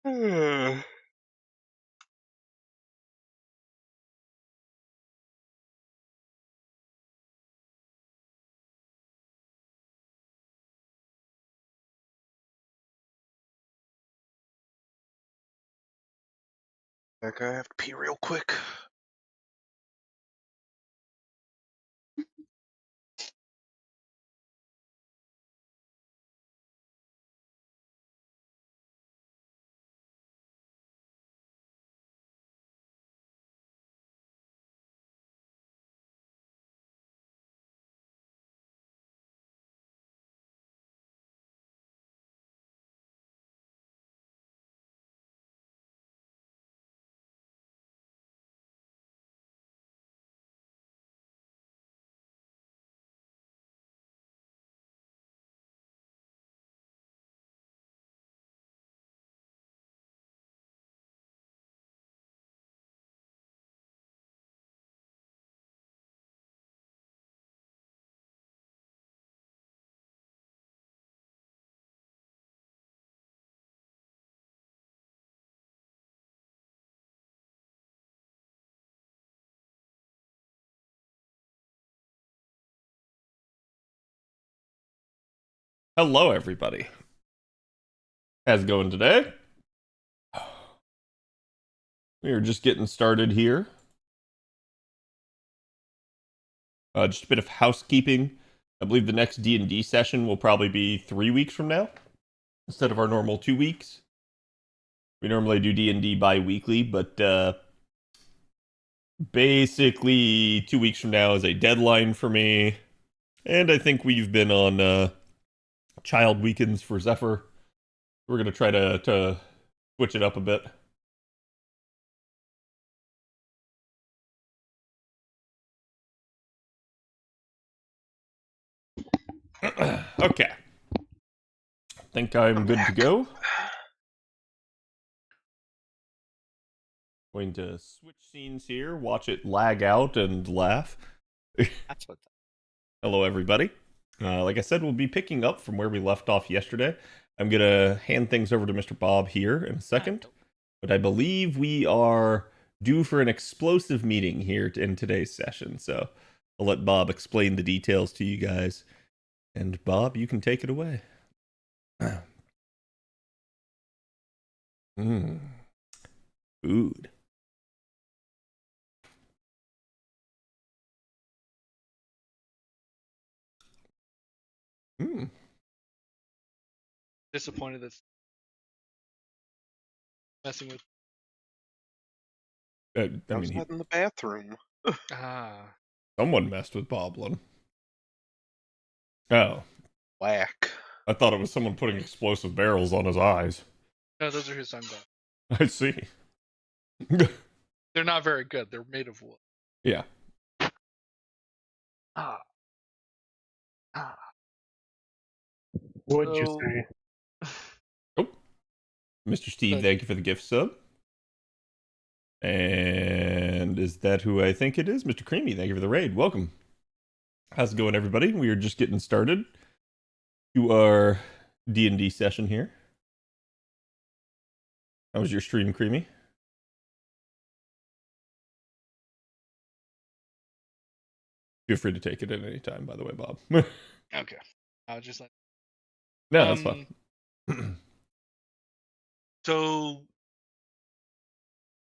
I have to pee real quick. Hello, everybody. How's it going today? We are just getting started here. Just a bit of housekeeping. I believe the next D&D session will probably be 3 weeks from now, instead of our normal 2 weeks. We normally do D&D bi-weekly, but basically 2 weeks from now is a deadline for me. And I think we've been on child weekends for Zephyr. We're going to try to switch it up a bit. Okay. I think I'm good to go. Going to switch scenes here, watch it lag out and laugh. That's what. Hello, everybody. Like I said, we'll be picking up from where we left off yesterday. I'm going to hand things over to Mr. Bob here in a second, but I believe we are due for an explosive meeting here in today's session, so I'll let Bob explain the details to you guys. And Bob, you can take it away. Food. Disappointed that's messing with. I How's mean, that in the bathroom? someone messed with Boblin. Oh. Whack. I thought it was someone putting explosive barrels on his eyes. No, those are his sunglasses. I see. They're not very good. They're made of wood. Yeah. What'd you say? Oh. Mr. Steve, thank you for the gift sub. And is that who I think it is? Mr. Creamy, thank you for the raid. Welcome. How's it going, everybody? We are just getting started to our D&D session here. How was your stream, Creamy? Feel free to take it at any time, by the way, Bob. Okay. I was just like... No, that's fine. So,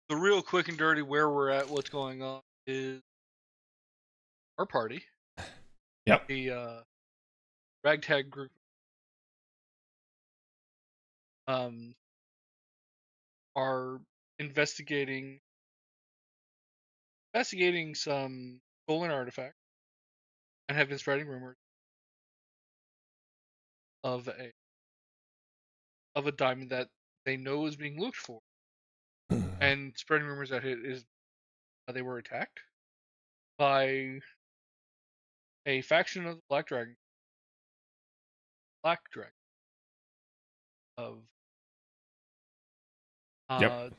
the real quick and dirty where we're at, what's going on, is our party. Yep. The ragtag group are investigating some stolen artifacts and have been spreading rumors of a diamond that they know is being looked for, and spreading rumors that it is they were attacked by a faction of the Black Dragon of Yep.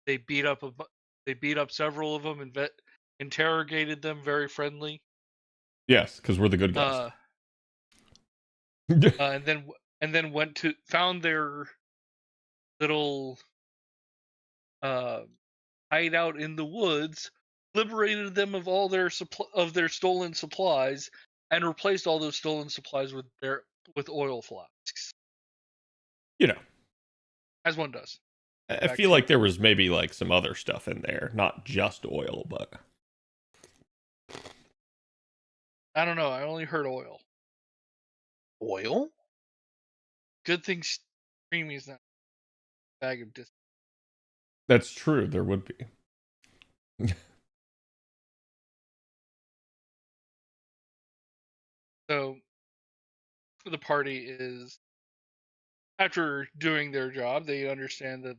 they beat up several of them and interrogated them very friendly. Yes, because we're the good guys. And then found the little hideout in the woods, liberated them of all their stolen supplies, and replaced all those stolen supplies with oil flasks, You know, as one does. I Back feel to like there was maybe like some other stuff in there, not just oil, but I don't know. I only heard oil. Oil? Good thing Creamy's not a bag of dis. that's true. There would be. So the party is, after doing their job, they understand that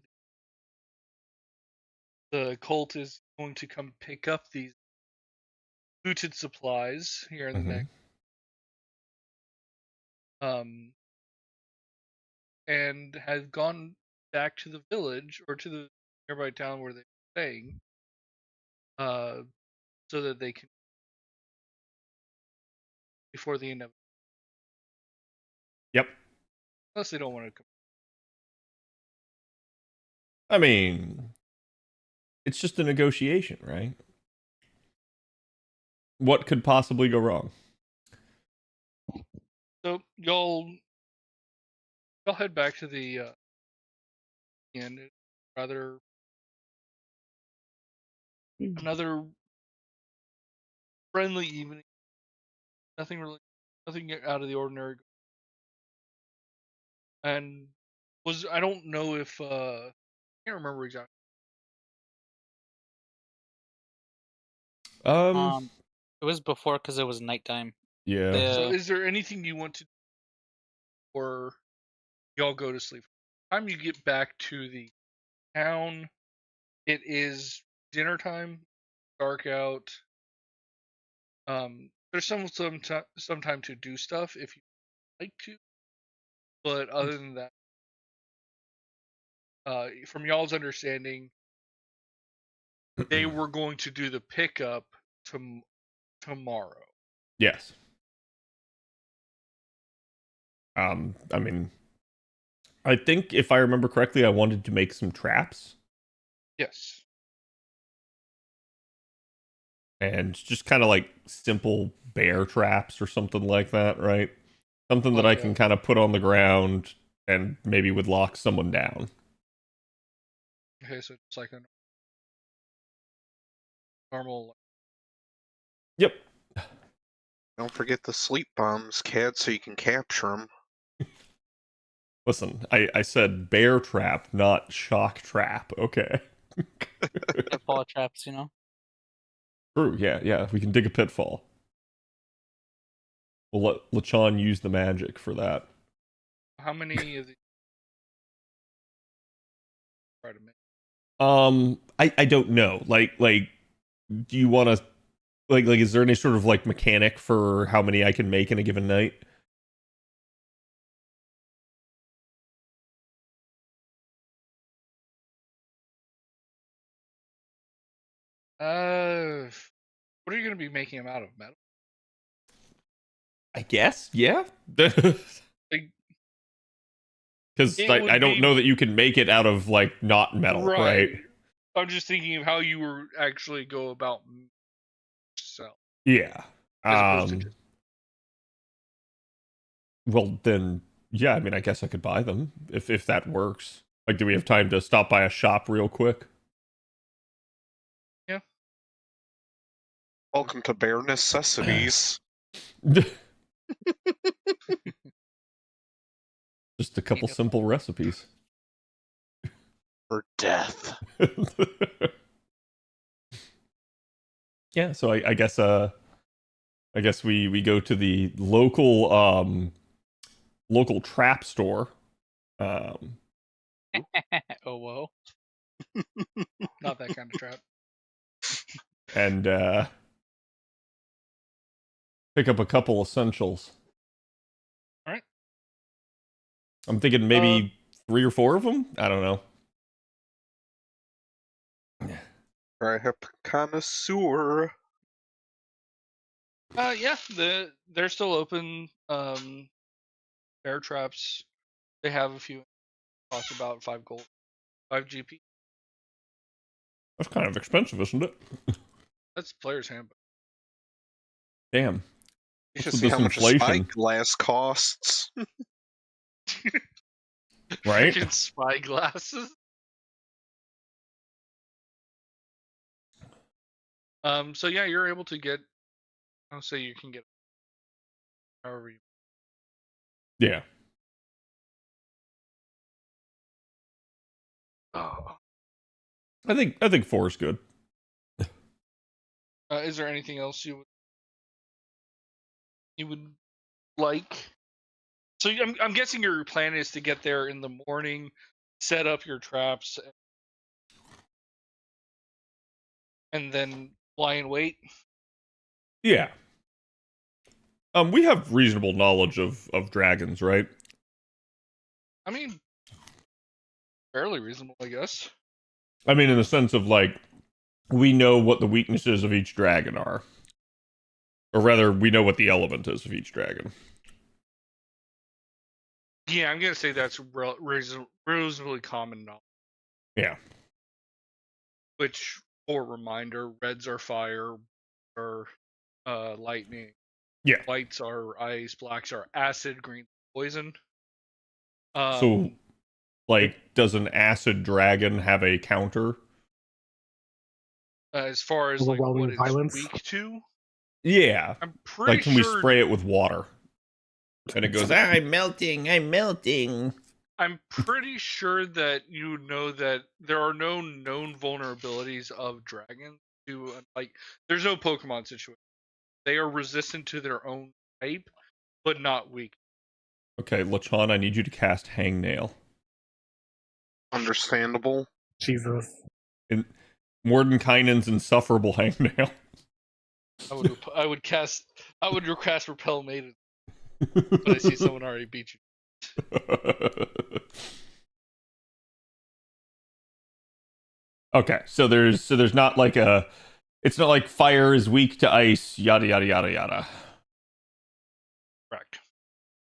the cult is going to come pick up these looted supplies here in the Mhm. next, and have gone back to the village or to the nearby town where they're staying, so that they can, before the end of, Yep. unless they don't want to come. I mean, it's just a negotiation, right? What could possibly go wrong? So y'all head back to the inn. It's rather another friendly evening. Nothing out of the ordinary. And I don't know if I can't remember exactly. Um, It was before because it was nighttime. yeah. So is there anything you want to do, or y'all go to sleep? By the time you get back to the town, it is dinner time, dark out. There's some time to do stuff if you like to, but other than that, from y'all's understanding, they were going to do the pickup tomorrow. Yes. I mean, I think if I remember correctly, I wanted to make some traps Yes. and just kind of like simple bear traps or something like that, right? Something that I Like, can kind of put on the ground and maybe would lock someone down. Okay, so it's like a normal. Yep. Don't forget the sleep bombs, kid, so you can capture them. Listen, I said bear trap, not shock trap. Okay. Pitfall traps, you know. True. Yeah. We can dig a pitfall. We'll let Lachon use the magic for that. How many of the? Try to make. I don't know. Like, do you want to like is there any sort of like mechanic for how many I can make in a given night? What are you going to be making them out of? Metal? I guess, yeah. Like, Because it I would don't be- know that you can make it out of like not metal, right? I'm just thinking of how you were actually go about sell, Yeah. as opposed to just. Well, then, yeah. I mean, I guess I could buy them if that works. Like, do we have time to stop by a shop real quick? Yeah. Welcome to Bare Necessities. Just a couple Yeah. simple recipes. For death. Yeah, so I guess we go to the local trap store. Oh whoa. Not that kind of trap. And pick up a couple essentials. All right. I'm thinking maybe 3 or 4 of them. I don't know. I have connoisseur. Yeah, they're still open. Bear traps. They have a few. Cost about 5 gold. 5 GP. That's kind of expensive, isn't it? That's player's handbook. Damn. You What's should with see this how much a inflation? spyglass costs. Right? Freaking spyglasses. So yeah, you're able to get. I'll say you can get however you. Yeah. Oh. I think 4 is good. Is there anything else you would like? So I'm guessing your plan is to get there in the morning, set up your traps, and then lie in wait. Yeah. We have reasonable knowledge of dragons, right? I mean, fairly reasonable, I guess. I mean, in the sense of like, we know what the weaknesses of each dragon are. Or rather, we know what the element is of each dragon. Yeah, I'm gonna say that's reasonably common knowledge. Yeah. Which, for reminder, reds are fire, are lightning, Yeah. whites are ice, blacks are acid, green poison. So, like, does an acid dragon have a counter? As far as like Overwhelming what it's violence. weak to, Yeah. I'm pretty Like, can we sure. spray it with water? And it goes, I'm melting, I'm melting. I'm pretty sure that you know that there are no known vulnerabilities of dragons to like. There's no Pokemon situation. They are resistant to their own type, but not weak. Okay, Lachon, I need you to cast Hangnail. Understandable. Jesus. In Mordenkainen's insufferable Hangnail. I would request Repel Maiden, but I see someone already beat you. Okay, so there's not like a, it's not like fire is weak to ice, yada yada yada yada. Correct.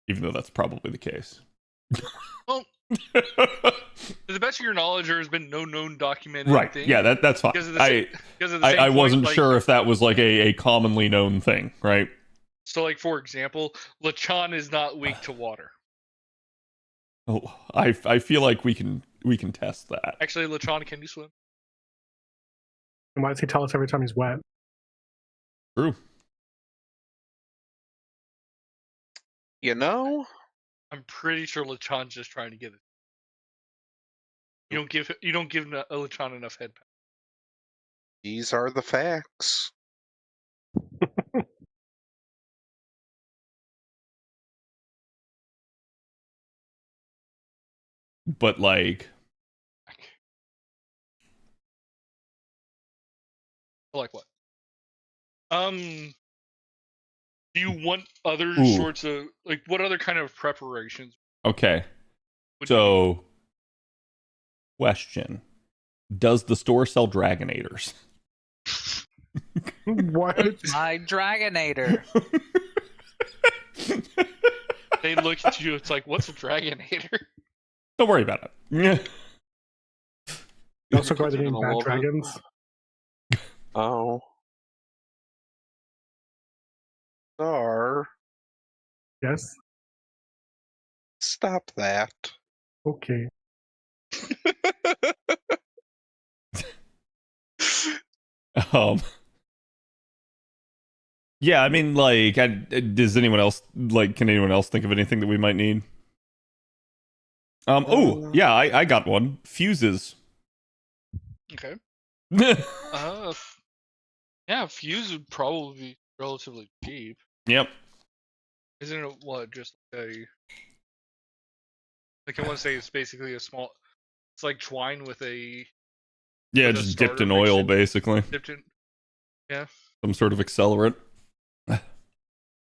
Even though that's probably the case. Well, to the best of your knowledge, there has been no known documented Right. thing. Yeah, that's fine. Because of the same I point, wasn't like, sure if that was like a commonly known thing, right? So, like for example, Lechon is not weak to water. Oh, I feel like we can test that. Actually, Lechon, can you swim? And why does he tell us every time he's wet? True. You know? I'm pretty sure Lechon's just trying to get it. You don't give Lechon enough head power. These are the facts. But like, Like what? Do you want other Ooh. sorts of like what other kind of preparations? Okay. Would you need? So, question: does the store sell Dragonators? What? My Dragonator. They look at you. It's like, what's a Dragonator? Don't worry about it. You also go by the Even name a Bad little bit. Dragons. Oh. Star. Yes. Stop that. Okay. um. Yeah, I mean, like, does anyone else like? Can anyone else think of anything that we might need? Oh, yeah, I got one. Fuses. Okay. Yeah, fuse would probably be relatively cheap. Yep. Isn't it what, just like I want to say it's basically a small, it's like twine with a Yeah, with a just dipped starter in mixed oil, in- basically. dipped in. Yeah, Some sort of accelerant. I'm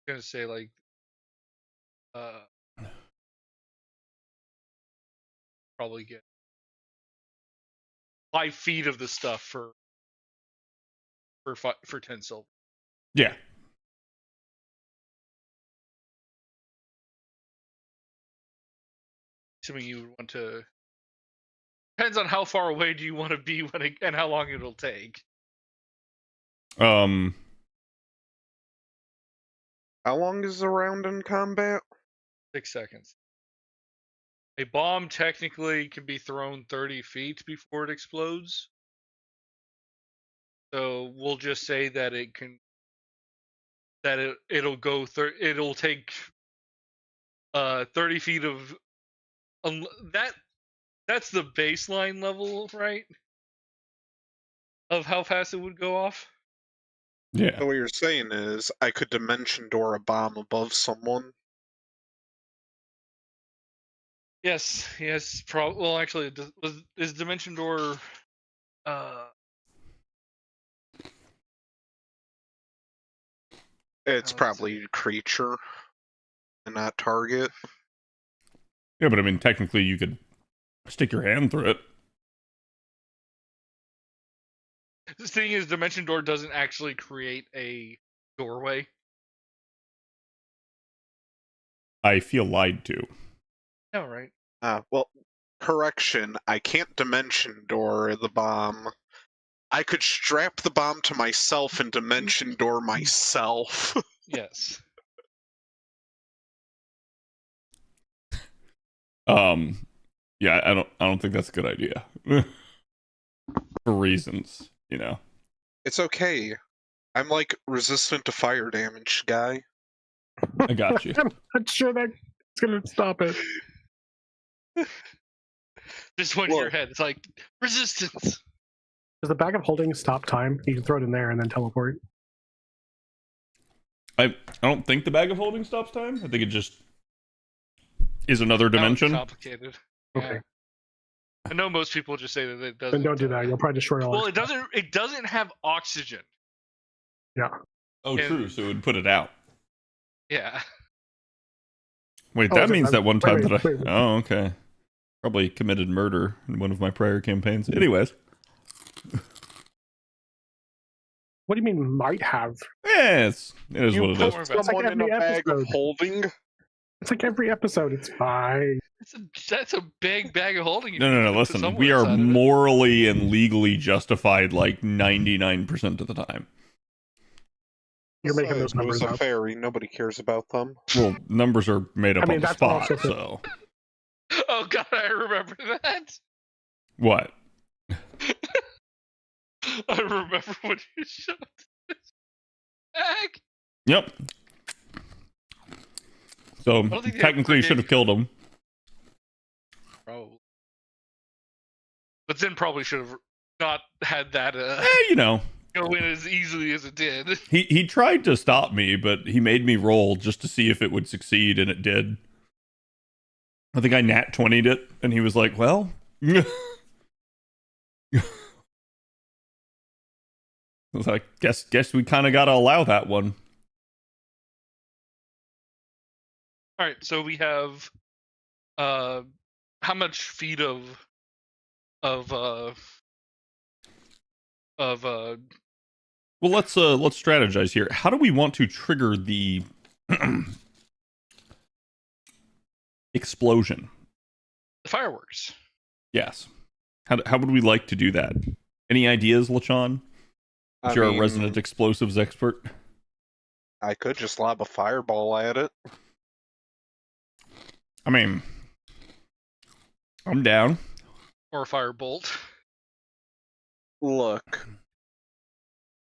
gonna say like probably get 5 feet of the stuff for 10 silver. Yeah. Assuming you would want to Depends on how far away do you want to be and how long it'll take. Um, How long is a round in combat? 6 seconds. A bomb technically can be thrown 30 feet before it explodes. So we'll just say that it'll go it'll take 30 feet of that's the baseline level, right? Of how fast it would go off. yeah. So what you're saying is I could dimension door a bomb above someone. Yes. Well, actually, is Dimension Door It's let's probably creature and not target. Yeah, but I mean, technically, you could stick your hand through it. the thing is, Dimension Door doesn't actually create a doorway. I feel lied to. No, right? Well, correction, I can't dimension door the bomb. I could strap the bomb to myself and dimension door myself. Yes. Yeah, I don't think that's a good idea. For reasons, you know. It's okay. I'm like resistant to fire damage guy. I got you. I'm not sure that's gonna stop it. Just went in your Look. head. It's like resistance. Does the bag of holding stop time? You can throw it in there and then teleport. I don't think the bag of holding stops time. I think it just is another That was dimension. complicated. Okay. Yeah. I know most people just say that it doesn't. Then don't do that. You'll probably destroy all. Well, our it stuff. doesn't. It doesn't have oxygen. Yeah. Oh, And- true. So it would put it out. Yeah. Wait, Oh, that is it- means that one time wait, that I. wait. Oh, okay. Probably committed murder in one of my prior campaigns. Anyways, What do you mean might have? it is You what it put is. Don't worry about it. someone It's in like a every bag of episode. holding. It's like every episode. It's fine. That's a big bag of holding. you No, need no, to no. put Listen, somewhere we are inside of it. morally and legally justified like 99% of the time. You're making those Besides, it was numbers a up. fairy. Nobody cares about them. Well, numbers are made up I mean, on the that's spot, also true. so. Oh god, I remember that. What? I remember when you shot this bag. Yep. So, don't think they technically, you ever should have killed him. Probably. But then probably should have not had that You know. go in as easily as it did. He tried to stop me, but he made me roll just to see if it would succeed, and it did. I think I nat 20'd it, and he was like, well. I was like, guess we kind of got to allow that one. All right, so we have how much feet of Well, let's strategize here. How do we want to trigger the explosion? the fireworks? Yes. How would we like to do that? Any ideas, LaChawn? I You're a mean, resident explosives expert. I could just lob a fireball at it. I mean, I'm down. Or a firebolt? Look,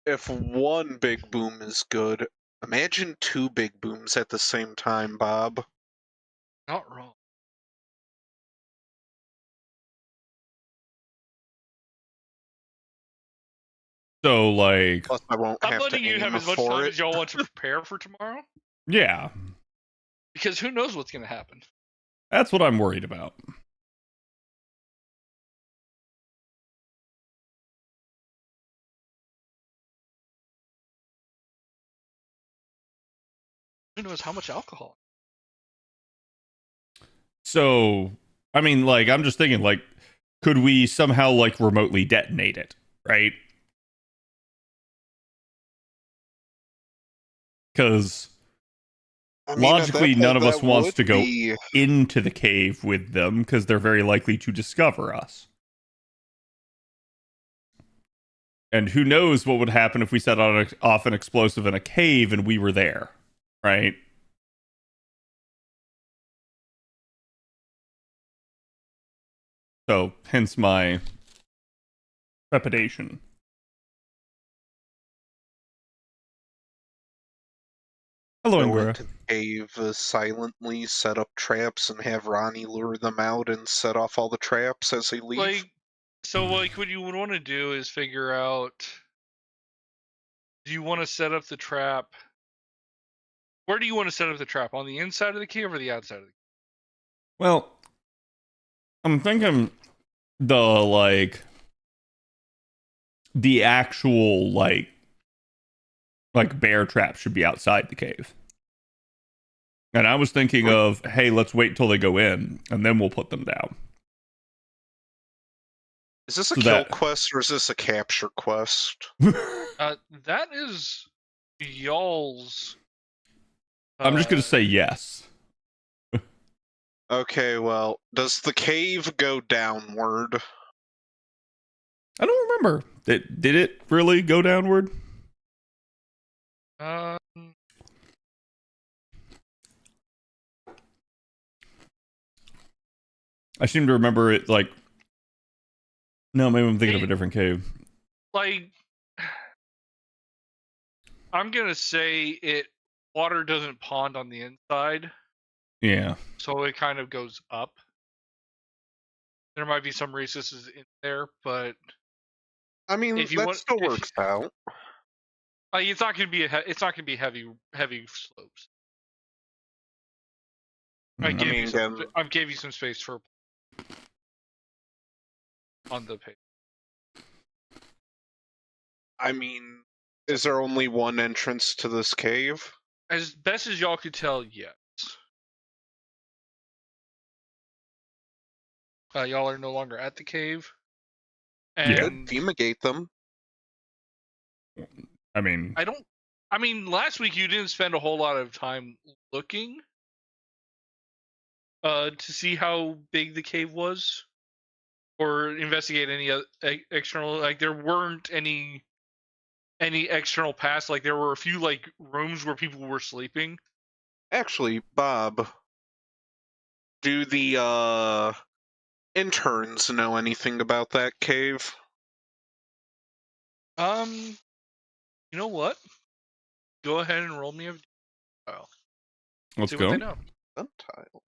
if one big boom is good, imagine two big booms at the same time, Bob. Not wrong. So, like, Plus, I won't I'm have to letting you aim have as much for time it. as y'all want to prepare for tomorrow, yeah, because who knows what's going to happen. that's what I'm worried about. Who knows how much alcohol? So, I mean, like, I'm just thinking, like, could we somehow, like, remotely detonate it, right? Because I mean, at logically, that none of point, us that wants would to go be- into the cave with them because they're very likely to discover us. And who knows what would happen if we set off an explosive in a cave and we were there, right? So, hence my trepidation. Hello, Go Angora. into the cave silently, set up traps, and have Ronnie lure them out and set off all the traps as they leave. Like, so like what you would want to do is figure out, do you want to set up the trap? Where do you want to set up the trap? On the inside of the cave or the outside of the cave? Well, I'm thinking the actual bear trap should be outside the cave. And I was thinking of, hey, let's wait till they go in and then we'll put them down. Is this a kill quest or is this a capture quest? That is y'all's. I'm just gonna say yes. Okay, well, does the cave go downward? I don't remember. Did it really go downward? Um, I seem to remember it like. No, maybe I'm thinking of a different cave. Like, I'm gonna say water doesn't pond on the inside. Yeah. So it kind of goes up. There might be some recesses in there, but I mean, if you that still works out. It's not gonna be heavy slopes. I gave you some space for on the page. I mean, is there only one entrance to this cave? As best as y'all could tell, yes. Y'all are no longer at the cave. And fumigate them. I mean, last week you didn't spend a whole lot of time looking to see how big the cave was or investigate any external, like there weren't any external paths. Like there were a few like rooms where people were sleeping. Actually, Bob, do the interns know anything about that cave? You know what? Go ahead and roll me a tile. Let's see go. What they know. Tile.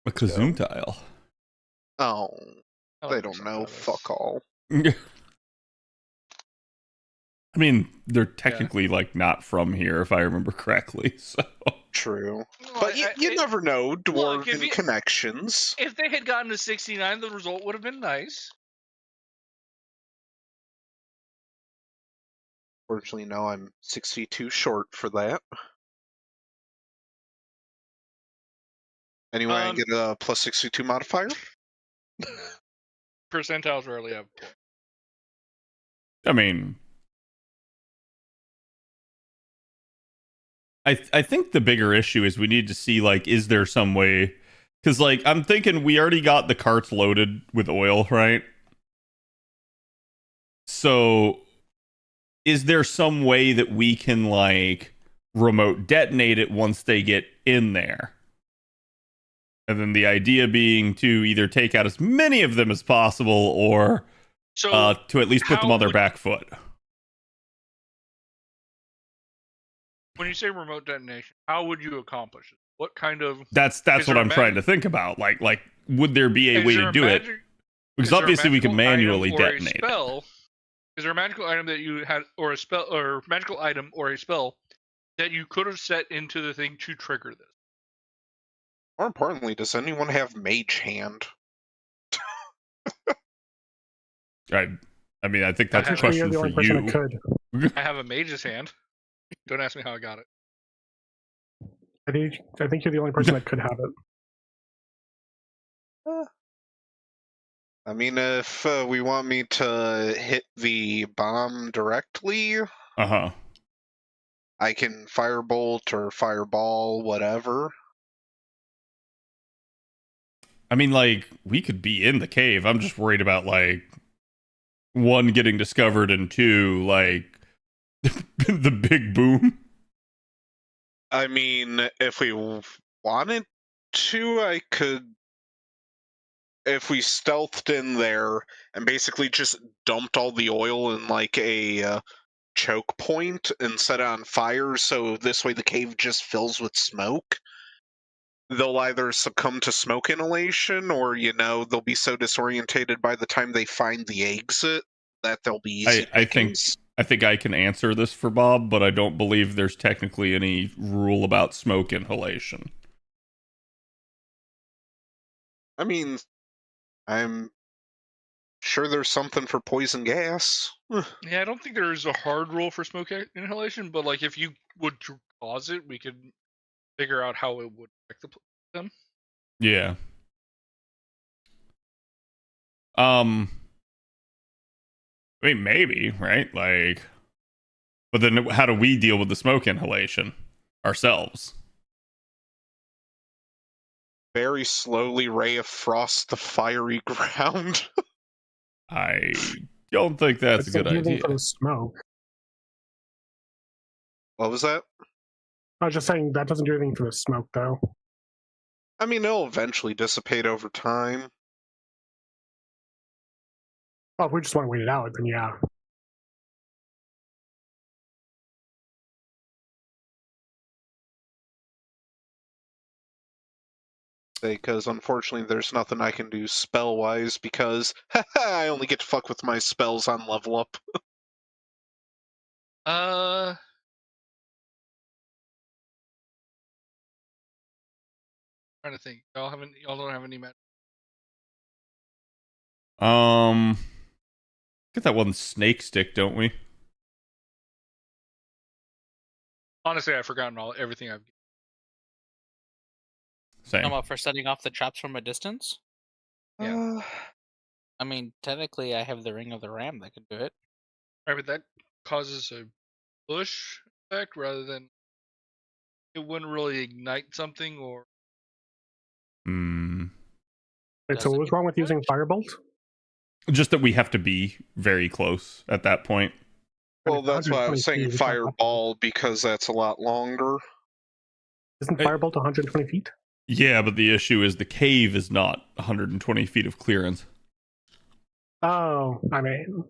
A Kazoom tile. Oh, they don't know. Fuck all. I mean, they're technically like not from here, if I remember correctly. So true, but you never know. Dwarven connections. If they had gotten to 69, the result would have been nice. Fortunately, no, I'm 6 feet too short for that. Anyway, I get a plus 62 modifier. Percentiles rarely have. I mean, I think the bigger issue is we need to see, like, is there some way? Because, like, I'm thinking we already got the carts loaded with oil, right? So, is there some way that we can, like, remote detonate it once they get in there? And then the idea being to either take out as many of them as possible or to at least put them on their back foot. When you say remote detonation, how would you accomplish it? What kind of... That's what I'm trying to think about. Like, would there be a way to do it? Because obviously we can manually detonate it. Is there a magical item that you had, or a spell, or magical item or a spell that you could have set into the thing to trigger this? More importantly, does anyone have Mage Hand? I mean, I think that's a question for you. I have a Mage's Hand. Don't ask me how I got it. I think you're the only person that could have it. I mean, if we want me to hit the bomb directly, I can firebolt or fireball, whatever. I mean, like, we could be in the cave. I'm just worried about, like, one getting discovered and two like the big boom. I mean, if we wanted to, I could. If we stealthed in there and basically just dumped all the oil in like a choke point and set it on fire, so this way the cave just fills with smoke, they'll either succumb to smoke inhalation or, they'll be so disorientated by the time they find the exit that they'll be easy I think pickings. I think I can answer this for Bob, but I don't believe there's technically any rule about smoke inhalation. I mean, I'm sure there's something for poison gas. Yeah, I don't think there's a hard rule for smoke inhalation, but like if you would cause it, we could figure out how it would affect them. Yeah. I mean, maybe, right? Like, but then how do we deal with the smoke inhalation ourselves? Very slowly ray of frost the fiery ground. I don't think that's a It doesn't good do anything idea. for the smoke. What was that? I was just saying that doesn't do anything for the smoke, though. I mean, it'll eventually dissipate over time. Well, if we just want to wait it out, then yeah. Because unfortunately there's nothing I can do spell-wise because I only get to fuck with my spells on level up. Trying to think. Y'all don't have any magic. Get that one snake stick, don't we? Honestly, I've forgotten everything I've. Same. I'm up for setting off the traps from a distance. Yeah. I mean, technically, I have the Ring of the Ram that could do it. Right, but that causes a push effect rather than it wouldn't really ignite something or. Hmm. Wait, so Does what it was wrong with using Firebolt? Just that we have to be very close at that point. Well, that's why I was 120 saying feet is not that fireball because that's a lot longer. Isn't Hey. Firebolt 120 feet? Yeah, but the issue is the cave is not 120 feet of clearance. Oh, I mean,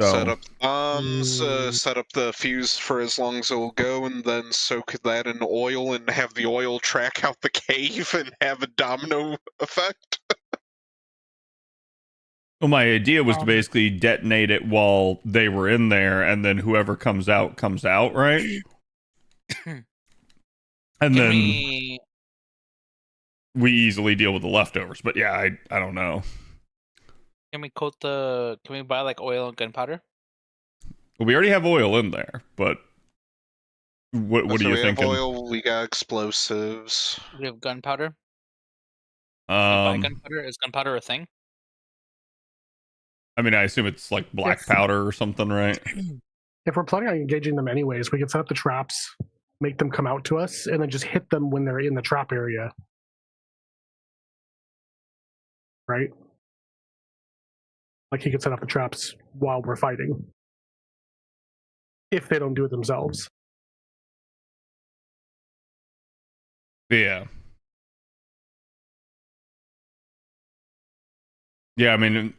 So, Set up bombs, set up the fuse for as long as it will go, and then soak that in oil and have the oil track out the cave and have a domino effect. well, my idea was to basically detonate it while they were in there, and then whoever comes out, right? And Can then we? we easily deal with the leftovers. But yeah, I don't know. Can we coat the? Can we buy like oil and gunpowder? Well, we already have oil in there, but what So are you we thinking? have oil, we got explosives. We have gunpowder. Can we buy Um, gunpowder? Is gunpowder a thing? I mean, I assume it's like black powder or something, right? if we're planning on engaging them anyways, we can set up the traps, make them come out to us, and then just hit them when they're in the trap area. Right? Like he could set up the traps while we're fighting. If they don't do it themselves. Yeah. Yeah, I mean,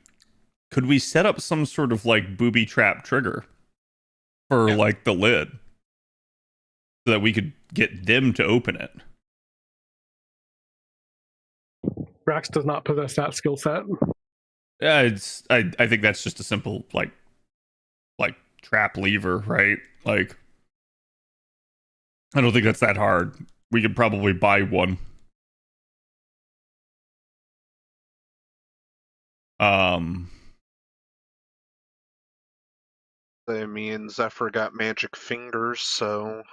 could we set up some sort of like booby trap trigger for like the lid so that we could get them to open it? Rax does not possess that skill set. Yeah, I think that's just a simple like trap lever, right? Like I don't think that's that hard. We could probably buy one. Me and Zephyr got magic fingers, so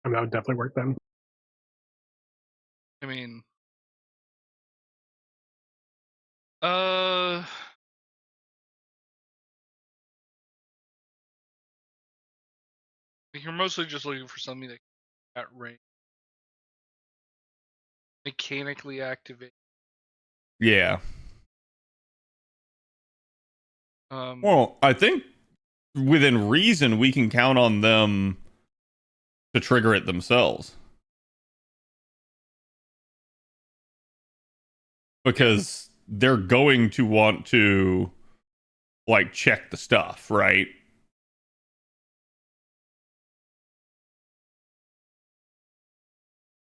I mean, that would definitely work then. I mean, you're mostly just looking for something that at range. Mechanically activate. Yeah. Um, Well, I think within reason, we can count on them to trigger it themselves. Because they're going to want to, like, check the stuff, right?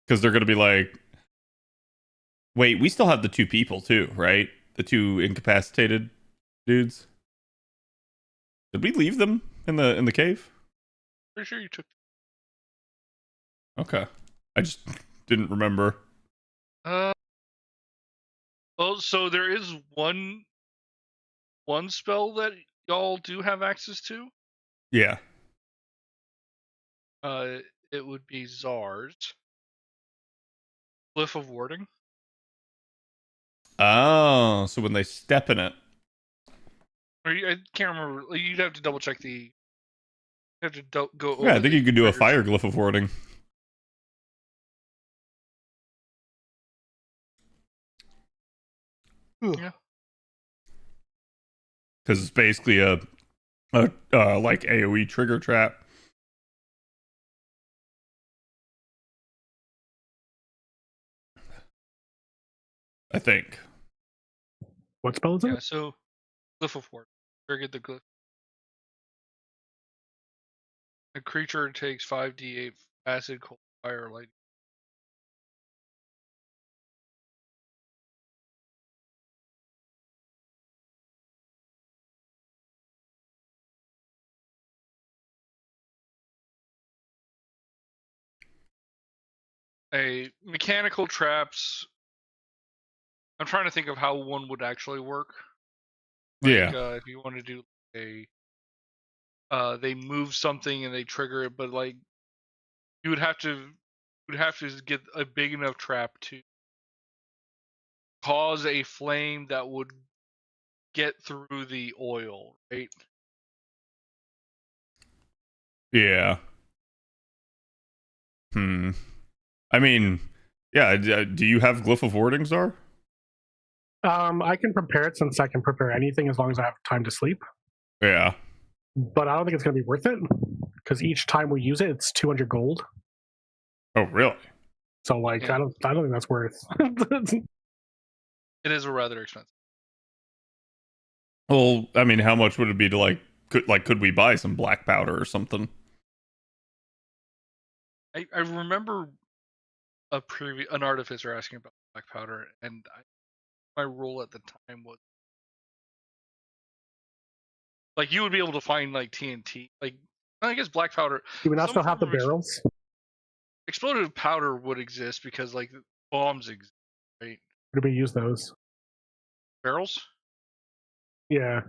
Because they're going to be like, wait, we still have the two people too, right? The two incapacitated dudes. Did we leave them in the cave? pretty sure you took. Okay. I just didn't remember. Well, so there is one spell that y'all do have access to. Yeah. It would be Czar's Glyph of Warding. Oh, so when they step in it. Or I can't remember. You'd have to double check the. You have to go over. Yeah, I think you could do a triggers. fire glyph of warding. Yeah. Because it's basically a like AoE trigger trap. I think. What spell is it? Yeah. So, Glyph of Warding. Trigger the glyph. A creature takes 5d8 acid, cold, fire, or lightning. Mechanical traps. I'm trying to think of how one would actually work. Like, Yeah. if you want to do they move something and they trigger it, but like you would have to get a big enough trap to cause a flame that would get through the oil, right? Yeah. I mean, yeah. Do you have glyph of warding, Czar? I can prepare it since I can prepare anything as long as I have time to sleep. Yeah. But I don't think it's going to be worth it because each time we use it, it's 200 gold. Oh, really? So like, Yeah. I don't think that's worth. It is a rather expensive. Well, I mean, how much would it be to could we buy some black powder or something? I remember an artificer asking about black powder, and my rule at the time was like you would be able to find like TNT, like I guess black powder. Do we not some still have the form of barrels? Exploded powder would exist because like bombs exist, right? Where do we use those? Barrels. Yeah,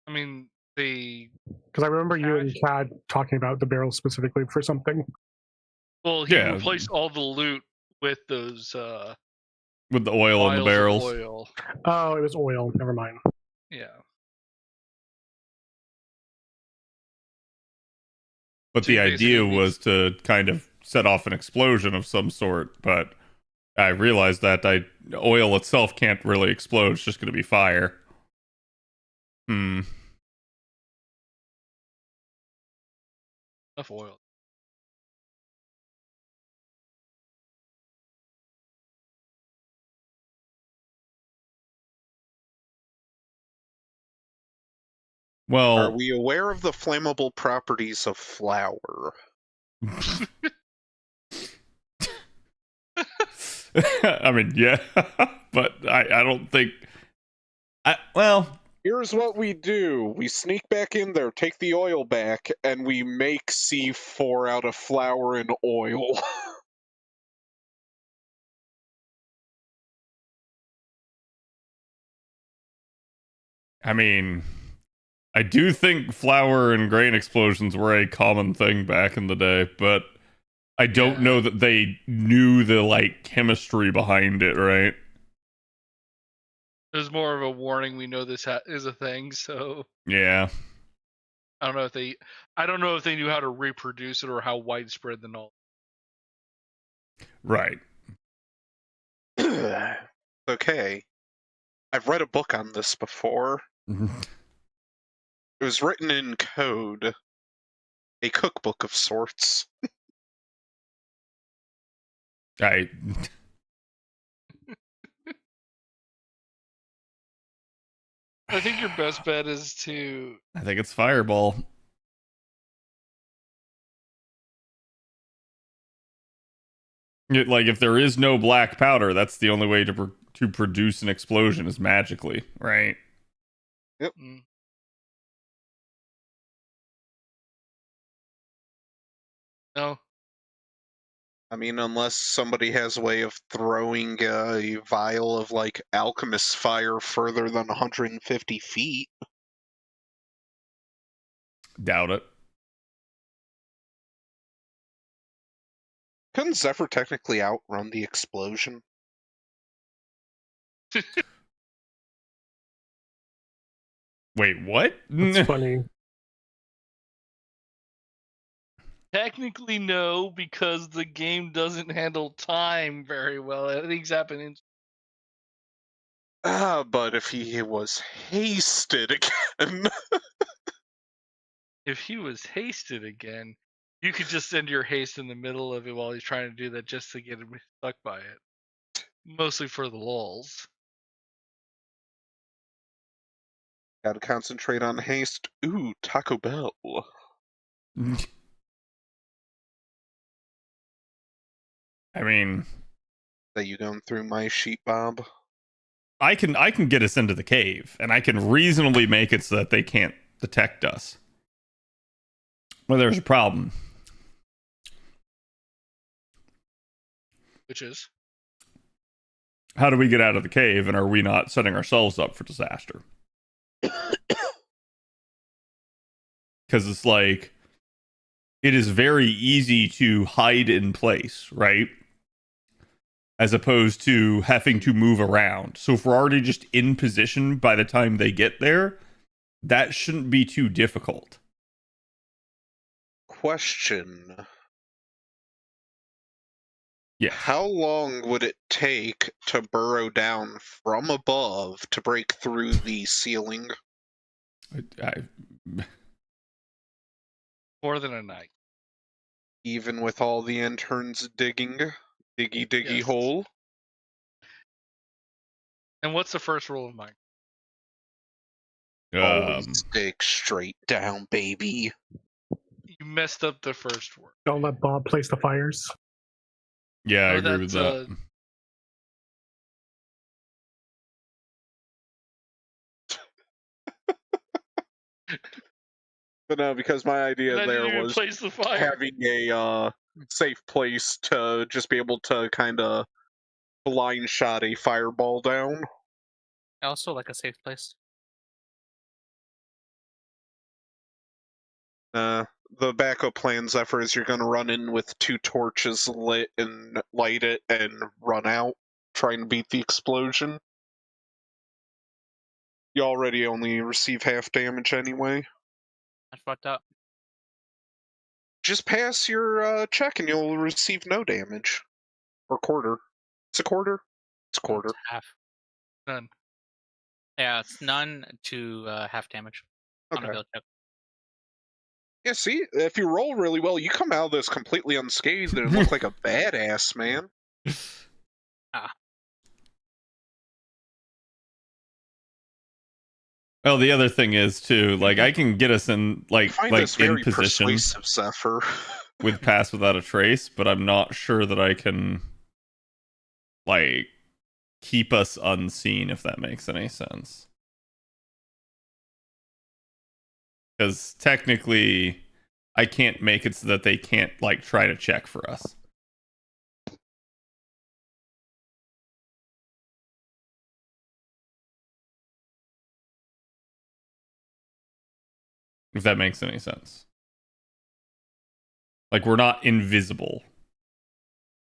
I mean, they. because I remember you and Cash. Cad talking about the barrels specifically for something. Well, he Yeah. replaced all the loot with those With the oil in the vials of barrels. oil. Oh, it was oil. Never mind. Yeah. But So the you idea basically need- was to kind of set off an explosion of some sort, but I realized that oil itself can't really explode, it's just going to be fire. Enough oil. Well, Are we aware of the flammable properties of flour? I mean, yeah, but I don't think. Well, Here's what we do. We sneak back in there, take the oil back, and we make C4 out of flour and oil. I mean, I do think flour and grain explosions were a common thing back in the day, but I don't know that they knew the like chemistry behind it, right? It was more of a warning. We know this is a thing, so Yeah. I don't know if they knew how to reproduce it or how widespread the knowledge. Right. Okay. I've read a book on this before. It was written in code. A cookbook of sorts. I I think your best bet is to. I think it's Fireball. Like if there is no black powder, that's the only way to produce an explosion is magically, right? Mm. No. I mean, unless somebody has a way of throwing a vial of, like, alchemist fire further than 150 feet. Doubt it. Couldn't Zephyr technically outrun the explosion? Wait, what? That's funny. Technically, no, because the game doesn't handle time very well. Things happen in. But if he was hasted again... If he was hasted again, you could just send your haste in the middle of it while he's trying to do that just to get him stuck by it. Mostly for the lulz. Gotta concentrate on haste. Ooh, Taco Bell. I mean, That you going through my sheet, Bob? I can get us into the cave, and I can reasonably make it so that they can't detect us. Well, there's a problem. Which is? How do we get out of the cave, and are we not setting ourselves up for disaster? Because it's like, it is very easy to hide in place, right? As opposed to having to move around. So if we're already just in position by the time they get there, that shouldn't be too difficult. Question. Yeah. How long would it take to burrow down from above to break through the ceiling? More than a night. Even with all the interns digging? Diggy Yes. hole? And what's the first rule of mine? Always dig straight down, baby. You messed up the first word. Don't let Bob place the fires. Yeah, I Oh, agree with that's, that. But no, because my idea And I there didn't even was place the fire. having a safe place to just be able to kind of blind shot a fireball down. I also like a safe place. The backup plan, Zephyr, is you're going to run in with 2 torches lit and light it and run out, trying to beat the explosion. You already only receive half damage anyway. That's fucked up. Just pass your check and you'll receive no damage. Or quarter. It's a quarter? It's a quarter. It's half. None. Yeah, it's none to half damage on a Okay. build check. Yeah, see, if you roll really well, you come out of this completely unscathed and look like a badass, man. Well, the other thing is too, like I can get us in I find this in very position persuasive, Zephyr. with pass without a trace, but I'm not sure that I can like keep us unseen, if that makes any sense. Because technically, I can't make it so that they can't like try to check for us. If that makes any sense. Like we're not invisible.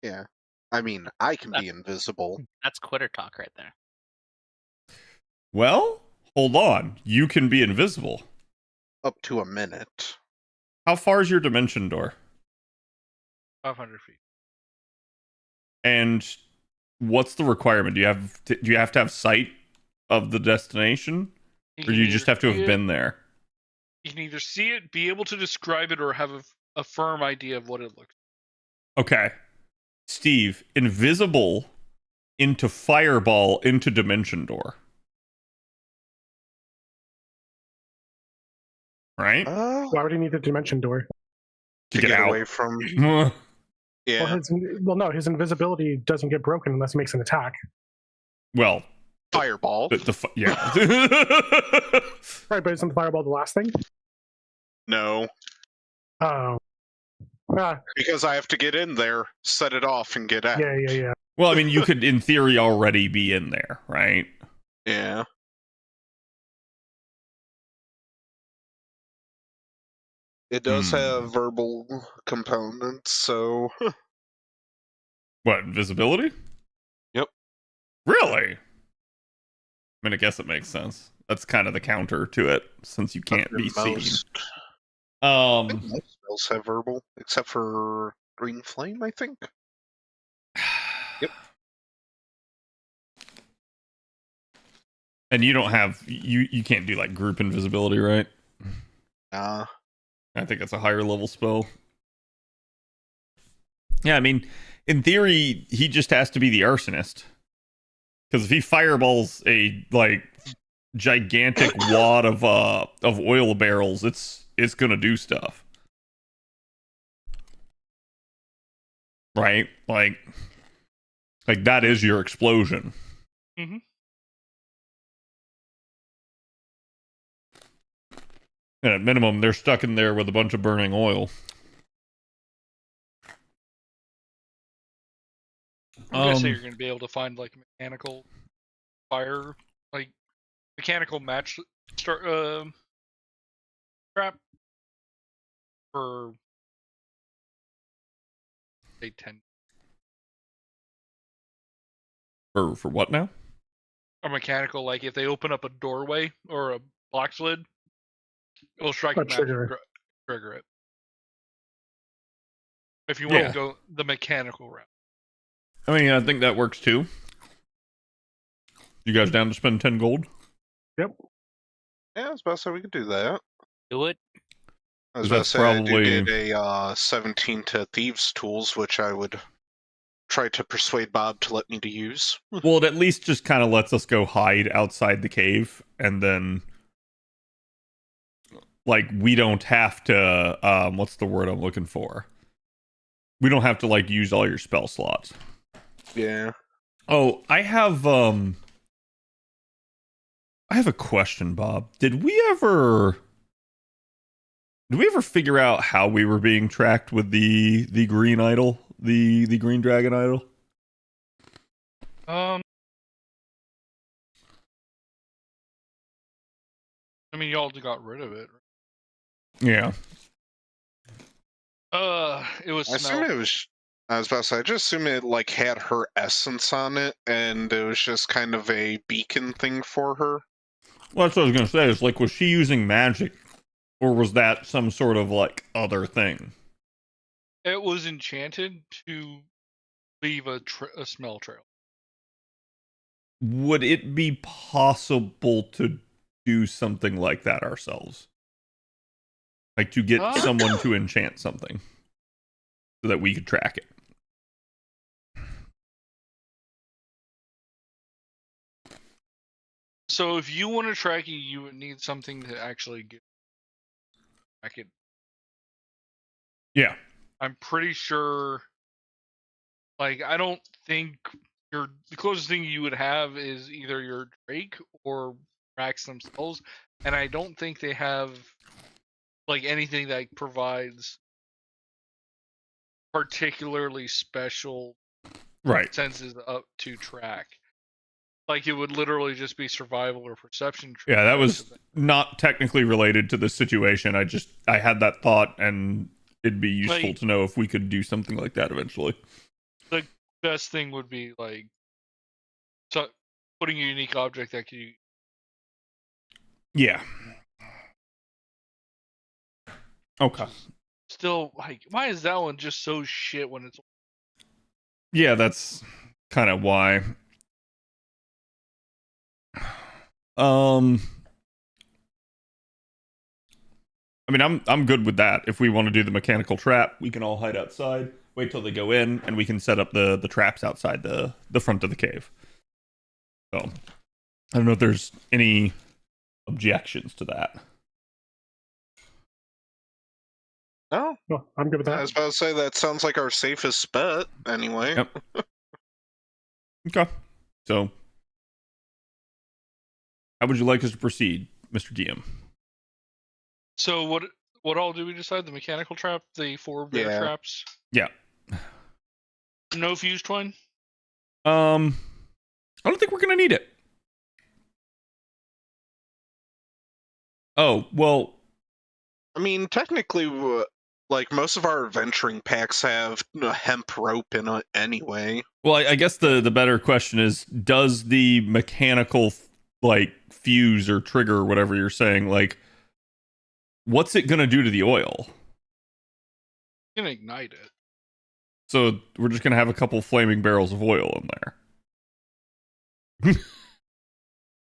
Yeah. I mean, I can be invisible. That's quitter talk right there. Well, hold on. You can be invisible. Up to a minute. How far is your dimension door? 500 feet. And what's the requirement? Do you have to have sight of the destination, or do you just have to have been there? You can either see it, be able to describe it, or have a firm idea of what it looks Okay. Steve, invisible into fireball into dimension door. Right? Why would he need the dimension door? To get out. away from. Well, Yeah. no, his invisibility doesn't get broken unless he makes an attack. Well, Fireball. yeah. Right, but isn't the fireball the last thing? No, Oh. because I have to get in there, set it off, and get out. Yeah. Well, I mean, you could, in theory, already be in there, right? Yeah. It does have verbal components, so. What, invisibility? Yep. Really? I mean, I guess it makes sense. That's kind of the counter to it, since you can't be seen. I think most spells have verbal, except for Green Flame, I think. Yep. And you don't have you can't do like group invisibility, right? Nah. I think it's a higher level spell. Yeah, I mean, in theory, he just has to be the arsonist. Because if he fireballs a like gigantic wad of oil barrels, it's gonna do stuff. Right? Like that is your explosion. Mm-hmm. And at minimum, they're stuck in there with a bunch of burning oil. I'm gonna say you're gonna be able to find like mechanical fire, like mechanical match start trap for say 10 For what now? or mechanical, like if they open up a doorway or a box lid, it'll strike a match and trigger it. If you want to go the mechanical route. I mean, I think that works too. You guys down to spend 10 gold? Yep. Yeah, I was about to say we could do that. Do it. I was about to That's say probably- I do get a 17 to Thieves' Tools, which I would try to persuade Bob to let me to use. Well, it at least just kind of lets us go hide outside the cave, and then like we don't have to what's the word I'm looking for? We don't have to like use all your spell slots. Yeah. Oh, I have a question, Bob. Did we ever figure out how we were being tracked with the green idol, the green dragon idol? I mean, y'all got rid of it. Yeah. It was. I assume it was. I was about to say, I just assume it like had her essence on it, and it was just kind of a beacon thing for her. Well, that's what I was gonna say. Is like, was she using magic, or was that some sort of like other thing? It was enchanted to leave a smell trail. Would it be possible to do something like that ourselves? Like to get someone to enchant something so that we could track it? So if you want to track it, you would need something to actually get track it. Yeah. I'm pretty sure. Like, I don't think the closest thing you would have is either your Drake or Rax themselves, and I don't think they have like anything that provides particularly special senses up to track. Like, it would literally just be survival or perception. Yeah, that was not technically related to the situation. I had that thought, and it'd be useful to know if we could do something like that eventually. The best thing would be like putting a unique object that can. Yeah. Okay. Still, like, why is that one just so shit when it's Yeah, that's kind of why. Um, I mean, I'm good with that. If we want to do the mechanical trap, we can all hide outside, wait till they go in, and we can set up the traps outside the front of the cave. So, I don't know if there's any objections to that. No, Well, I'm good with I that. was about to say that sounds like our safest bet. Anyway. Yep. Okay. So, how would you like us to proceed, Mr. DM? So what all do we decide? The mechanical trap, the 4 bear Yeah. traps, Yeah. no fuse twine. I don't think we're gonna need it. Oh well. I mean, technically, like most of our adventuring packs have hemp rope in it anyway. Well, I guess the better question is: does the mechanical like fuse or trigger or whatever you're saying, like, what's it gonna do to the oil? You can ignite it. So we're just gonna have a couple flaming barrels of oil in there.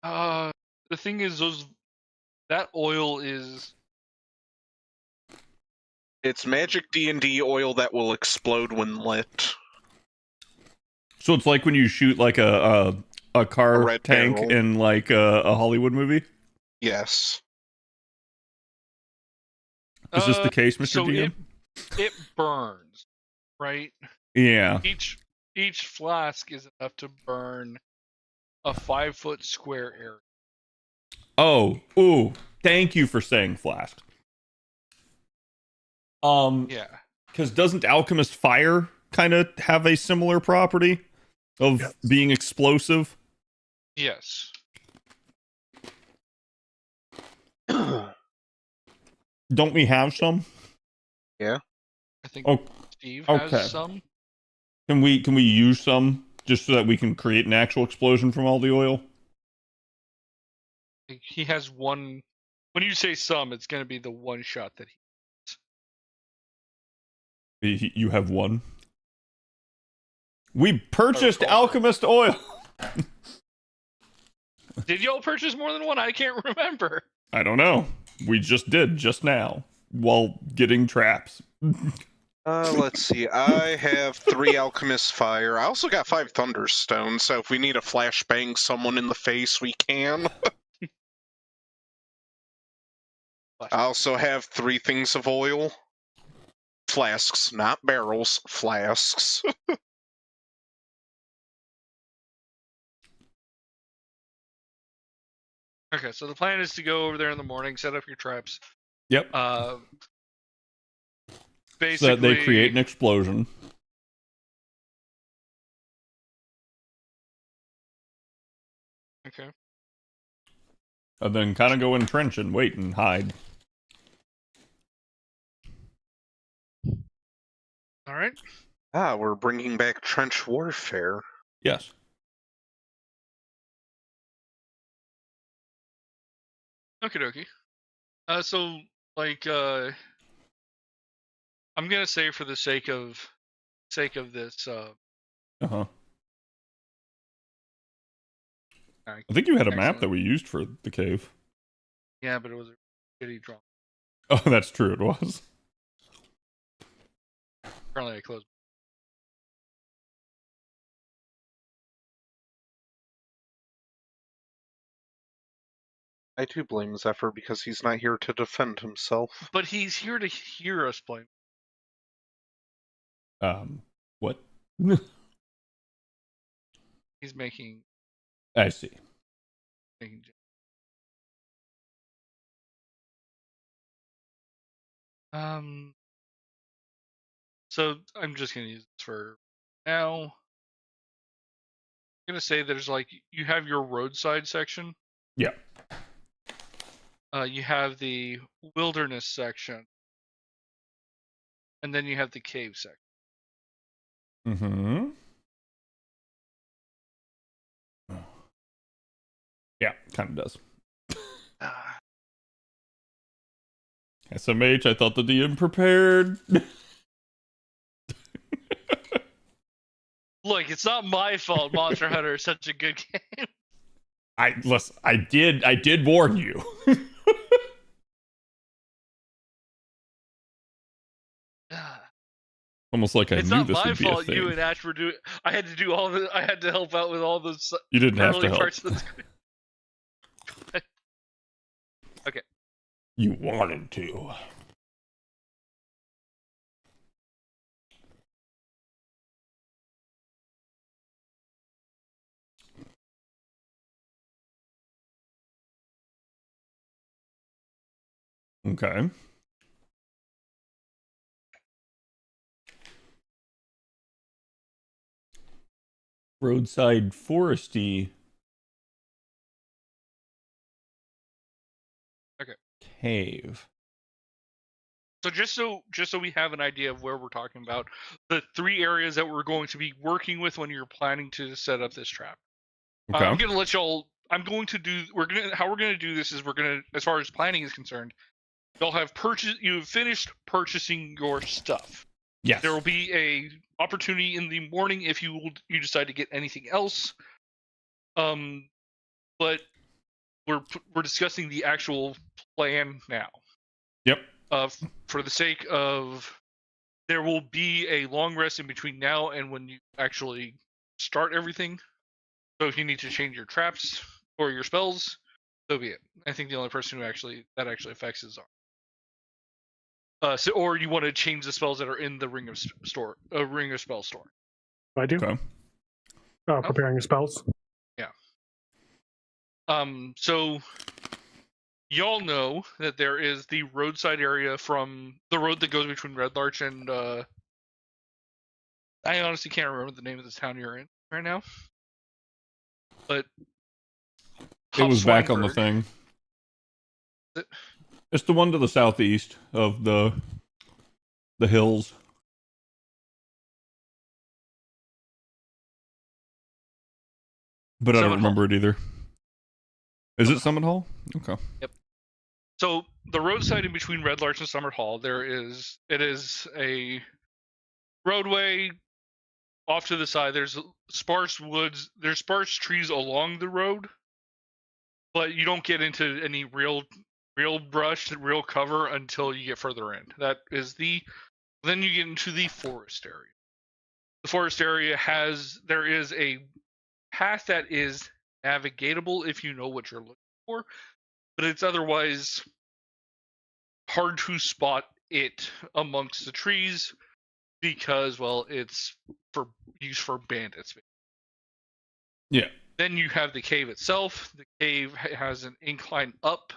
The thing is, that oil is It's magic D&D oil that will explode when lit. So it's like when you shoot like a car A red tank barrel. in like a Hollywood movie. Yes. Is this the case, Mr. so DM? it burns, right? Yeah. Each flask is enough to burn a 5-foot square area. Oh, ooh. Thank you for saying flask. Yeah. Because doesn't alchemist fire kind of have a similar property of Yes. being explosive? Yes. Don't we have some? I think Oh, Steve okay. has some. Can we use some just so that we can create an actual explosion from all the oil? He has one. When you say some, it's going to be the one shot that You have one. We purchased recall. alchemist oil. Did y'all purchase more than one? I can't remember. I don't know. We just did just now while getting traps. Let's see. I have 3 alchemist fire. I also got 5 thunderstones, so if we need to flashbang someone in the face, we can. I also have 3 things of oil. Flasks, not barrels. Flasks. Okay, so the plan is to go over there in the morning, set up your traps. Yep. Basically, So that they create an explosion. Okay. And then kind of go in trench and wait and hide. All right. We're bringing back trench warfare. Yes. Okie dokie. So like, I'm gonna say for the sake of this, Uh-huh. I I think you had a map Excellent. that we used for the cave. yeah, but it was a shitty draw. Oh, that's true. It was. Apparently, I closed. I do blame Zephyr because he's not here to defend himself. But he's here to hear us play. What? He's making I see. jokes. So I'm just gonna use this for now. I'm gonna say there's like you have your roadside section. Yeah. You have the wilderness section, and then you have the cave section. Mm-hmm. Yeah, kind of does. SMH, I thought the DM prepared. Look, it's not my fault Monster Hunter is such a good game. Listen, I did warn you. Almost like I It's knew not this my would be a fault you thing. and Ash were doing. I had to do all the. I had to help out with all those You didn't have to early help. parts of the script. Okay. You wanted to. Okay. Roadside foresty. Okay. Cave. So just so we have an idea of where we're talking about, the 3 areas that we're going to be working with when you're planning to set up this trap. Okay. I'm gonna let y'all. How we're gonna do this is as far as planning is concerned, you've finished purchasing your stuff. Yes. There will be a opportunity in the morning if you decide to get anything else. But we're discussing the actual plan now. Yep. For the sake of, there will be a long rest in between now and when you actually start everything. So if you need to change your traps or your spells, so be it. I think the only person that actually affects is or you want to change the spells that are in the Ring of Spell store. I do. Okay. Preparing your spells. Yeah. So y'all know that there is the roadside area from the road that goes between Red Larch and I honestly can't remember the name of the town you're in right now. But It was back on the Hofsweinberg. thing. It's the one to the southeast of the hills. But I don't Summit remember it either. Is it Summit Hall? Okay. Yep. So the roadside in between Red Larch and Summit Hall, it is a roadway off to the side. There's sparse woods. There's sparse trees along the road, but you don't get into any real brush, real cover until you get further in. Then you get into the forest area. The forest area there is a path that is navigatable if you know what you're looking for, but it's otherwise hard to spot it amongst the trees because, well, it's for use for bandits. Yeah. Then you have the cave itself. The cave has an incline up.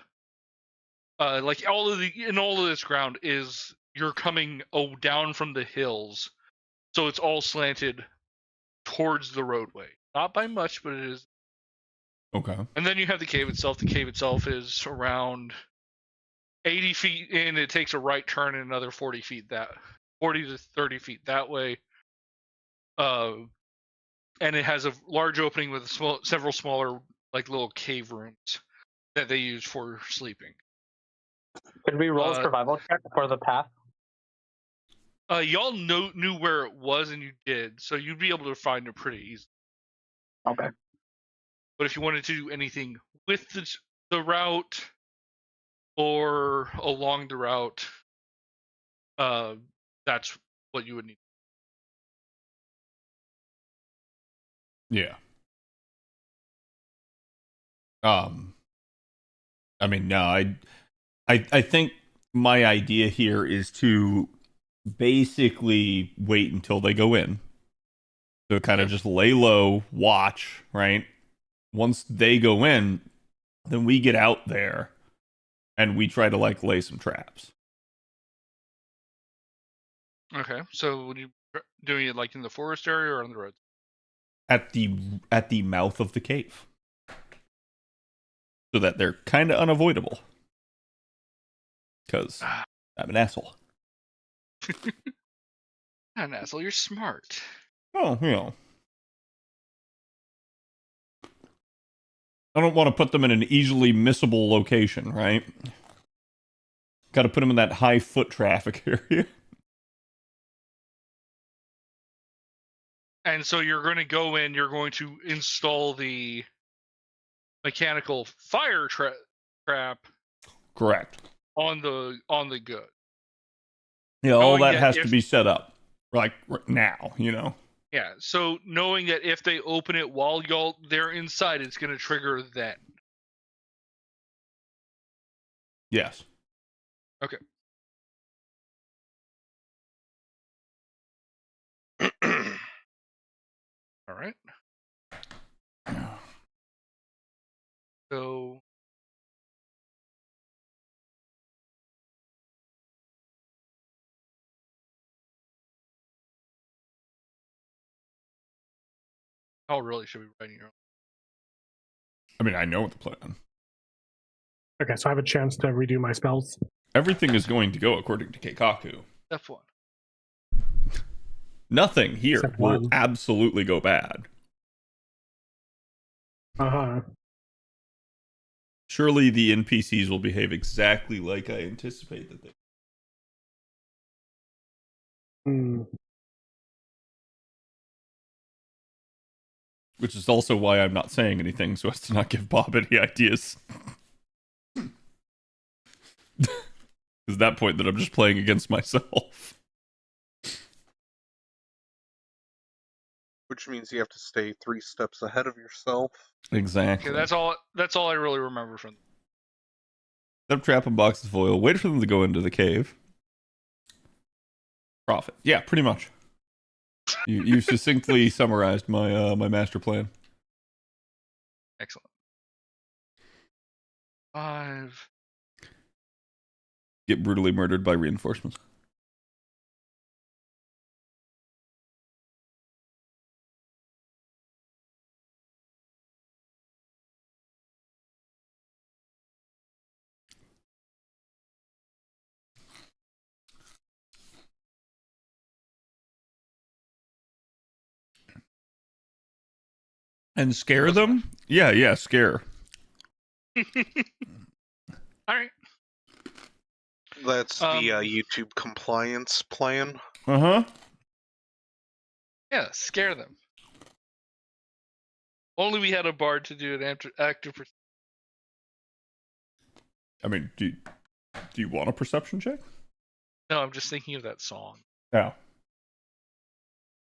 Like all of this ground is you're coming down from the hills, so it's all slanted towards the roadway. Not by much, but it is. Okay. And then you have the cave itself. The cave itself is around 80 feet in. It takes a right turn and another 40 to 30 feet that way. And it has a large opening with several smaller, like little cave rooms that they use for sleeping. Could we roll a survival check for the path? Y'all knew where it was, and you did, so you'd be able to find it pretty easily. Okay. But if you wanted to do anything with the route or along the route, that's what you would need. Yeah. I mean, no, I think my idea here is to basically wait until they go in. So kind of just lay low, watch, right? Once they go in, then we get out there and we try to like lay some traps. Okay, so would you doing it like in the forest area or on the road? At the mouth of the cave. So that they're kind of unavoidable. Because I'm an asshole. Not an asshole, you're smart. Oh, you know. I don't want to put them in an easily missable location, right? Got to put them in that high foot traffic area. And so you're going to go in. You're going to install the mechanical fire trap Correct. on the good. Yeah, all Knowing that that has to if- be set up like now, you know. Yeah. So knowing that if they open it while they're inside, it's going to trigger then. Yes. Okay. All right. So how really should be writing your own? I mean, I know the plan. Okay, so I have a chance to redo my spells. Everything is going to go according to Keikaku. Step 1. Nothing here Step will one. absolutely go bad. Uh-huh. Surely the NPCs will behave exactly like I anticipate that they. Hmm. Which is also why I'm not saying anything, so as to not give Bob any ideas. Is that point that I'm just playing against myself. Which means you have to stay 3 steps ahead of yourself. Exactly. Okay, that's all I really remember from. Set up trap and box of foil. Wait for them to go into the cave. Profit. Yeah, pretty much. You succinctly summarized my my master plan. Excellent. 5. Get brutally murdered by reinforcements. And scare them? Yeah, scare. All right. That's the YouTube compliance plan. Uh-huh. Yeah, scare them. Only we had a bard to do an active. I mean, do you want a perception check? No, I'm just thinking of that song. Yeah.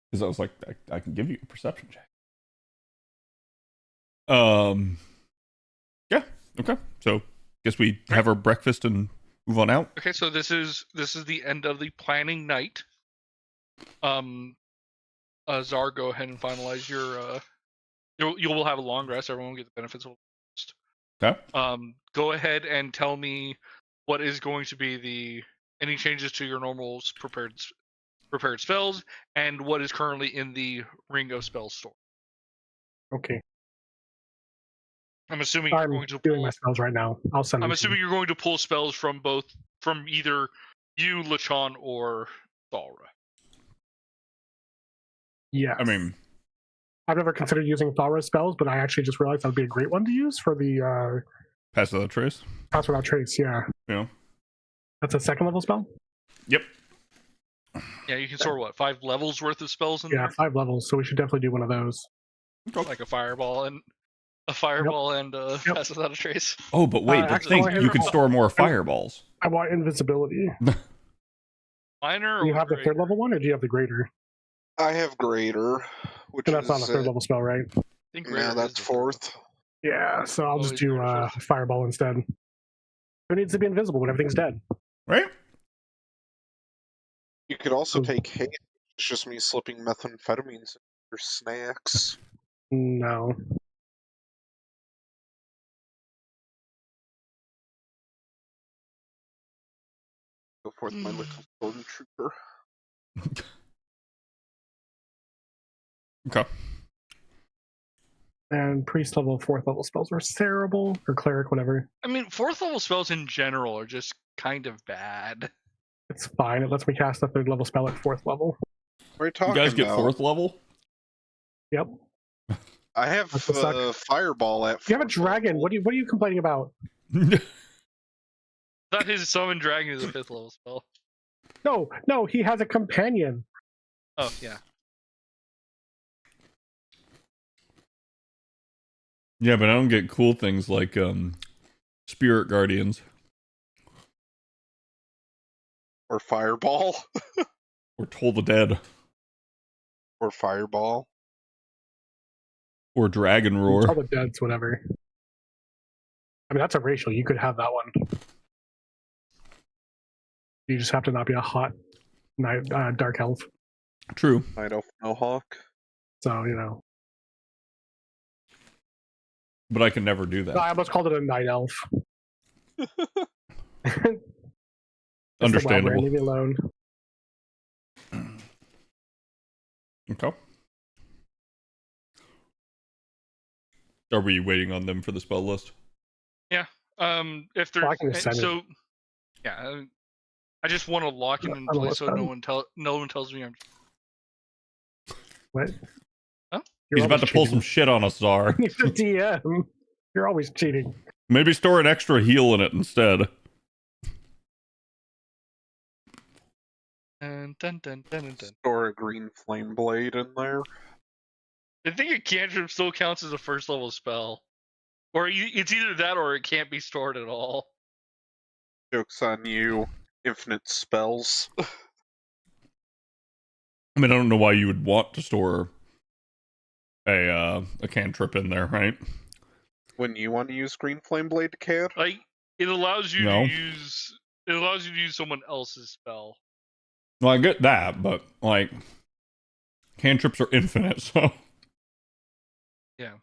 Because I was like, I can give you a perception check. Yeah, okay. So guess we have our breakfast and move on out. Okay, so this is the end of the planning night. Zar, go ahead and finalize your you will have a long rest. Everyone will get the benefits of a rest. Okay. Go ahead and tell me what is going to be any changes to your normal prepared spells and what is currently in the Ring of Spells store. Okay. I'm assuming you're I'm going to doing pull. my spells right now. I'll send them I'm to assuming you. you're going to pull spells from either you, Lachon, or Thalra. Yes. I mean, I've never considered using Thalra's spells, but I actually just realized that would be a great one to use for the pass without trace. Pass Without Trace, yeah. Yeah. That's a 2nd level spell? Yep. Yeah, you can store what, 5 levels worth of spells in Yeah, there? 5 levels, so we should definitely do one of those. Like a fireball and Pass Without a Trace. Oh, but wait, but actually, think you can store more fireballs. I want invisibility. Minor Do you or have the greater? 3rd level one, or do you have the greater? I have greater, which And that's is not a 3rd level spell, right? I think greater no, is that's the third 4th. Yeah, so I'll just Always do greater first. Fireball instead. Who needs to be invisible when everything's dead? Right? You could also Oh. take haste. It's just me slipping methamphetamines in your snacks. No. Go forth, my little stormtrooper. Okay. And priest level, 4th level spells are terrible, or cleric, whatever. I mean, 4th level spells in general are just kind of bad. It's fine. It lets me cast a 3rd level spell at 4th level. What are you You talking guys get about? 4th level? Yep. I have That's what's suck. fireball at. You have a 4th dragon. level. What are you complaining about? That his summon dragon is a 5th level spell. No, he has a companion. Oh yeah. Yeah, but I don't get cool things like spirit guardians Or fireball. or toll the dead Or fireball. or dragon roar. All the deads, whatever. I mean, that's a racial. You could have that one. You just have to not be a hot night, dark elf. True. Night elf mohawk. So, you know. But I can never do that. I almost called it a night elf. Understandable. Leave me alone. Okay. Are we waiting on them for the spell list? Yeah. If they're I can just send it. so, yeah. I just want to lock it in I don't know place what's so no one tells me I'm. What? Huh? You're He's about always to pull cheating. some shit on us, Czar. He's a DM. You're always cheating. Maybe store an extra heal in it instead. Dun, dun, dun, dun, dun. Store a green flame blade in there. I think a cantrip still counts as a first level spell, or it's either that or it can't be stored at all. Joke's on you. Infinite spells. I mean, I don't know why you would want to store a cantrip in there, right? When you want to use green flame blade to can. Like it allows you No. to use. It allows you to use someone else's spell. Well, I get that, but like cantrips are infinite, so Yeah.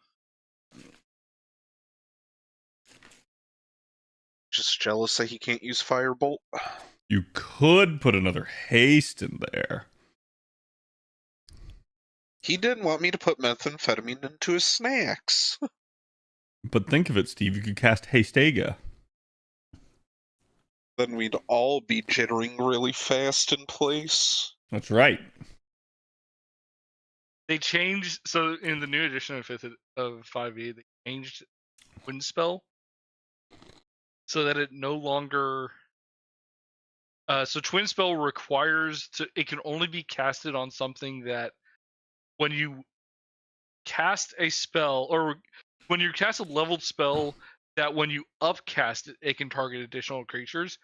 Just jealous that he can't use firebolt. you could put another haste in there. He didn't want me to put methamphetamine into his snacks. But think of it, Steve. You could cast Hastega. Then we'd all be jittering really fast in place. That's right. They changed so in the new edition of 5e, they changed wind spell so that it no longer. So twin spell requires it can only be casted on something that when you cast a spell or when you cast a leveled spell that when you upcast it, it can target additional creatures.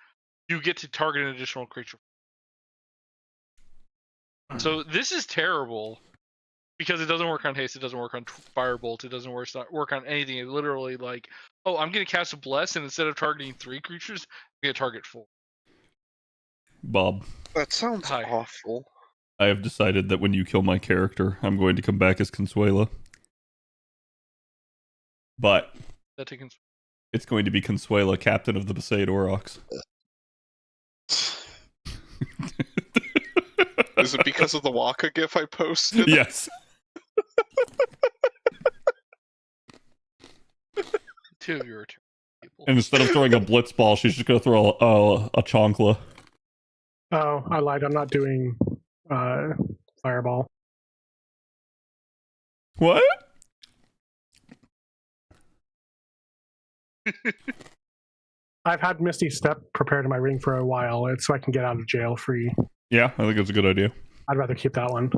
You get to target an additional creature. So this is terrible because it doesn't work on haste. It doesn't work on firebolt. It doesn't work on anything. It literally like, oh, I'm going to cast a bless, and instead of targeting 3 creatures, I'm going to target 4. Bob, That sounds Hi. awful. I have decided that when you kill my character, I'm going to come back as Consuela. But That taken. it's going to be Consuela, captain of the Besaid Aurochs. Is it because of the Waka gif I posted? Yes. Two of you are terrible people. And instead of throwing a blitz ball, she's just going to throw a chancla. Oh, I lied. I'm not doing fireball. What? I've had Misty Step prepared in my ring for a while, so I can get out of jail free. Yeah, I think it's a good idea. I'd rather keep that one.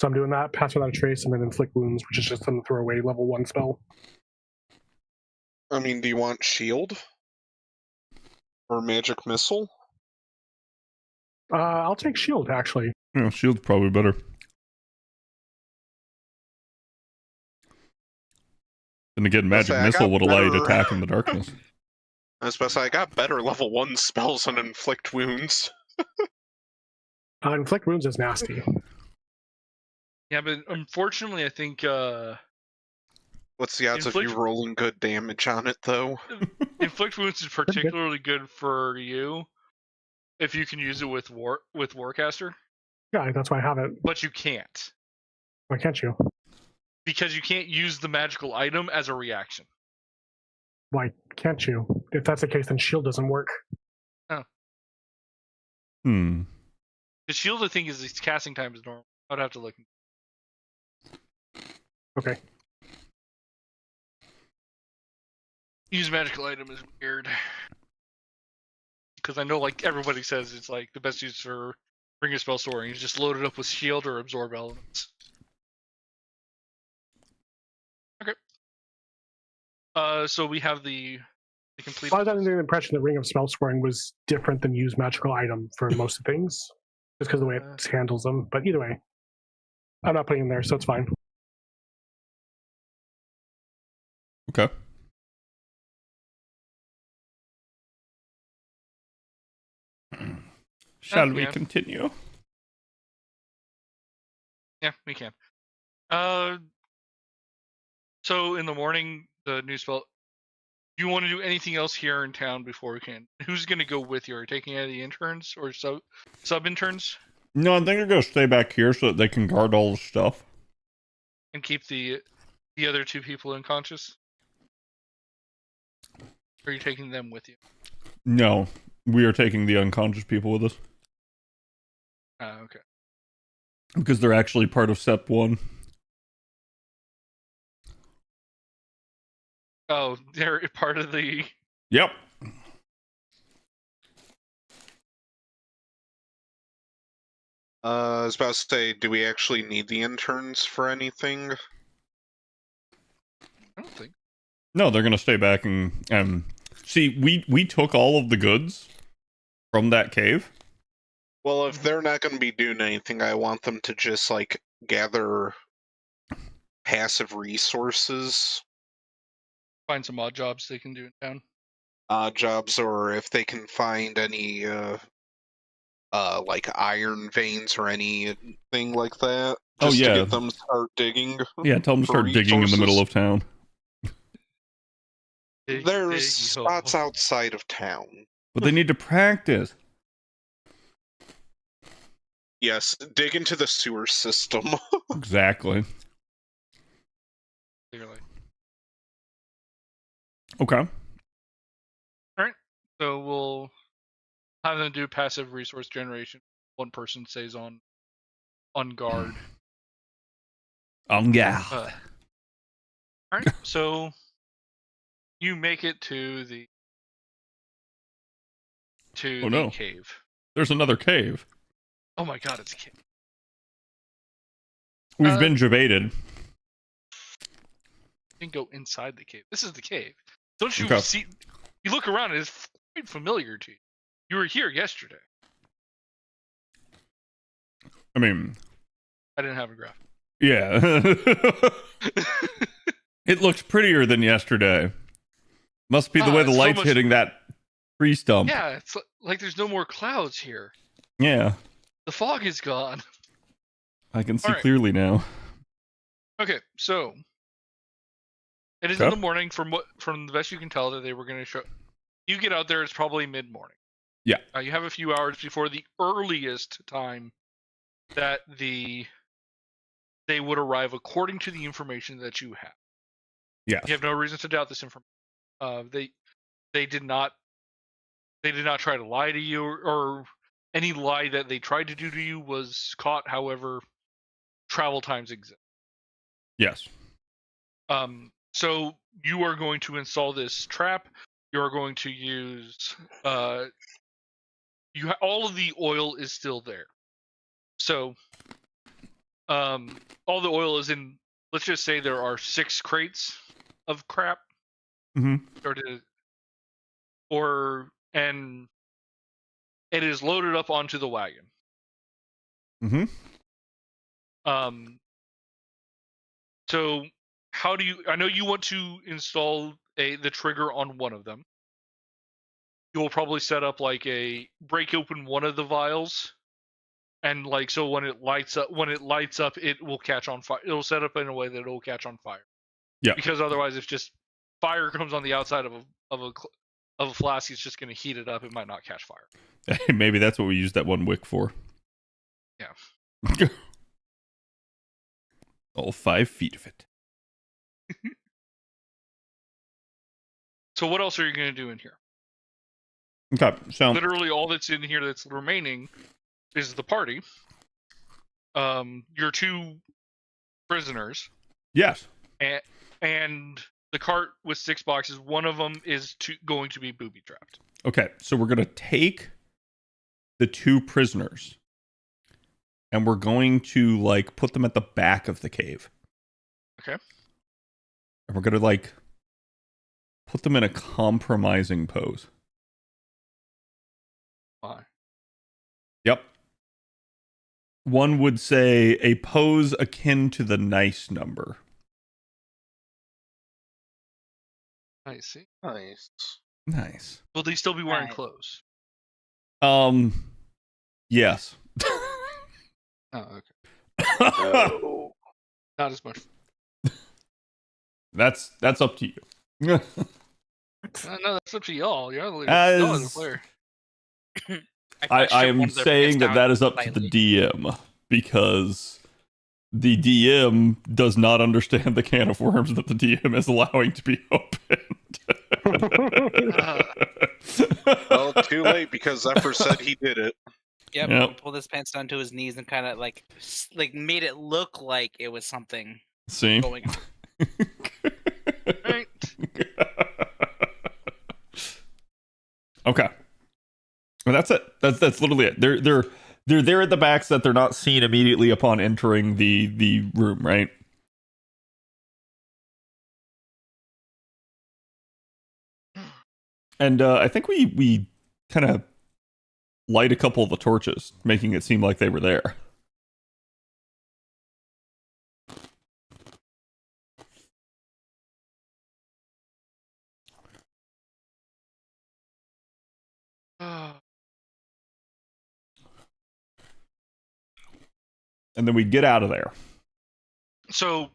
So I'm doing that, pass without a trace, and then inflict wounds, which is just a throwaway level 1 spell. I mean, do you want shield? Or magic missile? I'll take shield, actually. Yeah, shield's probably better. And again, magic say, I missile got would allow you to better- attack in the darkness. I was supposed to say, I got better level 1 spells on inflict wounds. Inflict wounds is nasty. Yeah, but unfortunately, I think What's the odds of Inflict- you rolling good damage on it, though? inflict wounds is particularly good for you if you can use it with Warcaster, Yeah, that's why I have it. but you can't Why can't you? because you can't use the magical item as a reaction. Why can't you? If that's the case, then shield doesn't work. Hmm. The shield, I think, is its casting time is normal. I'd have to look. Okay. Use magical item is weird because I know, like everybody says, it's like the best use for bring a spell storing. You just load it up with shield or absorb elements. Okay. So we have the complete. I was under the impression that Ring of Spell Scoring was different than use magical item for most things, just because of the way it handles them. But either way, I'm not putting it in there, so it's fine. Okay. Shall we Yeah. continue? Yeah, we can. So in the morning, the new spell. Do you want to do anything else here in town before we can? Who's going to go with you? Are you taking any of the interns or sub interns No, I think they're gonna stay back here so that they can guard all the stuff. and keep the other two people unconscious? Or are you taking them with you? No, we are taking the unconscious people with us Okay. because they're actually part of SEP 1. Oh, they're part of the. Yep. I was about to say, do we actually need the interns for anything? I don't think. No, they're gonna stay back and see. We took all of the goods from that cave. Well, if they're not going to be doing anything, I want them to just, like, gather passive resources, Find some odd jobs they can do in town. odd jobs, or if they can find any, like, iron veins or anything like that. Oh, Just yeah. to get them to start digging. Yeah, tell them to for start digging in the middle of town. There's spots outside of town. But they need to practice. Yes, dig into the sewer system. Exactly. Clearly. Okay. So we'll have them do passive resource generation. One person stays on guard. On guard. All right. So you make it to the Oh, no. cave. There's another cave. Oh my god, it's a cave. We've been debated. You can go inside the cave. This is the cave. Don't you Okay. see? You look around, it's quite familiar to you. You were here yesterday. I mean, I didn't have a graph. yeah. It looked prettier than yesterday. Must be the way the it's so light's much- hitting that tree stump. Yeah, it's like there's no more clouds here. Yeah. The fog is gone. I can see All right. clearly now. Okay, so it is Okay. in the morning. From the best you can tell, that they were going to show. You get out there; it's probably mid-morning. Yeah. You have a few hours before the earliest time that they would arrive, according to the information that you have. Yes. You have no reason to doubt this information. They did not try to lie to you, or any lie that they tried to do to you was caught. However, travel times exist. Yes. So you are going to install this trap. You are going to use all of the oil is still there. So all the oil is in. Let's just say there are 6 crates of crap. Mm-hmm. And it is loaded up onto the wagon. Mm-hmm. So how do you? I know you want to install the trigger on one of them. You will probably set up like a break open one of the vials, and like so when it lights up, it will catch on fire. It'll set up in a way that it will catch on fire. Yeah. Because otherwise, if just fire comes on the outside of a flask, it's just going to heat it up. It might not catch fire. Maybe that's what we used that one wick for. Yeah. All 5 feet of it. So what else are you going to do in here? Okay, so Literally all that's in here that's remaining is the party. Your 2 prisoners. yes. And the cart with 6 boxes. One of them is going to be booby trapped. Okay, so we're gonna take the 2 prisoners, and we're going to like put them at the back of the cave. Okay. And we're gonna like put them in a compromising pose. Why? Yep. One would say a pose akin to the nice number. I see. Nice. Nice. Will they still be wearing Right. clothes? Yes. Oh, okay. Not as much. That's up to you. No, that's up to y'all. You're the leader. Y'all are the As player. I am saying that is up to the DM, because the DM does not understand the can of worms that the DM is allowing to be opened. Well, too late, because Zephyr said he did it. Yep. Yep. He pulled his pants down to his knees and kind of like made it look like it was something See? going on. Right. Okay. Well, that's it. That's literally it. They're there at the back so that they're not seen immediately upon entering the room, right? And I think we kind of light a couple of the torches, making it seem like they were there. And then we get out of there. So,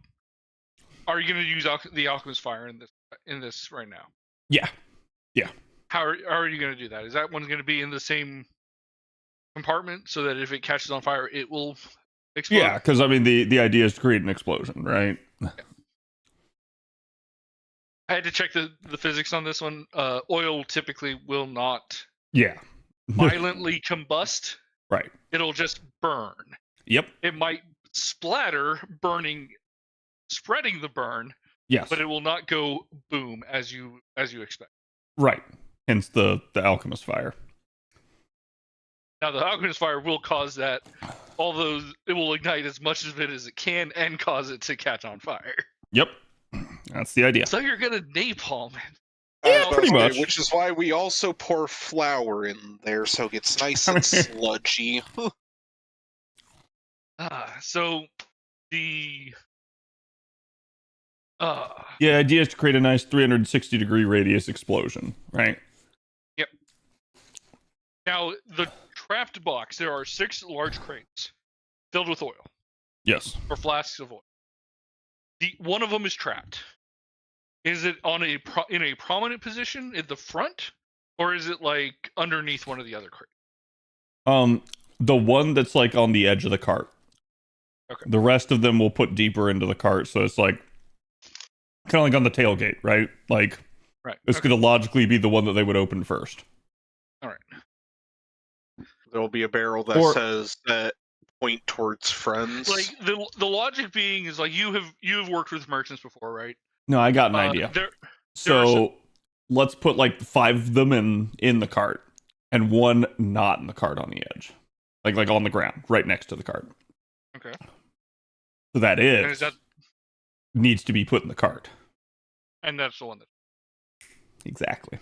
are you going to use the alchemist fire in this right now? Yeah. How are you going to do that? Is that one going to be in the same compartment so that if it catches on fire, it will explode? Yeah, because I mean the idea is to create an explosion, right? I had to check the physics on this one. Oil typically will not Yeah. violently combust. Right. It'll just burn. Yep. It might splatter, spreading the burn, Yes. but it will not go boom as you expect. Right. Hence the alchemist fire. Now the alchemist fire will cause that. Although it will ignite as much of it as it can and cause it to catch on fire. Yep. That's the idea. So you're gonna napalm it. Yeah, pretty much. Which is why we also pour flour in there so it gets nice and sludgy. So the Yeah, idea is to create a nice 360-degree radius explosion, right? Yep. Now the trapped box, there are 6 large crates filled with oil, Yes. or flasks of oil. One of them is trapped. Is it in a prominent position at the front, or is it like underneath one of the other crates? The one that's like on the edge of the cart. Okay. The rest of them will put deeper into the cart, so it's like kind of like on the tailgate, right? Like, right. It's going to logically be the one that they would open first. All right. There'll be a barrel that says point towards friends. Like the logic being is like you have worked with merchants before, right? No, I got an idea. So let's put like 5 of them in the cart, and one not in the cart on the edge, like on the ground, right next to the cart. Okay. So that needs to be put in the cart. And that's the one that. Exactly.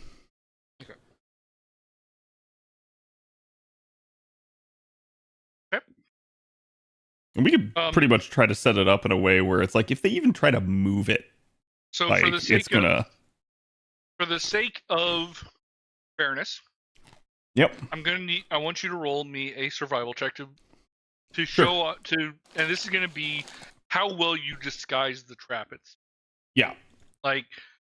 Okay. Okay. And we could pretty much try to set it up in a way where it's like if they even try to move it, so like, for the sake of fairness, Yep. I want you to roll me a survival check to show up and this is gonna be how well you disguise the trap. It's like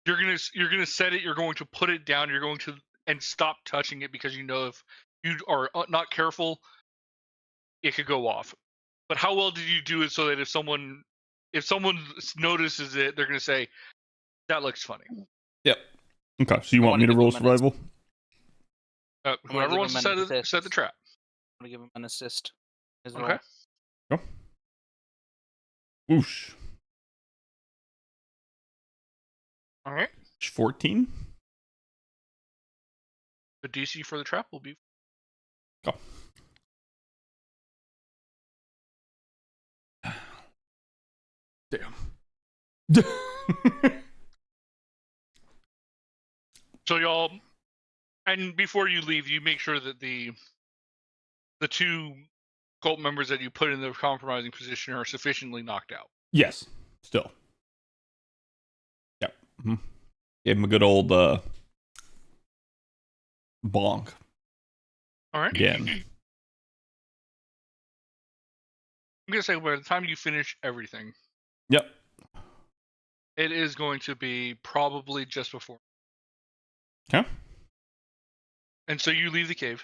you're gonna set it. You're going to put it down. You're going to and stop touching it because you know if you are not careful, it could go off. But how well did you do it so that if someone notices it, they're gonna say that looks funny. Yep. Okay. So you want me to roll survival? Whoever wants to set the trap. I'm gonna give him an assist. Okay. Go. Whoosh. All right. 14. The DC for the trap will be. Go. Damn. So y'all, and before you leave, you make sure that the two cult members that you put in the compromising position are sufficiently knocked out. Yes, still. Yep. Mm-hmm. Gave him a good old bonk. All right. Again. I'm gonna say by the time you finish everything, Yep. it is going to be probably just before. Okay. And so you leave the cave.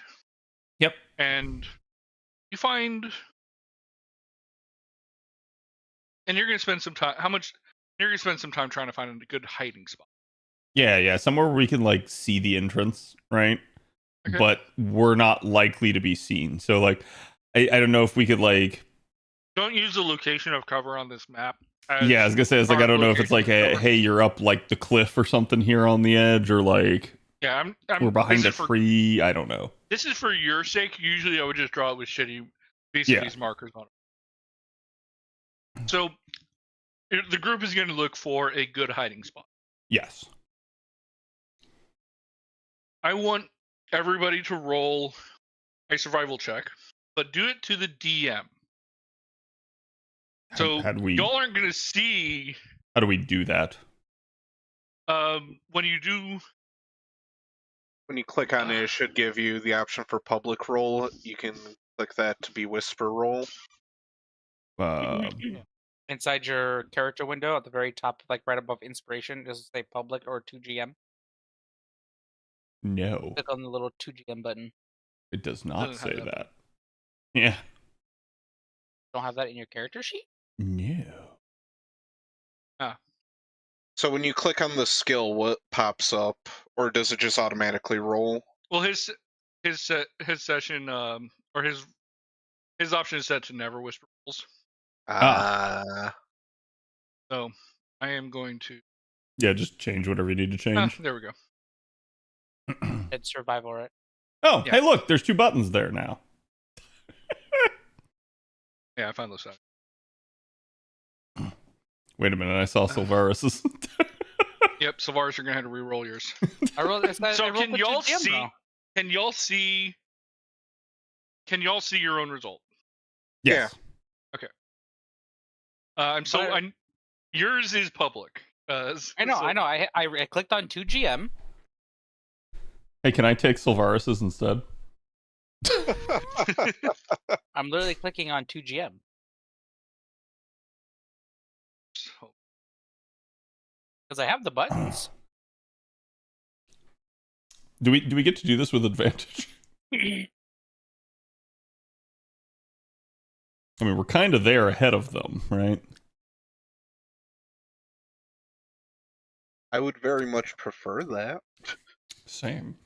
Yep. And you find, and you're gonna spend some time. How much? You're gonna spend some time trying to find a good hiding spot. Yeah, somewhere where we can like see the entrance, right? Okay. But we're not likely to be seen. So like, I don't know if we could like. Don't use the location of cover on this map. Yeah, I was gonna say it's like I don't know if it's like hey, you're up like the cliff or something here on the edge, or like yeah, I'm we're behind a for, tree. I don't know. This is for your sake. Usually, I would just draw it with shitty these markers on it. So the group is going to look for a good hiding spot. Yes. I want everybody to roll a survival check, but do it to the DM. So how do we? Y'all aren't going to see. How do we do that? When you do. When you click on it, it should give you the option for public roll. You can click that to be whisper roll. Inside your character window at the very top, like right above inspiration, does it say public or 2GM? No, Click on the little 2GM button. it does not Doesn't say have that. that. Yeah. Don't have that in your character sheet? No. So when you click on the skill, what pops up, or does it just automatically roll? Well, his session or his option is set to never whisper rolls. So I am going to. Yeah, just change whatever you need to change. There we go. It's survival, right? Oh, Yeah. hey, look, there's 2 buttons there now. Yeah, I found those out. Wait a minute, I saw Silvarus's. Yep, Savaris, you're gonna have to re-roll yours. I rolled this. So can y'all see? Can y'all see? Can y'all see your own result? Yes. Yours is public. I know. I clicked on 2GM. Hey, can I take Silvarus's instead? I'm literally clicking on 2GM. Because I have the buttons. Do we get to do this with advantage? I mean, we're kind of there ahead of them, right? I would very much prefer that. Same.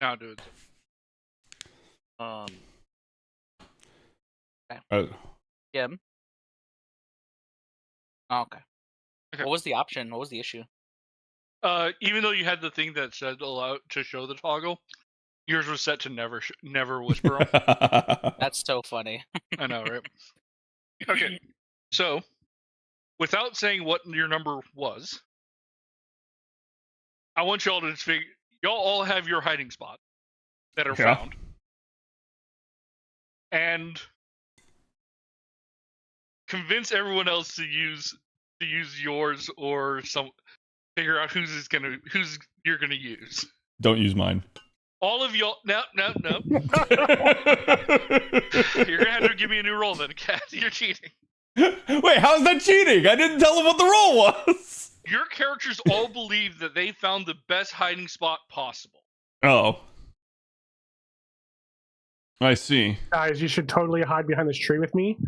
Now do it. GM. Oh, okay. Okay. What was the option? What was the issue? Even though you had the thing that said allow to show the toggle, yours was set to never whisper 'em. That's so funny. I know, right? Okay, so without saying what your number was, I want y'all to figure. Y'all all have your hiding spot that are Yeah. found, and convince everyone else to use yours or figure out whose you're gonna use. Don't use mine. All of y'all, no. You're gonna have to give me a new roll then, Kat. You're cheating. Wait, how's that cheating? I didn't tell him what the roll was. Your characters all believe that they found the best hiding spot possible. Oh. I see. Guys, you should totally hide behind this tree with me.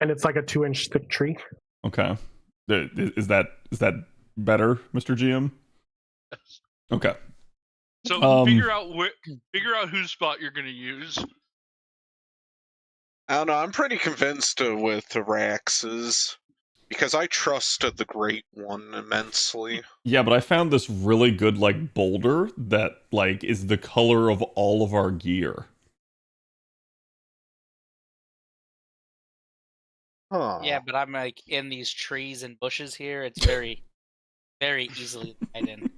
And it's like a 2-inch thick tree. Okay. Is that better, Mr. GM? Yes. Okay. So figure out whose spot you're going to use. I don't know. I'm pretty convinced with Rax's because I trusted the Great One immensely. Yeah, but I found this really good like boulder that like is the color of all of our gear. Huh. Yeah, but I'm like in these trees and bushes here. It's very, very easily hidden.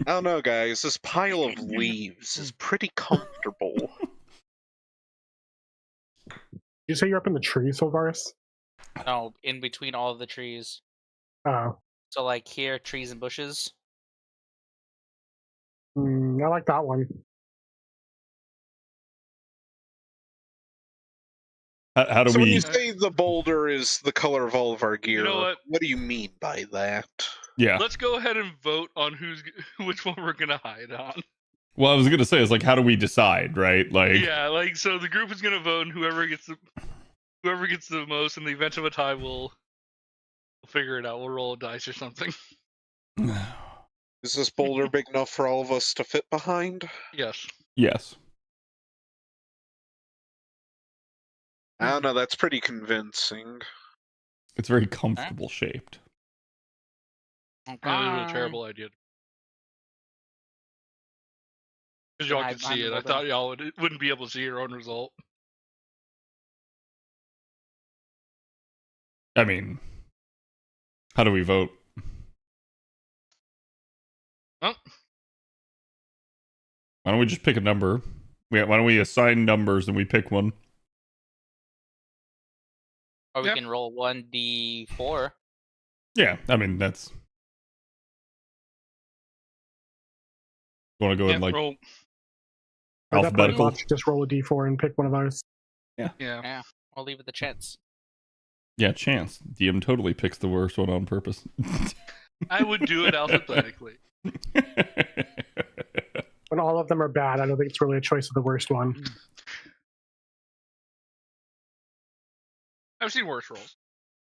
I don't know, guys. This pile of leaves is pretty comfortable. Did you say you're up in the tree, Sylvaris? No, in between all of the trees. Oh, So like here, trees and bushes. I like that one. How do So when we? you say the boulder is the color of all of our gear, know what? do you mean by that? Yeah. Let's go ahead and vote on which one we're gonna hide on. Well, I was gonna say, it's like, how do we decide, right? Like, Yeah, like so the group is gonna vote, and whoever gets the most in the event of a tie, we'll figure it out. We'll roll a dice or something. Is this boulder big enough for all of us to fit behind? Yes. yes. I don't know, that's pretty convincing. It's very comfortable shaped. This is a terrible idea. Because y'all Hide can behind see the it. I building. thought y'all wouldn't be able to see your own result. I mean, how do we vote? Well, Why don't we just pick a number? Why don't we assign numbers and we pick one? Or we Yeah. can roll 1d4. Yeah, I mean that's. Want to go in like roll. At that point, alphabetical? Fox, just roll a d4 and pick one of ours. Yeah. Yeah, I'll leave it the chance. Yeah, chance. DM totally picks the worst one on purpose. I would do it alphabetically. When all of them are bad, I don't think it's really a choice of the worst one. I've seen worse rolls.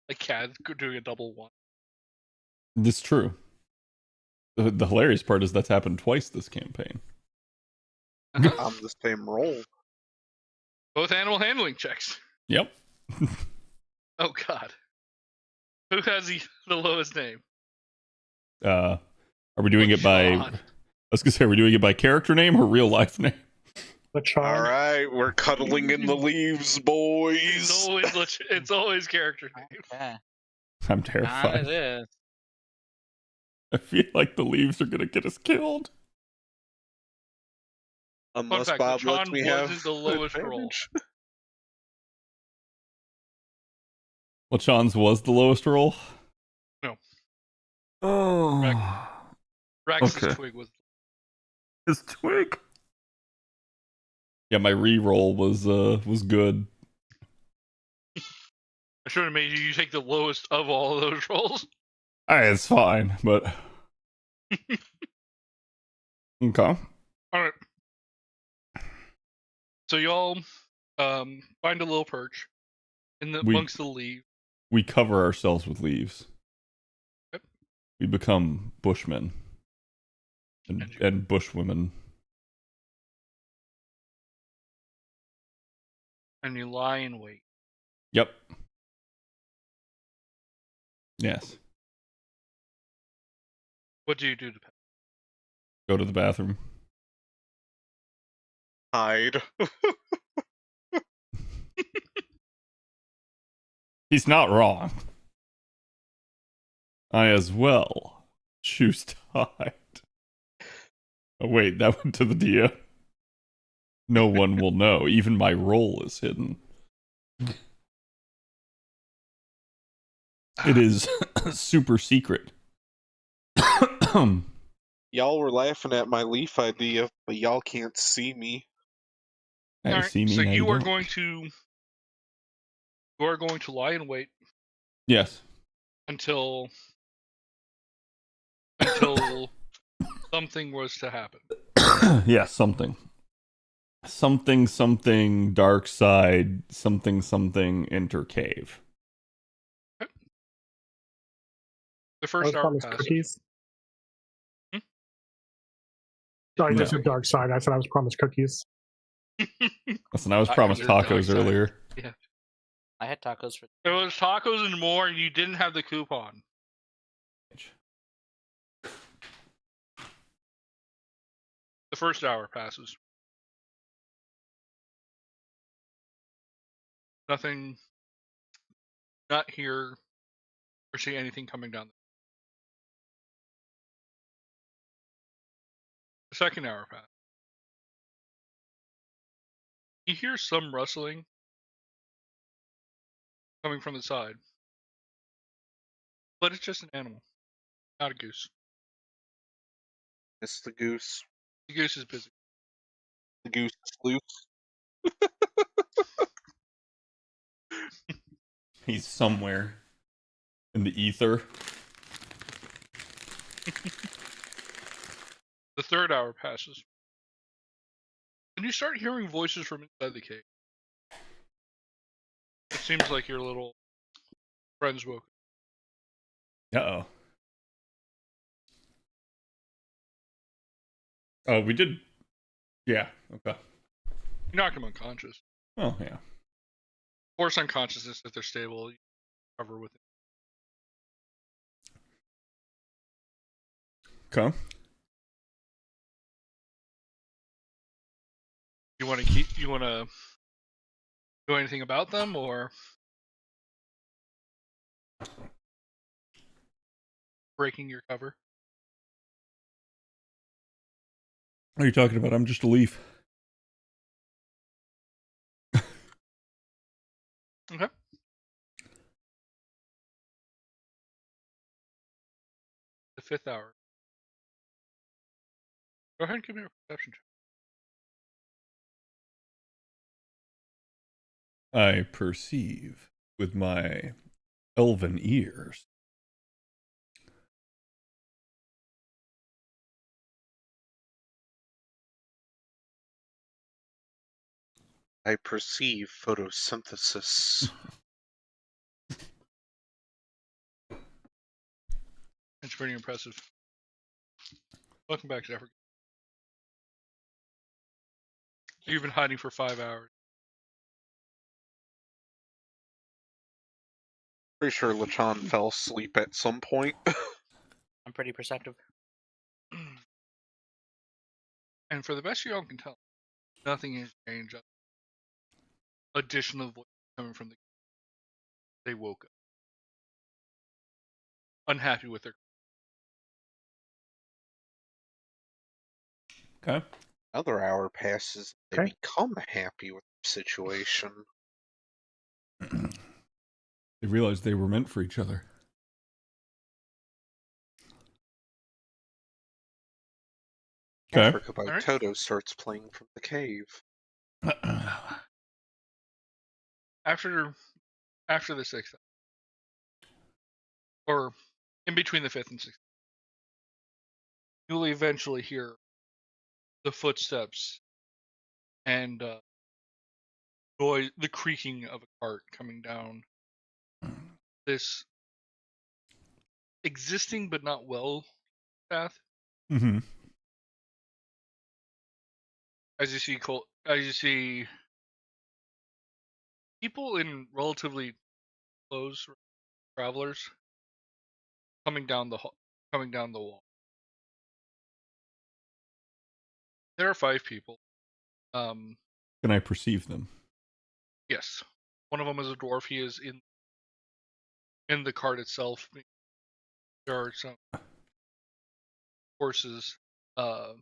Like Cad doing a double one. This is true. The hilarious part is that's happened twice this campaign. On the same roll. Both animal handling checks. Yep. Oh God. Who has the lowest name? Are we doing it by? God. I was gonna say, are we doing it by character name or real life name? The charm. Alright, we're cuddling in the leaves, boys. It's always character name. Okay. I'm It terrified. is. I feel like the leaves are gonna get us killed. Unless fact, Bob Lechon lets me wasn't have the lowest roll. advantage. LeChon's was the lowest roll. No. Oh, Rax's Okay. twig was. his twig. Yeah, my re-roll was good. I should have made you take the lowest of all of those rolls. It's fine, but okay. All right. So y'all find a little perch amongst the leaves. We cover ourselves with leaves. Yep. We become bushmen and bushwomen. And you lie in wait. Yep. Yes. What do you do to Pat? Go to the bathroom. Hide. He's not wrong. I as well choose to hide. Oh wait, that went to the DM. No one will know. Even my role is hidden. It is super secret. Y'all were laughing at my leaf idea, but y'all can't see me. Now you All right, see me. so now you are don't. going to lie in wait Yes. until something was to happen. Yeah, something. Something dark side, something enter cave. The I first was hour promised passes. cookies. Hmm? Sorry, No. just said dark side. I said I was promised cookies. Listen, I was Thought promised you were dark tacos side. earlier. I had tacos for. There was tacos and more, and you didn't have the coupon. The first hour passes. Nothing not hear or see anything coming down. The second hour passed. You hear some rustling coming from the side, but it's just an animal, not a goose. It's the goose. The goose is busy. The goose is loose. He's somewhere in the ether. The third hour passes. And you start hearing voices from inside the cave. It seems like your little friends woke up. Uh-oh. Oh, we did. Yeah, okay. You knock them unconscious. Oh, yeah. Force unconsciousness if they're stable. You cover with it. Okay. You want to do anything about them, or breaking your cover? What are you talking about? I'm just a leaf. Okay. The fifth hour. Go ahead and give me a perception check. I perceive with my elven ears. I perceive photosynthesis. It's pretty impressive. Welcome back, Jeffrey. You've been hiding for 5 hours. Pretty sure Lachan fell asleep at some point. I'm pretty perceptive. And for the best you all can tell, nothing has changed. Additional voices coming from the. They woke up, unhappy with their. Okay. Another hour passes. They Okay. become happy with the situation. They realized they were meant for each other. Okay. Africa by Alright. Toto starts playing from the cave. After the sixth, or in between the fifth and sixth, you'll eventually hear the footsteps and noise, the creaking of a cart coming down this existing but not well path. Mm-hmm. As you see people in relatively clothes, travelers, coming down the wall. There are 5 people. Can I perceive them? Yes, one of them is a dwarf. He is in the cart itself. There are some horses. The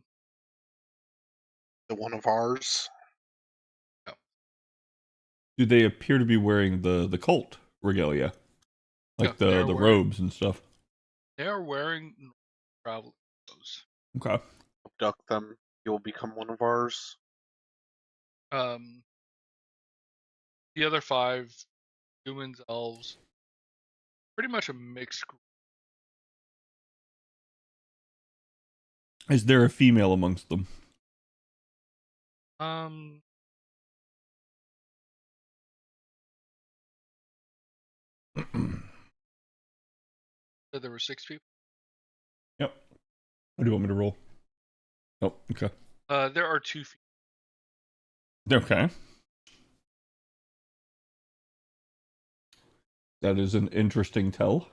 one of ours. Do they appear to be wearing the cult regalia? Like Yeah, the robes and stuff? They are wearing travel clothes. Okay. Abduct them. You'll become one of ours. The other 5 humans, elves, pretty much a mixed group. Is there a female amongst them? So there were 6 people. Yep. What do you want me to roll? Oh, okay. There are 2 females. Okay. That is an interesting tell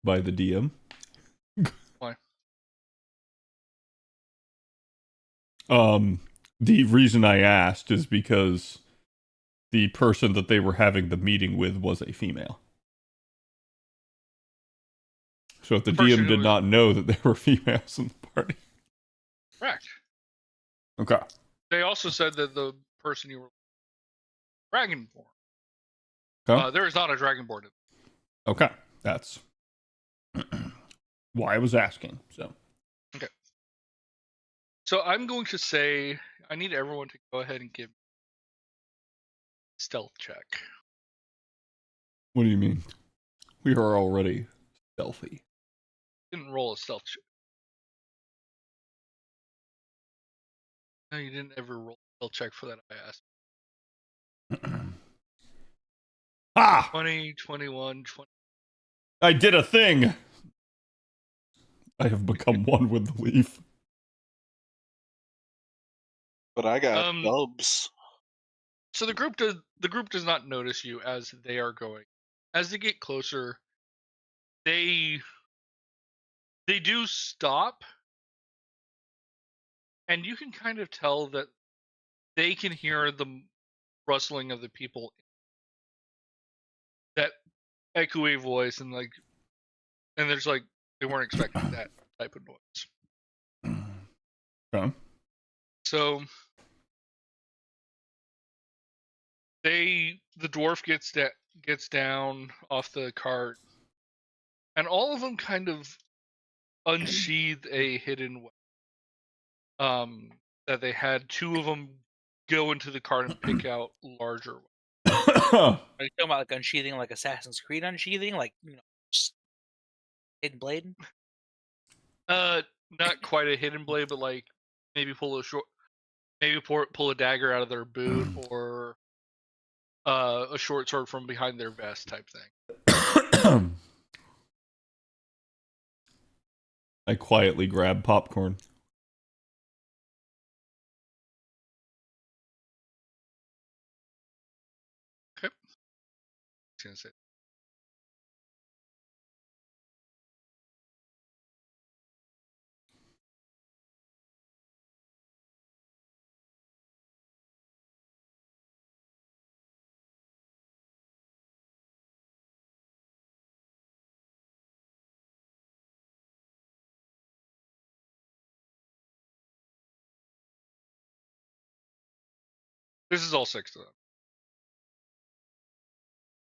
by the DM. Why? The reason I asked is because the person that they were having the meeting with was a female. So if the person DM who did was- not know that there were females in the party. Correct. Okay. They also said that the person you were dragonborn. Okay. There is not a dragonborn. Okay. That's why I was asking. So. So I'm going to say I need everyone to go ahead and give stealth check. What do you mean? We are already stealthy. Didn't roll a stealth check. No, you didn't ever roll a stealth check for that. I asked. Ah! 20, 21, 20. I did a thing! I have become one with the leaf. But I got Um, dubs. So the group does not notice you as they are going. As they get closer, they do stop, and you can kind of tell that they can hear the rustling of the people, that echoey voice, and there's like they weren't expecting that type of noise. Okay. So the dwarf gets down off the cart, and all of them kind of unsheath a hidden weapon. That they had two of them go into the cart and pick out larger ones. Are you talking about like unsheathing, like Assassin's Creed unsheathing, like just hidden blade? Not quite a hidden blade, but like maybe pull a dagger out of their boot, or a short sword from behind their vest type thing. I quietly grab popcorn. Okay. I was gonna say. This is all 6 of them.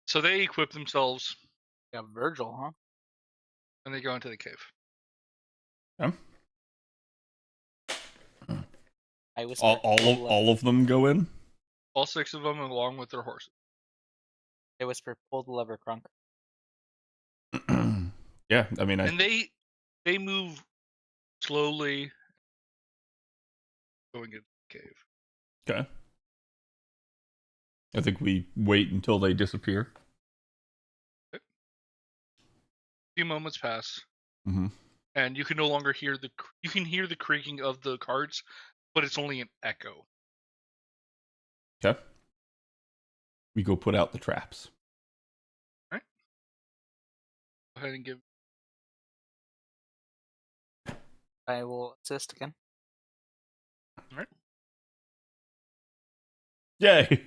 So they equip themselves Yeah, Virgil, huh? and they go into the cave. Yeah. I whisper, All of them go in? All 6 of them, along with their horses. I whisper, pull the lever, Crunk. Yeah, I mean, And they move slowly, going into the cave. Okay. I think we wait until they disappear. A few moments pass, Mm-hmm. and you can no longer hear the creaking of the carts, but it's only an echo. Okay. We go put out the traps. Go ahead and give. I will assist again. Yay!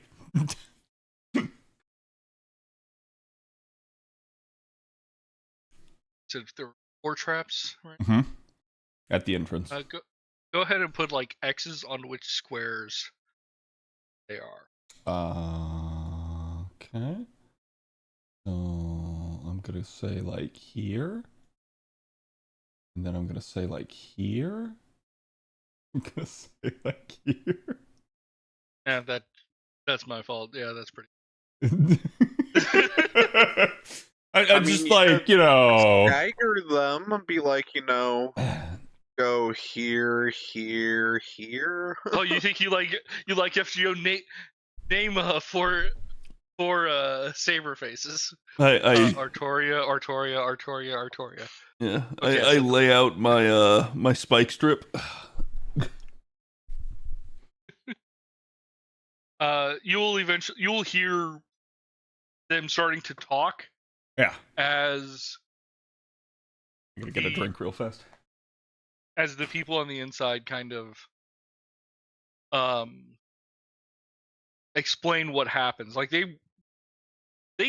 So if there were 4 traps, right? Mm-hmm. At the entrance. Go ahead and put like X's on which squares they are. Okay. So I'm gonna say like here. And then I'm gonna say like here. I'm gonna say like here. Yeah, that's my fault. Yeah, that's pretty. I'm mean, just you like, could you know. Stagger them and be like, go here, here, here. Oh, you think you FGO name four saber faces? Artoria. Yeah, Okay, I so- lay out my my spike strip. You will hear them starting to talk Yeah. as I'm gonna get a drink real fast. as the people on the inside kind of explain what happens. Like they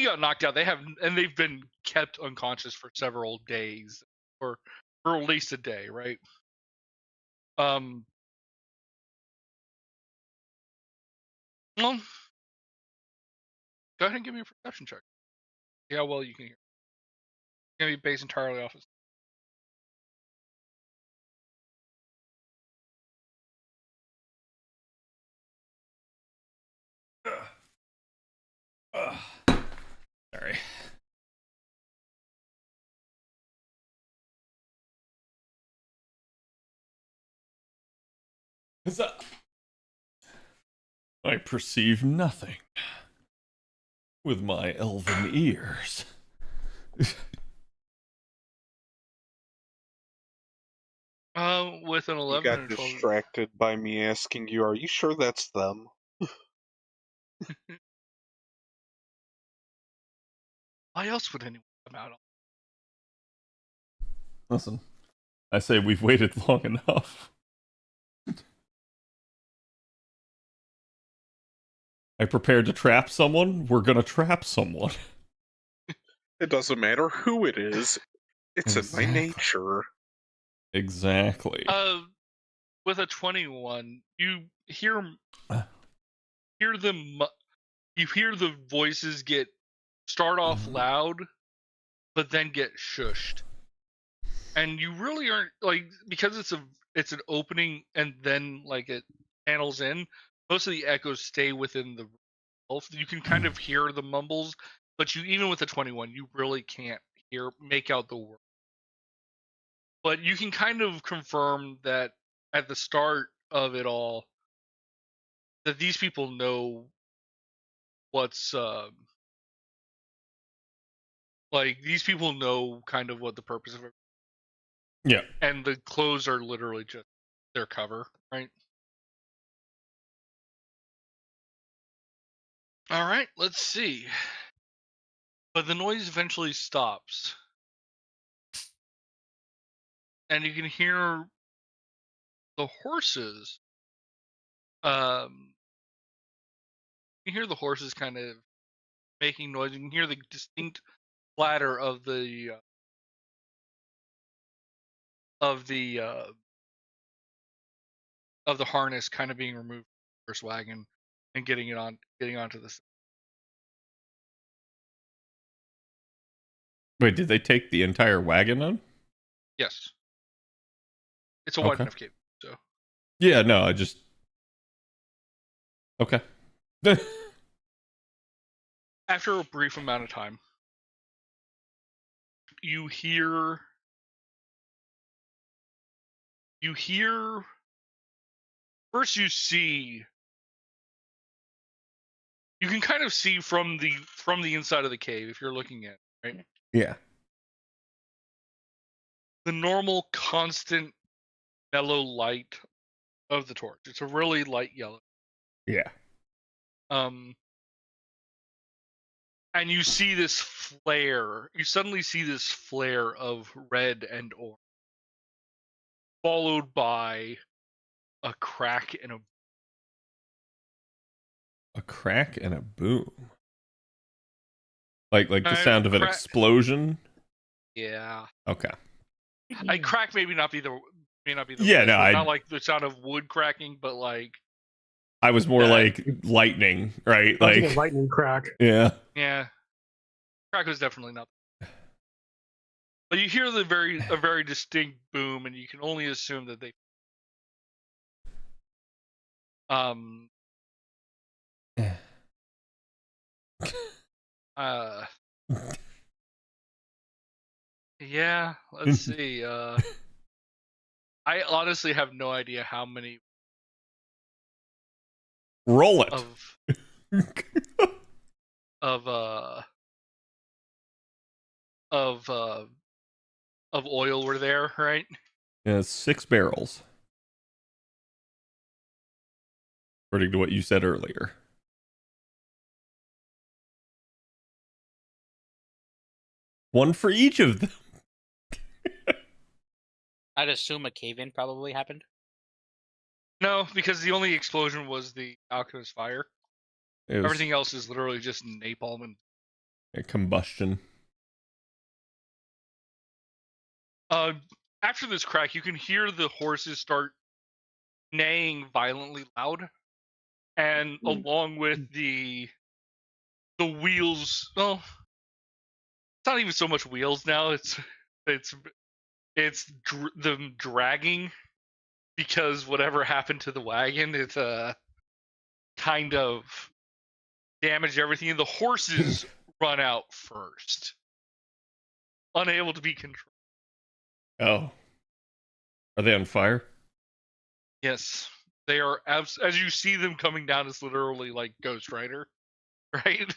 got knocked out. They've been kept unconscious for several days, or for at least a day, right? Well, go ahead and give me a perception check. See how well you can hear. It's gonna be based entirely off of. Sorry. I perceive nothing with my elven ears. With an You 11 got and a 12. distracted by me asking you, are you sure that's them? Why else would anyone come out? Listen, I say we've waited long enough. I prepared to trap someone. We're gonna trap someone. It doesn't matter who it is. It's in my Exactly. nature. Exactly. With a 21, you hear them. You hear the voices start off loud, but then get shushed, and you really aren't because it's an opening and then it channels in. Most of the echoes stay within the room. You can kind of hear the mumbles, but even with the 21, you really can't make out the word. But you can kind of confirm that at the start of it all, that these people know what's these people know kind of what the purpose of it. Yeah. And the clothes are literally just their cover, right? All right, let's see. But the noise eventually stops. And you can hear the horses. You hear the horses kind of making noise. You can hear the distinct clatter of the harness kind of being removed from the first wagon and getting onto the. Wait, did they take the entire wagon on? Yes. It's a wide Okay. enough cave, so. Yeah, no, I just. Okay. After a brief amount of time, you hear first you can kind of see from the inside of the cave if you're looking at it, right? Yeah. The normal constant mellow light of the torch. It's a really light yellow. Yeah. And you see this flare. You suddenly see this flare of red and orange, followed by a crack and A crack and a boom. Like the sound of an explosion. Yeah. Okay. Crack may not be the Yeah, no, not like the sound of wood cracking, but I was more like lightning, right? I think a lightning crack. Yeah. Yeah. Crack was definitely not. But you hear a very distinct boom, and you can only assume that they yeah, let's see. I honestly have no idea how many Roll it. Of oil were there, right? Yeah, 6 barrels. According to what you said earlier. One for each of them. I'd assume a cave-in probably happened. No, because the only explosion was the alchemist fire. It was Everything else is literally just napalm and. a combustion. After this crack, you can hear the horses start neighing violently loud, and along with the wheels. Well, it's not even so much wheels now. It's them dragging because whatever happened to the wagon, it's kind of damaged everything. And the horses run out first, unable to be controlled. Oh. Are they on fire? Yes, they are. As you see them coming down, it's literally like Ghost Rider, right?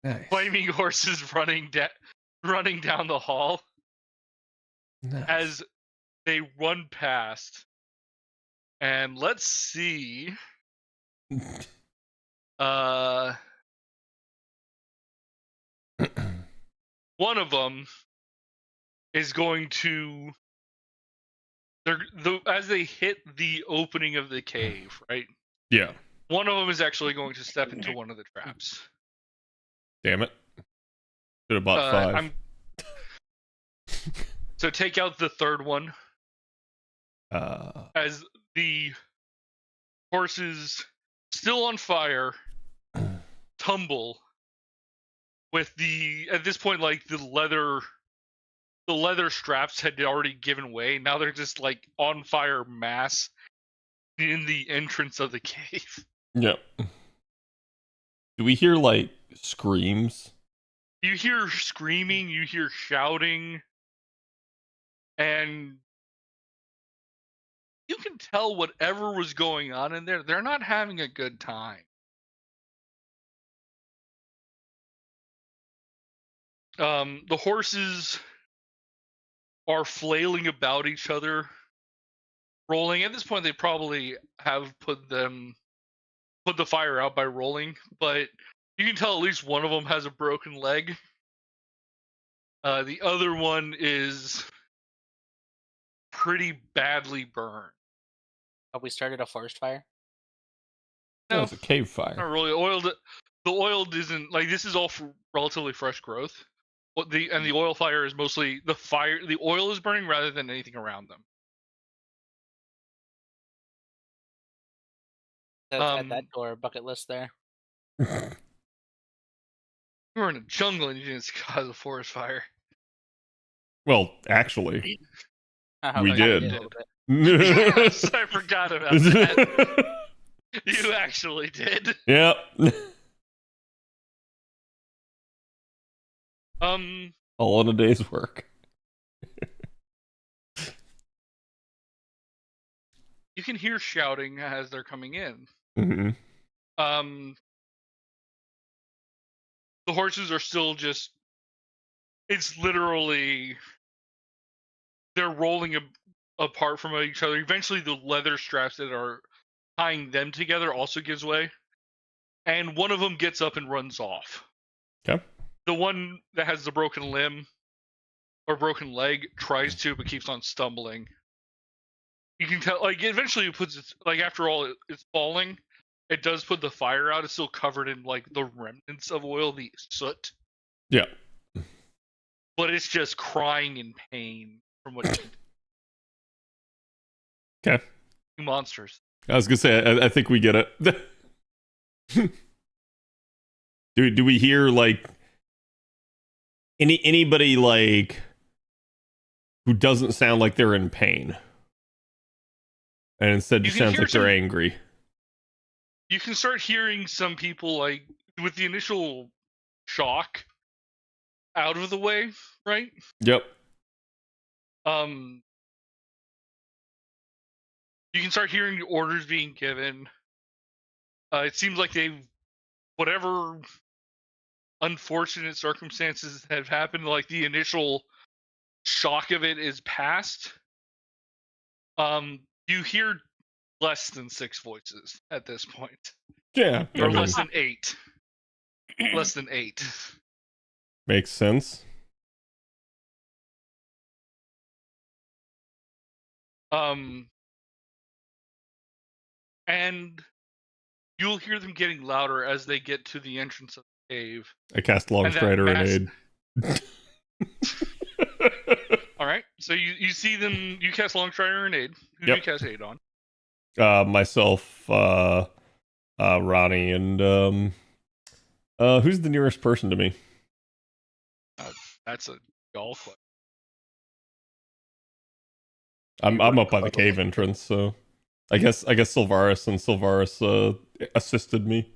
Nice. Flaming horses running down the hall Nice. as they run past. And let's see. One of them is going to. As they hit the opening of the cave, right? Yeah. One of them is actually going to step into one of the traps. Damn it. Should have bought 5. So take out the third one. As the horses, still on fire, tumble with at this point, like the leather straps had already given way. Now they're just like on fire mass in the entrance of the cave. Yep. Do we hear like screams? You hear screaming, you hear shouting, and you can tell whatever was going on in there, they're not having a good time. The horses are flailing about each other, rolling. At this point, they probably have put the fire out by rolling, but you can tell at least one of them has a broken leg. The other one is pretty badly burned. Have we started a forest fire? No, it's a cave fire. Not really. The oil isn't like this is all relatively fresh growth. The oil fire is mostly the fire. The oil is burning rather than anything around them. At that door bucket list there. We were in a jungle and you didn't cause a forest fire. Well, actually, we did. Yes, I forgot about that. You actually did. Yep. All in a day's work. You can hear shouting as they're coming in. Mm-hmm. The horses are still just. It's literally. They're rolling apart from each other. Eventually, the leather straps that are tying them together also gives way, and one of them gets up and runs off. Okay. The one that has the broken limb or broken leg tries to, but keeps on stumbling. You can tell, like, eventually it puts its, like, after all, it's falling. It does put the fire out. It's still covered in, like, the remnants of oil, the soot. Yeah. But it's just crying in pain from what you Okay. monsters. I was gonna say, I think we get it. Do we hear like anybody like who doesn't sound like they're in pain, and instead just sounds like they're angry? You can start hearing some people, like, with the initial shock out of the way, right? Yep. You can start hearing the orders being given. It seems like whatever unfortunate circumstances have happened, like the initial shock of it is past. You hear less than 6 voices at this point. Yeah. Or less than 8. Less than 8. Makes sense. And you'll hear them getting louder as they get to the entrance of the cave. I cast And that Longstrider mass- and aid. All right, so you see them. You cast Longstrider and aid. Who do Yep. you cast aid on? Myself, Ronnie, and who's the nearest person to me? That's a y'all question. I'm up by the cave entrance, so I guess Sylvaris and Sylvaris assisted me.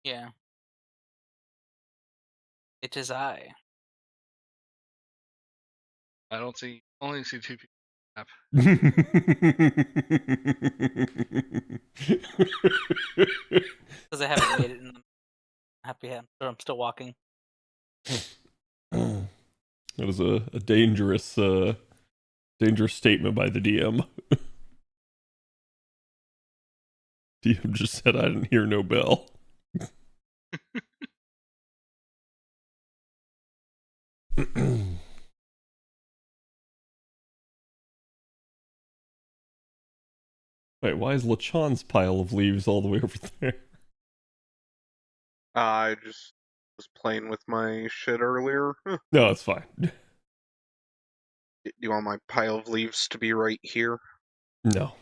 Yeah. It is I. I don't see. Only see two people. Because I haven't made it in the happy hand. So I'm still walking. That was a dangerous statement by the DM. DM just said I didn't hear no bell. Wait, why is Lachan's pile of leaves all the way over there? I just was playing with my shit earlier. No, it's fine. Do you want my pile of leaves to be right here? No.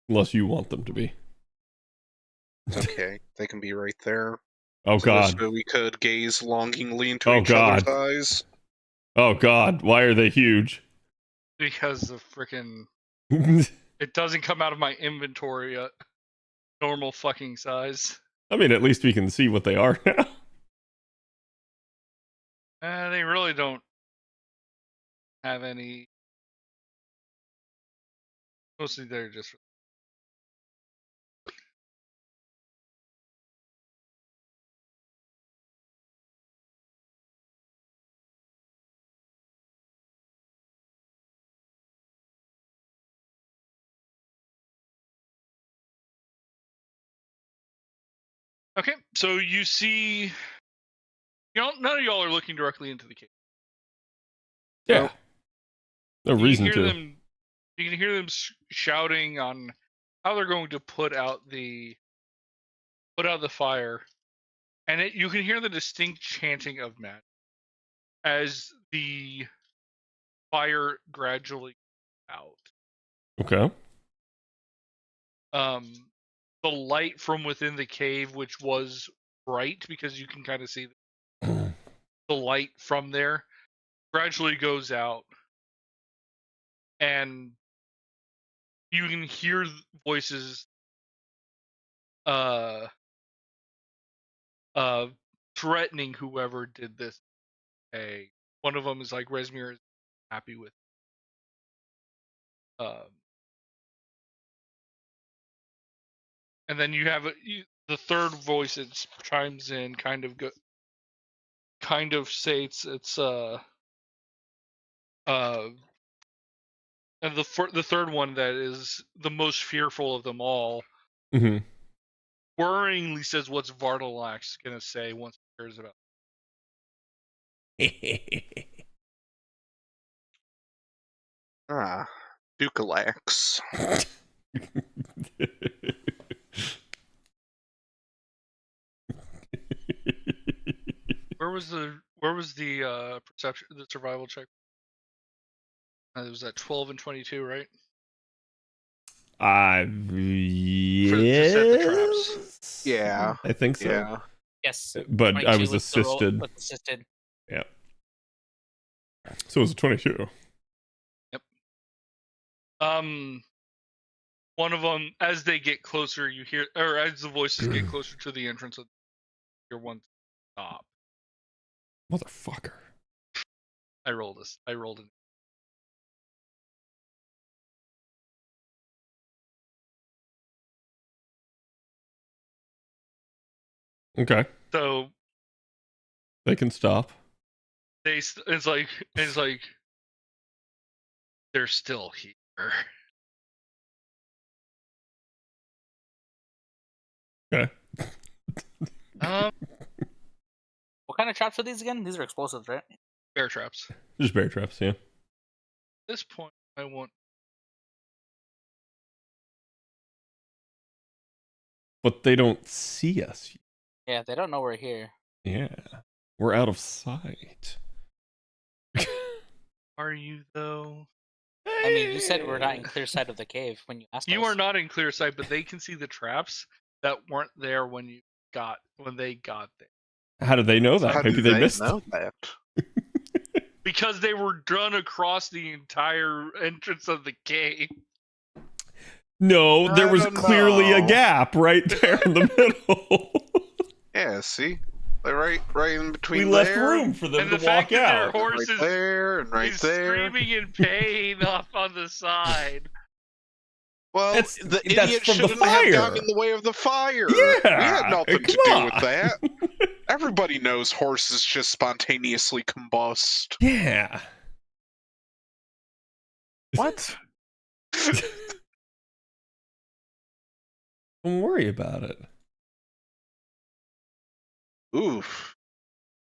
Unless you want them to be. Okay, they can be right there. Oh So god. this way we could gaze longingly into Oh, each God. other's eyes. Oh god, why are they huge? Because the freaking it doesn't come out of my inventory at normal fucking size. I mean, at least we can see what they are now. They really don't have any. Mostly they're just. Okay, so you see, none of y'all are looking directly into the cave. Yeah. No You reason can to. hear them. You can hear them shouting on how they're going to put out the fire, and you can hear the distinct chanting of magic as the fire gradually out. Okay. The light from within the cave, which was bright because you can kind of see the light from there, gradually goes out, and you can hear voices threatening whoever did this. Hey, one of them is like, Resmir is happy with and then you have the third voice that chimes in, kind of states it's and the third one that is the most fearful of them all, Mm-hmm. worryingly says, "What's Vardalax gonna say once he hears about Ah, Dukalax. Where was the perception, the survival check? It was at 12 and 22, right? Yes. set the traps. Yeah. I think so. Yeah. Yes. But I 22 was with the roll- assisted. with assisted. Yeah. So it was a 22. One of them, as they get closer, you hear, or as the voices get closer to the entrance of your one stop. Motherfucker. I rolled this. I rolled it. Okay. So They can stop. it's like they're still here. Okay. What kind of traps are these again? These are explosives, right? Bear traps. Just bear traps, yeah. At this point, I want but they don't see us. Yeah, they don't know we're here. Yeah, we're out of sight. Are you though? I mean, you said we're not in clear sight of the cave when you asked us. You are not in clear sight, but they can see the traps that weren't there when they got there. How did they know that? How Maybe do they they missed know it. that? Because they were drawn across the entire entrance of the cave. No, there I was don't clearly a know. gap right there in the middle. Yeah, see? Like right in between We left there, room for them And to the fact walk that their out. horse right there, and right is there. screaming in pain off on the side. Well, That's- the that's idiot from the shouldn't have gotten fire. in the way of the fire. Yeah, We had nothing come to do on. with that. Everybody knows horses just spontaneously combust. Yeah. What? Don't worry about it. Oof.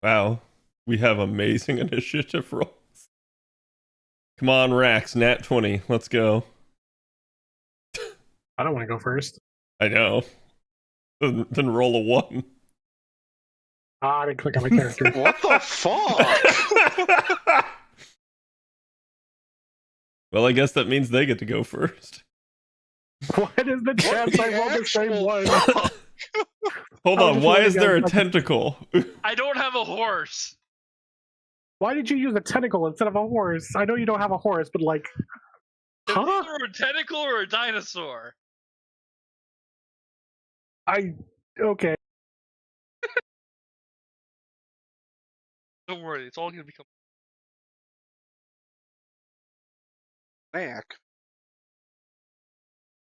Wow, we have amazing initiative rolls. Come on, Rax, nat 20. Let's go. I don't want to go first. I know. Then roll a 1. I didn't click on my character. What the fuck? Well, I guess that means they get to go first. What is the chance I rolled the same one? Hold I was on, just why rolling is there a down- tentacle? I don't have a horse. Why did you use a tentacle instead of a horse? I know you don't have a horse, but like, Is huh? it either a tentacle or a dinosaur? Okay. Don't worry, it's all gonna become. Mac.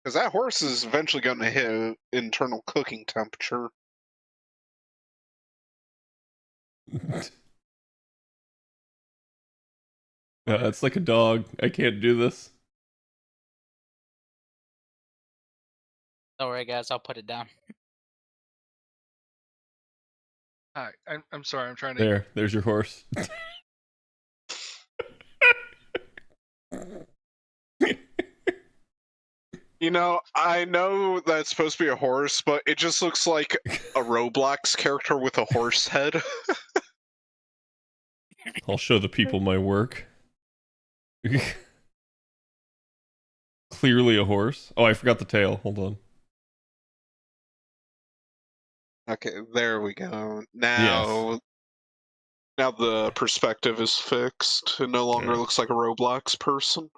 Because that horse is eventually going to hit internal cooking temperature. It's like a dog. I can't do this. Don't worry, guys. I'll put it down. Hi, I'm sorry. I'm trying to. There's your horse. You know, I know that it's supposed to be a horse, but it just looks like a Roblox character with a horse head. I'll show the people my work. Clearly a horse. Oh, I forgot the tail. Hold on. Okay, there we go. Now the perspective is fixed. It no longer Yeah. looks like a Roblox person.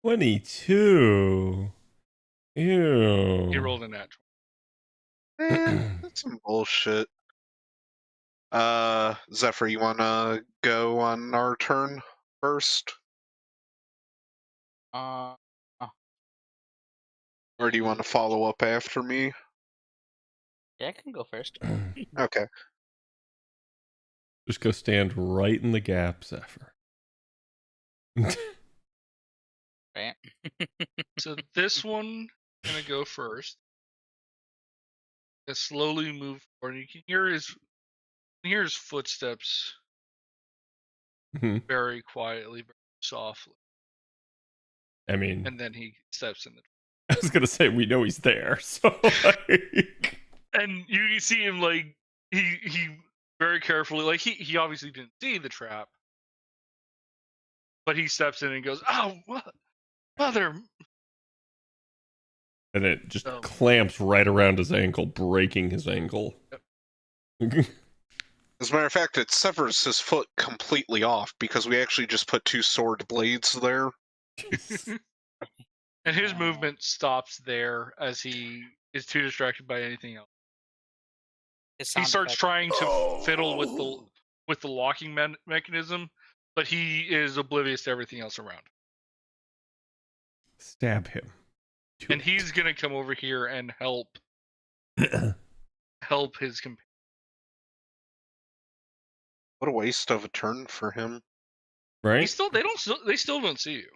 22. Ew. He rolled a nat 20. That's some bullshit. Zephyr, you wanna go on our turn first? Uh, Or do you want to follow up after me? yeah, I can go first. Okay. Just go stand right in the gap, Zephyr. Right. So this one gonna go first. And slowly move forward. You can hear his footsteps Mhm. very quietly, very softly, I mean, and then he steps in the. I was gonna say we know he's there, so like... And you see him like he very carefully, like he obviously didn't see the trap, but he steps in and goes, "Oh, what, mother!" And it just Oh. clamps right around his ankle, breaking his ankle. As a matter of fact, it severs his foot completely off because we actually just put 2 sword blades there. And his movement stops there as he is too distracted by anything else. His He sound starts effect. trying to fiddle with the locking mechanism, but he is oblivious to everything else around. Stab him. Do And it. he's gonna come over here and help his companion. What a waste of a turn for him. Right? They still don't see you.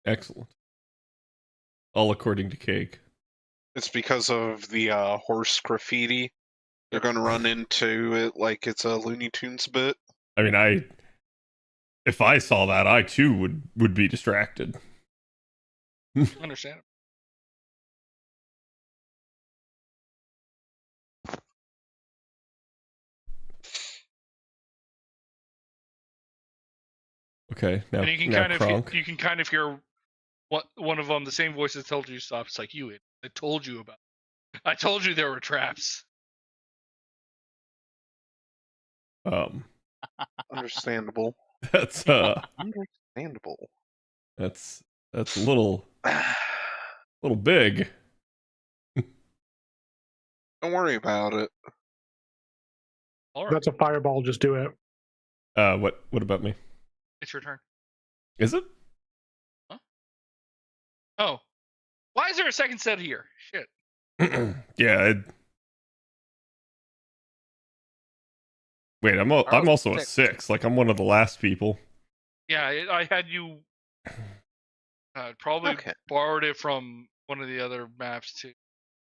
Excellent. All according to Cake. It's because of the horse graffiti. They're going to run into it like it's a Looney Tunes bit. I mean, if I saw that, I too would be distracted. Understand. Okay, now, And you can now kind Kronk. of hear what one of them, the same voice that told you to stop. It's like, I told you about. I told you there were traps. Understandable. That's Understandable. that's a little big. Don't worry about it. All If right, that's a fireball, just do it. What about me? it's your turn. Is it? Oh, why is there a second set here? Shit. Yeah. Wait, I'm also a 6. Like I'm one of the last people. Yeah, I had you. Probably Okay. borrowed it from one of the other maps too.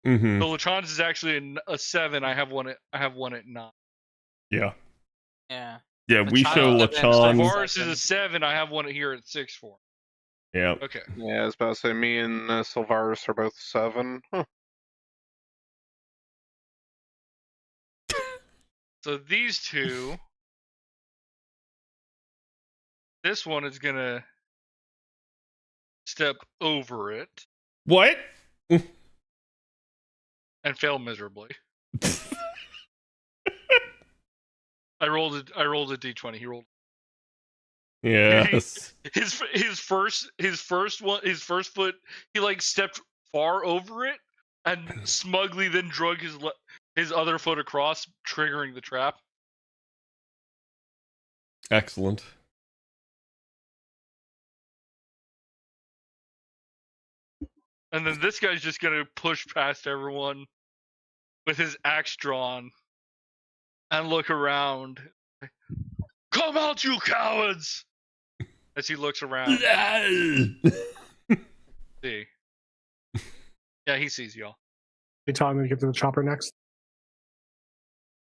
Mm-hmm. So Latron's is actually a 7. I have one at 9. Yeah. Yeah. Yeah, we show Lachan- Varus is a 7. I have one here at 6 for. Yeah. Okay. Yeah, I was about to say, me and Sylvaris are both 7. Huh. So these two. This one is gonna step over it What? and fail miserably. I rolled a d20. He rolled. Yes. His first foot. He like stepped far over it and smugly then drug his other foot across, triggering the trap. Excellent. And then this guy's just gonna push past everyone with his axe drawn and look around. Come out, you cowards! As he looks around. See. Yeah, he sees y'all. You tell him to get to the chopper next.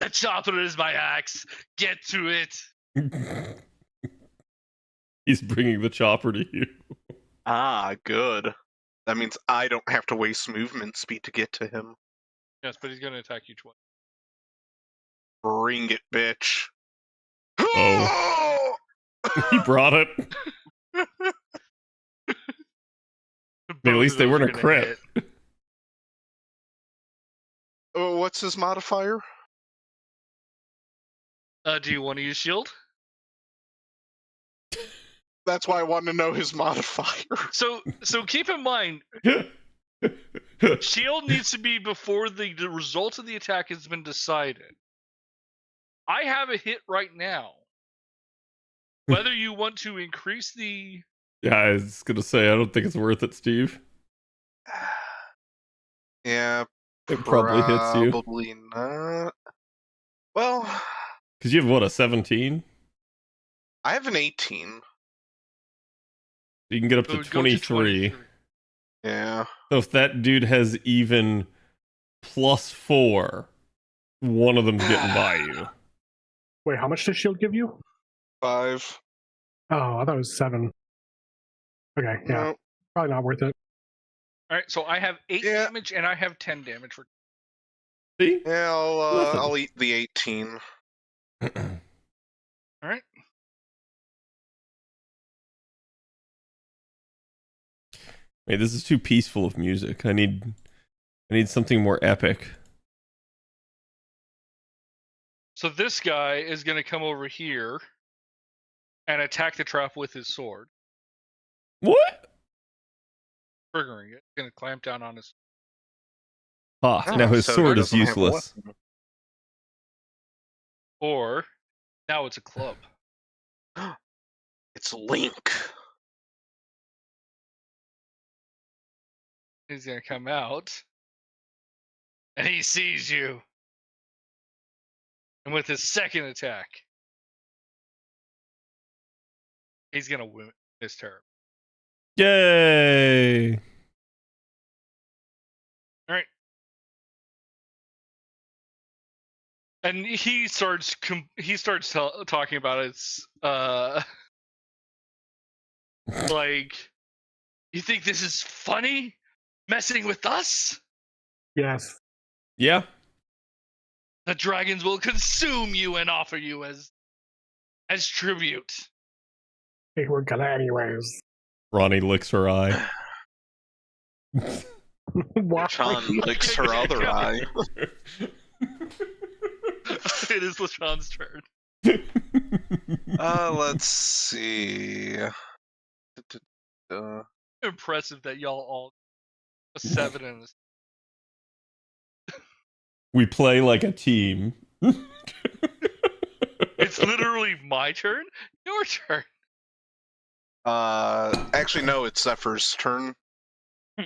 The chopper is my axe. Get to it. He's bringing the chopper to you. Ah, good. That means I don't have to waste movement speed to get to him. Yes, but he's gonna attack you twice. Bring it, bitch. Oh. He brought it. At least they weren't a crit. Oh, what's his modifier? Do you want to use shield? That's why I want to know his modifier. So keep in mind, shield needs to be before the result of the attack has been decided. I have a hit right now. Whether you want to increase the... Yeah, I was gonna say, I don't think it's worth it, Steve. Yeah, It probably hits you. Probably not. Well, Because you have what, a 17? I have an 18. You can get up So to it would go to 23. Yeah. So if that dude has even +4, one of them's getting by you. Wait, how much does shield give you? 5. Oh, I thought it was 7. Okay, yeah, No. probably not worth it. All right, so I have 8 Yeah. damage and I have 10 damage for... See? Yeah, Nothing. I'll eat the 18. All right. Wait, this is too peaceful of music. I need something more epic. So this guy is going to come over here and attack the trap with his sword, What? triggering it. Going to clamp down on his... Ah, Ah, now his so sword he is doesn't have a useless. weapon. Or, now it's a club. It's Link. He's going to come out, and he sees you. And with his second attack, he's going to miss terrible. Yay! All right. And he starts talking about it's like, you think this is funny, messing with us? Yes. Yeah. The dragons will consume you and offer you as tribute. Hey, we're gonna anyways. Ronnie licks her eye. Why? Sean licks her other eye. It is LaShawn's turn. Let's see. Impressive that y'all all a 7 and We play like a team. it's literally my turn. Your turn. Actually, no, it's Zephyr's turn.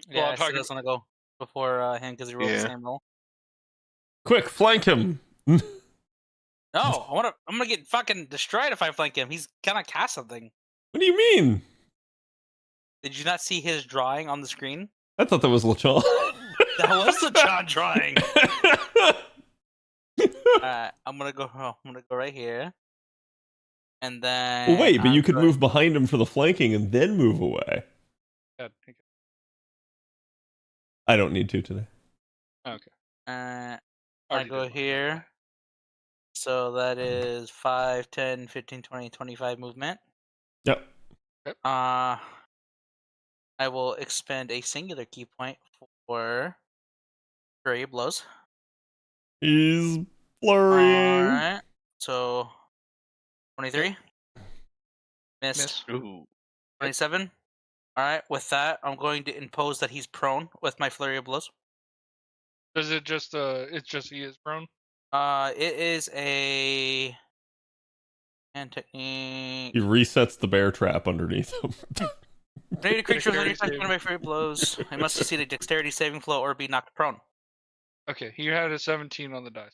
Yeah, I'm so talking- that's gonna go before him because he rolled the Yeah. same roll. Quick, flank him. No, I'm gonna get fucking destroyed if I flank him. He's gonna cast something. What do you mean? Did you not see his drawing on the screen? I thought that was LeChon. That was the John drawing. I'm gonna go right here, and then. Well, wait, but you I'm could going- move behind him for the flanking and then move away. God, I don't need to today. okay. I Already go did mine. here. So that is 5, 10, 15, 20, 25 movement. Yep. I will expend a singular key point for Flurry of Blows. He's flurrying. Alright. So 23. Missed. Miss. Ooh. 27. Alright, with that, I'm going to impose that he's prone with my Flurry of Blows. Does it just it's just he is prone? It is a hand technique. He resets the bear trap underneath him. Create a creature with any Dexterity effect on my Flurry of Blows. I must succeed a dexterity saving throw or be knocked prone. Okay, he had a 17 on the dice.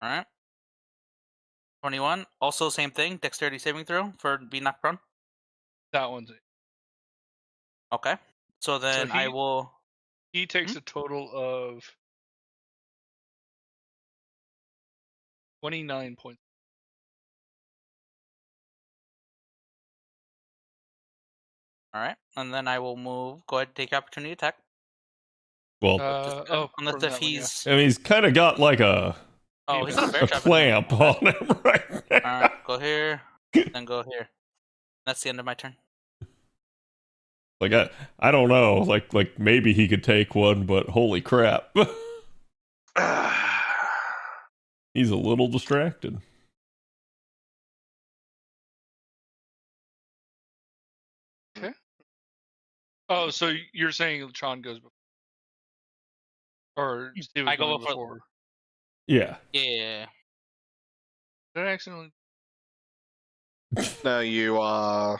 Alright. 21. Also, same thing. Dexterity saving throw for be knocked prone. That one's it. Okay. So then I he- will. He takes a total of 29 points. Alright. And then I will move. Go ahead and take opportunity attack. Well, Unless from if that one, yeah. he's. I mean, he's kind of got like a Oh, he's got a bear a trap. clamp on him right now. Alright. Go here. Then go here. That's the end of my turn. Like I don't know. Like maybe he could take one, but holy crap, he's a little distracted. Oh, so you're saying Sean goes before? Or Steve I go going before- before? Yeah. Yeah. Did I accidentally? No, you,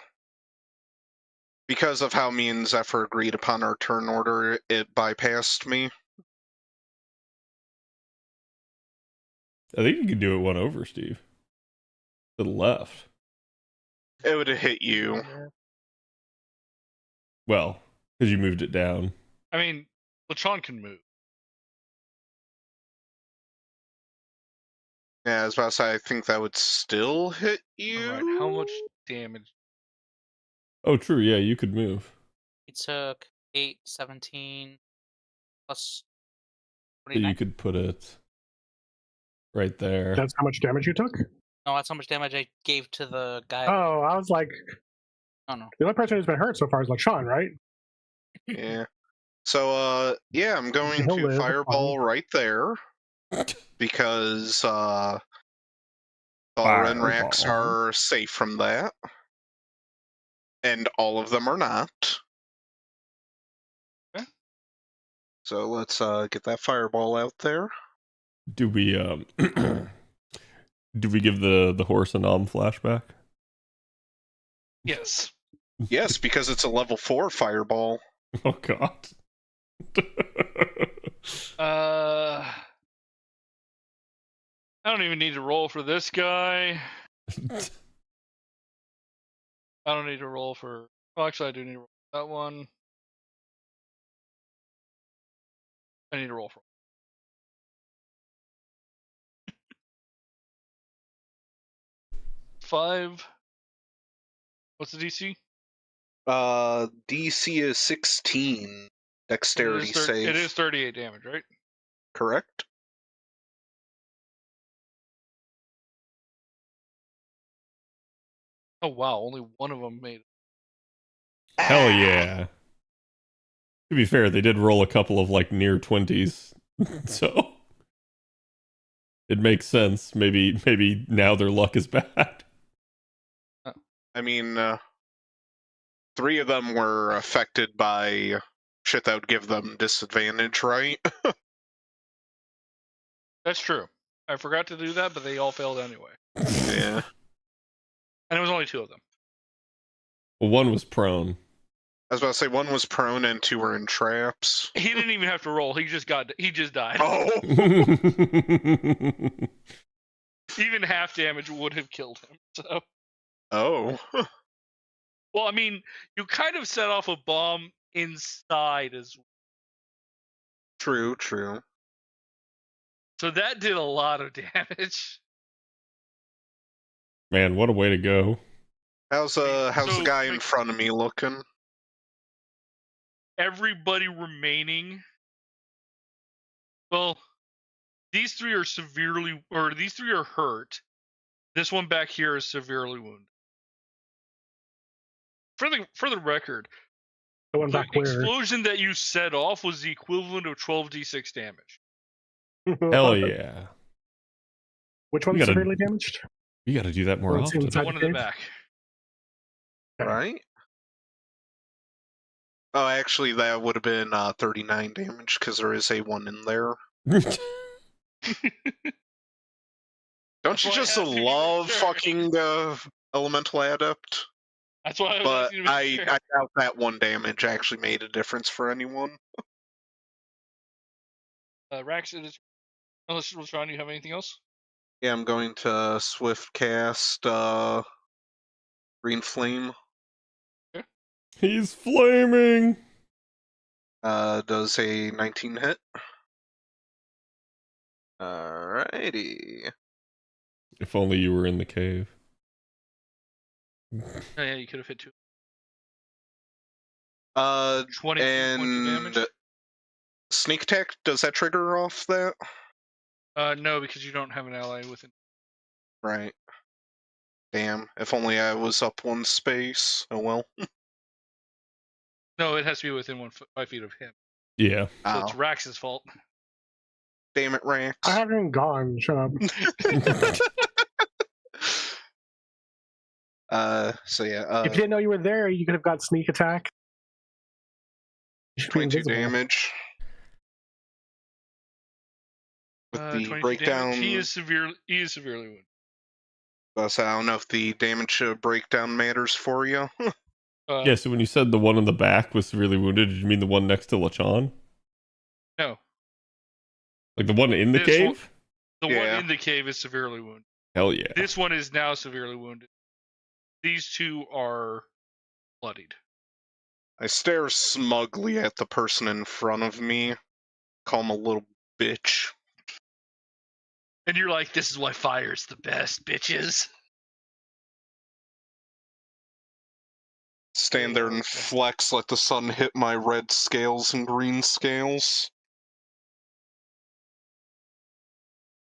because of how me and Zephyr agreed upon our turn order, it bypassed me. I think you could do it one over, Steve. To the left. It would have hit you. Well, because you moved it down. I mean, LeChon can move. Yeah, I was about to say, I think that would still hit you. Alright, how much damage? Oh, true. Yeah, you could move. He took 8, 17, plus So you 29. could put it right there. That's how much damage you took? No, that's how much damage I gave to the guy. Oh, I was like, Oh, no. the only person who's been hurt so far is like Sean, right? Yeah. So, yeah, I'm going He'll to live, fireball right there because Thor and Rax Fireball. are safe from that, and all of them are not. Okay. So let's get that fireball out there. Do we do we give the horse a nom flashback? Yes. Yes, because it's a level 4 fireball. Oh god. I don't even need to roll for this guy. I don't need to roll for. Well, actually, I do need to roll that one. I need to roll for 5. What's the DC? DC is 16. Dexterity It save. is 38 damage, right? Correct. Oh wow, only one of them made it. Hell yeah. To be fair, they did roll a couple of like near 20s. So it makes sense. Maybe now their luck is bad. I mean, 3 of them were affected by shit that would give them disadvantage, right? That's true. I forgot to do that, but they all failed anyway. Yeah. And it was only 2 of them. Well, one was prone. I was about to say 1 was prone and 2 were in traps. He didn't even have to roll. He just died. Oh! Even half damage would have killed him. So, Oh. well, I mean, you kind of set off a bomb inside as well. True, true. So that did a lot of damage. Man, what a way to go. How's the guy in like, front of me looking? Everybody remaining. Well, these 3 are these 3 are hurt. This one back here is severely wounded. For the record, The one the back where? explosion that you set off was the equivalent of 12d6 damage. Hell yeah. Which one's severely damaged? You gotta do that more Well, it's often. inside The one in the back. Right? Oh, actually, that would have been 39 damage, because there is a 1 in there. Don't you just love fucking Elemental Adept? That's why I was But asking to I sure. doubt that 1 damage actually made a difference for anyone. Rax, unless Sean, you have anything else? Yeah, I'm going to Swift cast Green Flame. He's flaming! Does a 19 hit. Alrighty. If only you were in the cave. Oh, yeah, you could have hit 2. 22 points of And damage. Sneak Attack, does that trigger off that? No, because you don't have an ally within. Right. Damn, if only I was up 1 space. Oh well. No, it has to be within 5 feet of him. Yeah. So it's Rax's fault. Damn it, Rax. I haven't gone. Shut up. So yeah, If you didn't know you were there, you could have got sneak attack. You should be 22 invisible. damage. With the 22 breakdown, damage. He is severely wounded. So I don't know if the damage breakdown matters for you. Yeah, so when you said the one in the back was severely wounded, did you mean the one next to Lachan? No. Like the one in the cave? The one in the cave is severely wounded. Hell yeah. This one is now severely wounded. These 2 are bloodied. I stare smugly at the person in front of me, call him a little bitch. And you're like, this is why fire's the best, bitches. Stand there and flex, let the sun hit my red scales and green scales.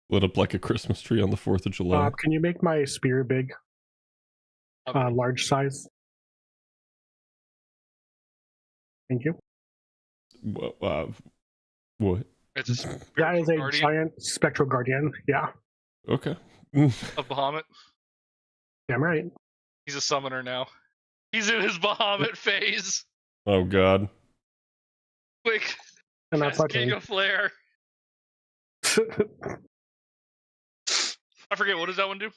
Lit up like a Christmas tree on the 4th of July. Can you make my spear big? Large size. Thank you. What? It's a That is a guardian giant spectral guardian. Yeah. Okay. of Bahamut. Damn right. He's a summoner now. He's in his Bahamut phase. Oh god. Quick. And that's my King turn. of Flare. I forget, what does that one do?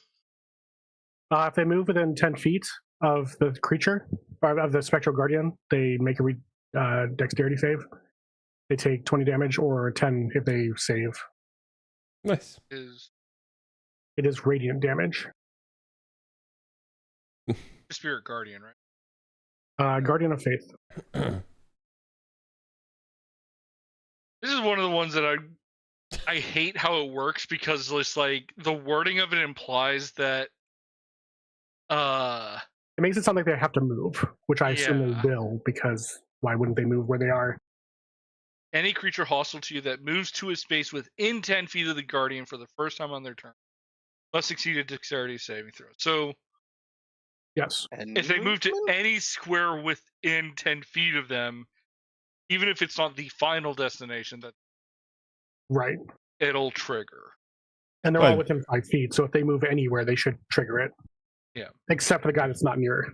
If they move within 10 feet of the creature, or of the spectral guardian, they make a dexterity save. They take 20 damage, or 10 if they save. Nice. It is radiant damage. Spirit Guardian, right? Guardian of Faith. This is one of the ones that I hate how it works because it's like the wording of it implies that It makes it sound like they have to move, which I assume Yeah. they will, because why wouldn't they move where they are? any creature hostile to you that moves to a space within 10 feet of the Guardian for the first time on their turn must succeed a dexterity saving throw. So Yes. if they move to any square within 10 feet of them, even if it's not the final destination, that Right. it'll trigger. And they're Right. all within 5 feet, so if they move anywhere, they should trigger it. Yeah. Except for the guy that's not near.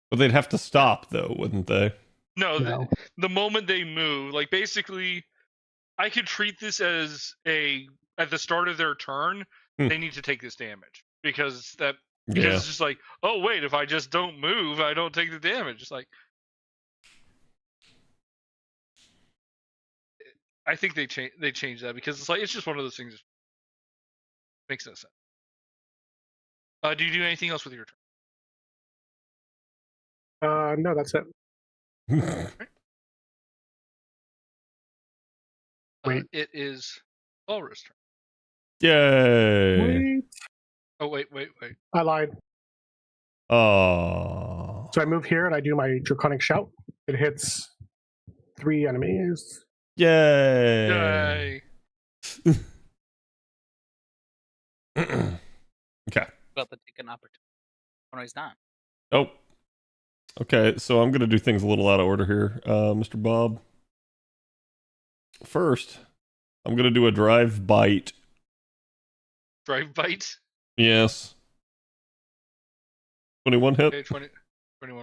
But they'd have to stop, though, wouldn't they? No, No. the moment they move, like basically, I could treat this as at the start of their turn, they need to take this damage because it's just like, oh wait, if I just don't move, I don't take the damage. It's like, I think they changed that because it's just one of those things. That makes no sense. Do you do anything else with your turn? No, that's it. Wait. It is Walrus' turn. Yay! Wait. Oh wait. I lied. Oh. So I move here and I do my Draconic Shout. It hits 3 enemies. Yay! Yay! Okay. About to take an opportunity. Oh, no, he's not. Oh. Okay, so I'm gonna do things a little out of order here, Mr. Bob. First, I'm gonna do a drive bite. Drive bite. Yes. 21 hit. Okay, 21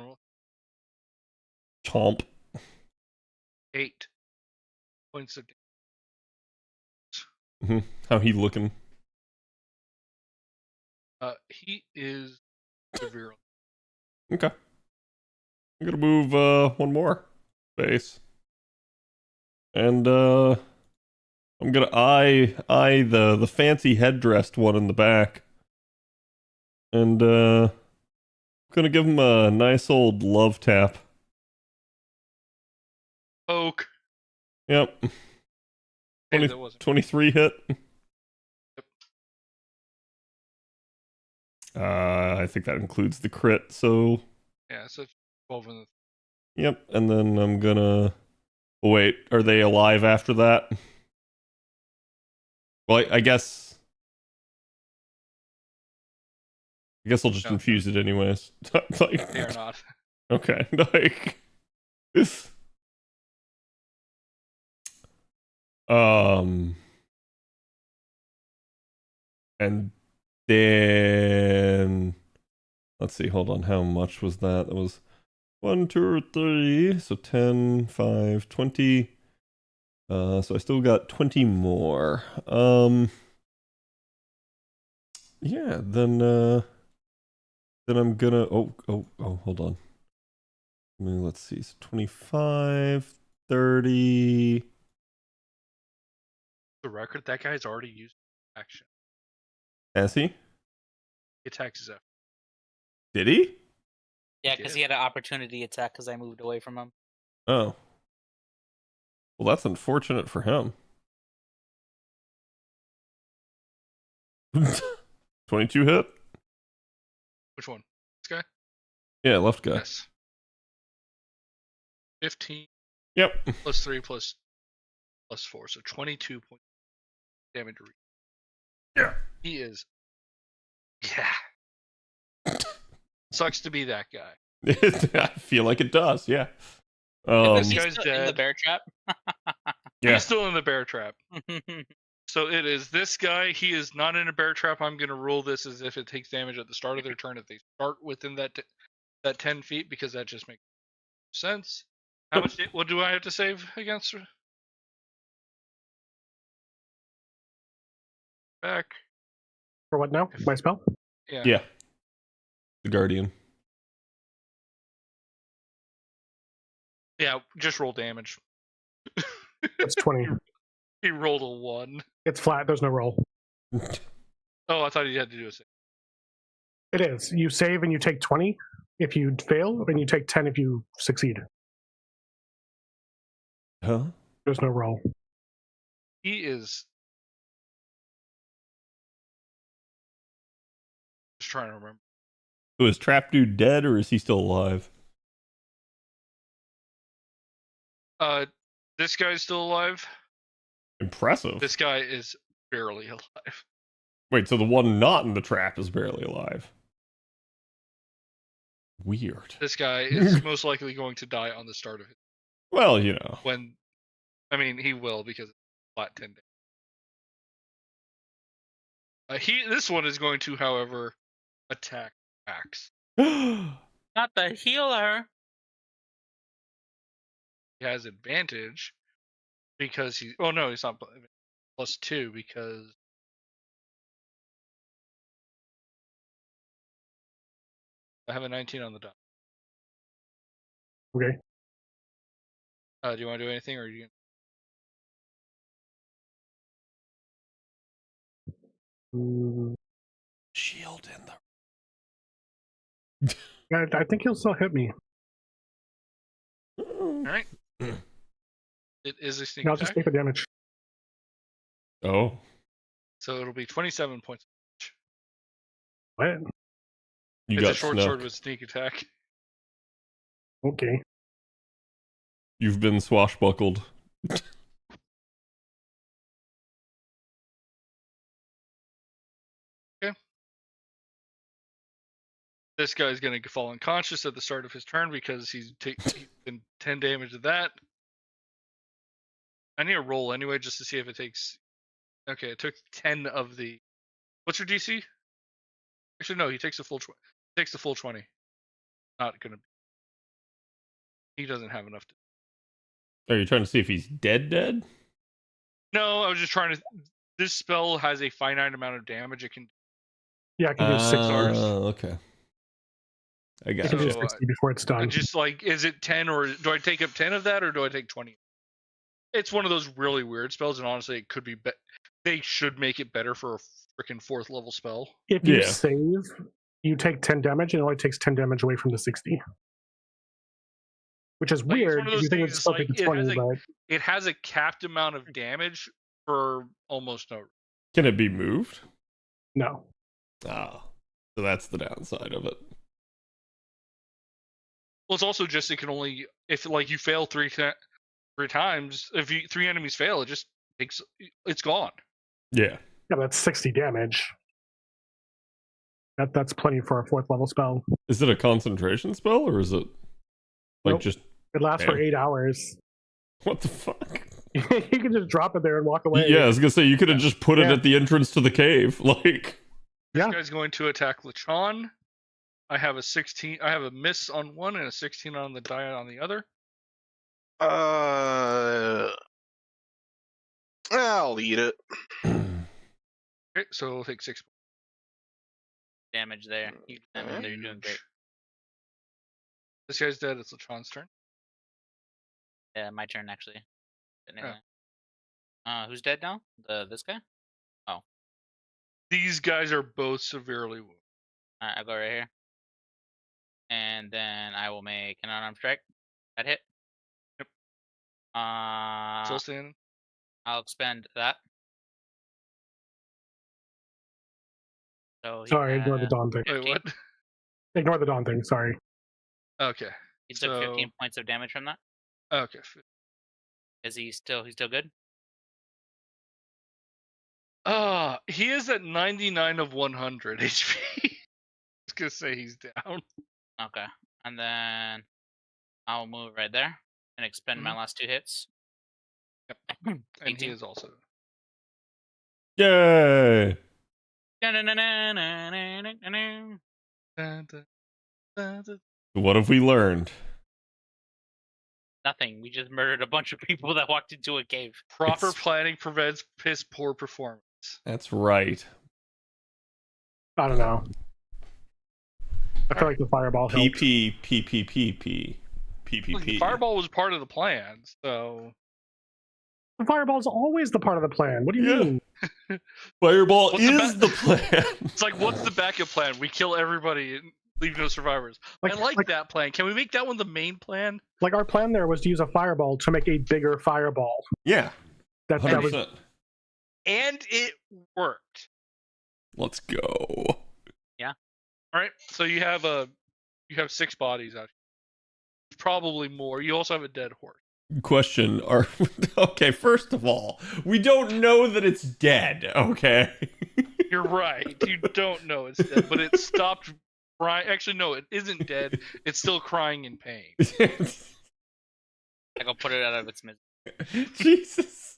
roll. Chomp. 8 points of How he looking? he is severely. Okay. I'm gonna move one more space. And I'm gonna eye the fancy headdressed one in the back. And I'm gonna give him a nice old love tap. Oak. Yep. Hey, 20, that wasn't. 23 hit. I think that includes the crit, so Yeah, so it's 12 in the. yep, and then I'm gonna wait, are they alive after that? Well, I guess I'll just No. infuse it anyways. Like, They are not. okay, like and then let's see, hold on, how much was that? That was 1, 2, 3, so 10, 5, 20. So I still got 20 more. Yeah, then I'm gonna oh, hold on. I mean, let's see. So 25, 30. The record, that guy's already used action. Has he? He attacks his F. Did he? Yeah, because he had an opportunity attack because I moved away from him. Oh. Well, that's unfortunate for him. 22 hit? Which one? This guy? Yeah, left guy. Yes. 15 Yep. plus 3 plus 4, so 22 points damage. Yeah. He is. Yeah. Sucks to be that guy. I feel like it does, yeah. This He's guy's still in the dead. bear trap. Yeah. He's still in the bear trap. So it is this guy. He is not in a bear trap. I'm going to rule this as if it takes damage at the start of their turn if they start within that 10 feet, because that just makes sense. How much? What do I have to save against? Back. For what now? My spell? Yeah. Yeah. The Guardian. Yeah. Just roll damage. It's 20. He rolled a 1. It's flat. There's no roll. Oh, I thought he had to do a save. It is. You save and you take 20, if you fail, and you take 10 if you succeed. Huh? There's no roll. He is just trying to remember. So is Trap Dude dead or is he still alive? This guy's still alive. Impressive. This guy is barely alive. Wait, so the one not in the trap is barely alive. Weird. This guy is most likely going to die on the start of it. Well, you know. When, I mean, he will because it's flat 10 days. This one is going to, however, attack Max. Not the healer. He has advantage because he. Oh no, he's not +2 because. I have a 19 on the dot. Okay. Do you want to do anything, or do you? Shield in the. I think he'll still hit me. All right. It is a sneak I'll attack, just take the damage. Oh. so it'll be 27 points. What? You It's got a short snuck. sword with sneak attack. Okay. You've been swashbuckled. This guy's going to fall unconscious at the start of his turn because he's taken 10 damage of that. I need a roll anyway just to see if it takes. Okay, it took 10 of the. What's your DC? Actually, no. He takes the full. Takes the full 20. Not gonna. He doesn't have enough. Are you trying to see if he's dead? No, I was just trying to. This spell has a finite amount of damage it can. Yeah, I can do 6 hours. Okay. I I got can do you. So, 60 before it's done. Just like, is it 10 or do I take up 10 of that or do I take 20? It's one of those really weird spells, and honestly, it could be. They should make it better for a freaking 4th level spell. If you Yeah. save, you take 10 damage, and it only takes 10 damage away from the 60. Which is Like, it's weird. one of those You think things, it's still like, taking it has 20, but It has a capped amount of damage for almost no. Can it be moved? no. Ah. So that's the downside of it. Well, it's also just it can only if like you fail three times. If 3 enemies fail, it just takes. It's gone. Yeah. Yeah, that's 60 damage. That's plenty for a 4th level spell. Is it a concentration spell or is it like Nope. just It lasts for Damn. 8 hours. what the fuck? You can just drop it there and walk away. Yeah, I was gonna say you could have just put it Yeah. at the entrance to the cave. Like This Yeah. guy's going to attack Lechon. I have a 16. I have a miss on one and a 16 on the die on the other. I'll eat it. Okay, so we'll take 6 Damage there. Huge damage there. You're doing great. This guy's dead. It's Lechon's turn. Yeah, my turn actually. Anyway. Who's dead now? This guy? These guys are both severely wounded. Alright, I'll go right here. And then I will make an unarmed strike. That hit. Yep. I'll Still standing. expend that. So he Sorry, ignore the had Dawn thing. Wait, 15. what? Ignore the Dawn thing, sorry. Okay. He took So- 15 points of damage from that. Okay. Is he's still good? He is at 99 of 100 HP. I was gonna say he's down. Okay. And then I'll move right there and expend my last 2 hits. And he 18. is also. Yay! Da-na-na-na-na-na-na-na. Dun, dun, dun, dun. What have we learned? Nothing. We just murdered a bunch of people that walked into a cave. Proper It's- planning prevents piss poor performance. That's right. I don't know. I feel like the fireball helped. PPPPPP. Look, PPP. Fireball was part of the plan, so The fireball's always the part of the plan. What do you Yeah. mean? Fireball What's the is the plan. it's like, what's the backup plan? We kill everybody. Leave no survivors. I like that plan. Can we make that one the main plan? Like our plan there was to use a fireball to make a bigger fireball. Yeah. That was. And it worked. Let's go. Yeah. All right. So you have 6 bodies out here. Probably more. You also have a dead horse. Question: okay? First of all, we don't know that it's dead. Okay. You're right. You don't know it's dead, but it stopped crying. Actually, no, it isn't dead. It's still crying in pain. I go put it out of its misery. Jesus.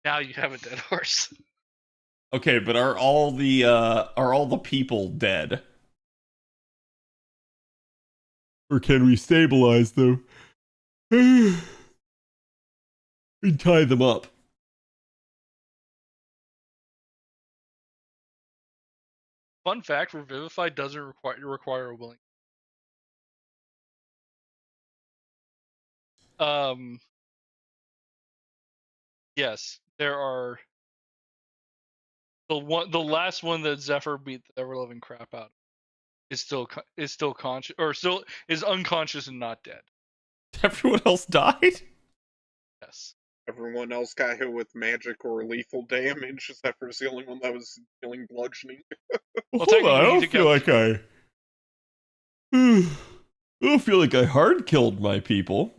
Now you have a dead horse. Okay, but are all the people dead? Or can we stabilize them? And tie them up. Fun fact: Revivify doesn't require a willing. Yes, there are. The last one that Zephyr beat the ever loving crap out is still conscious, or still is unconscious and not dead. Everyone else died? Yes. Everyone else got hit with magic or lethal damage. Zephyr's the only one that was dealing bludgeoning. Well, hold on, I don't feel like I don't feel like I hard killed my people.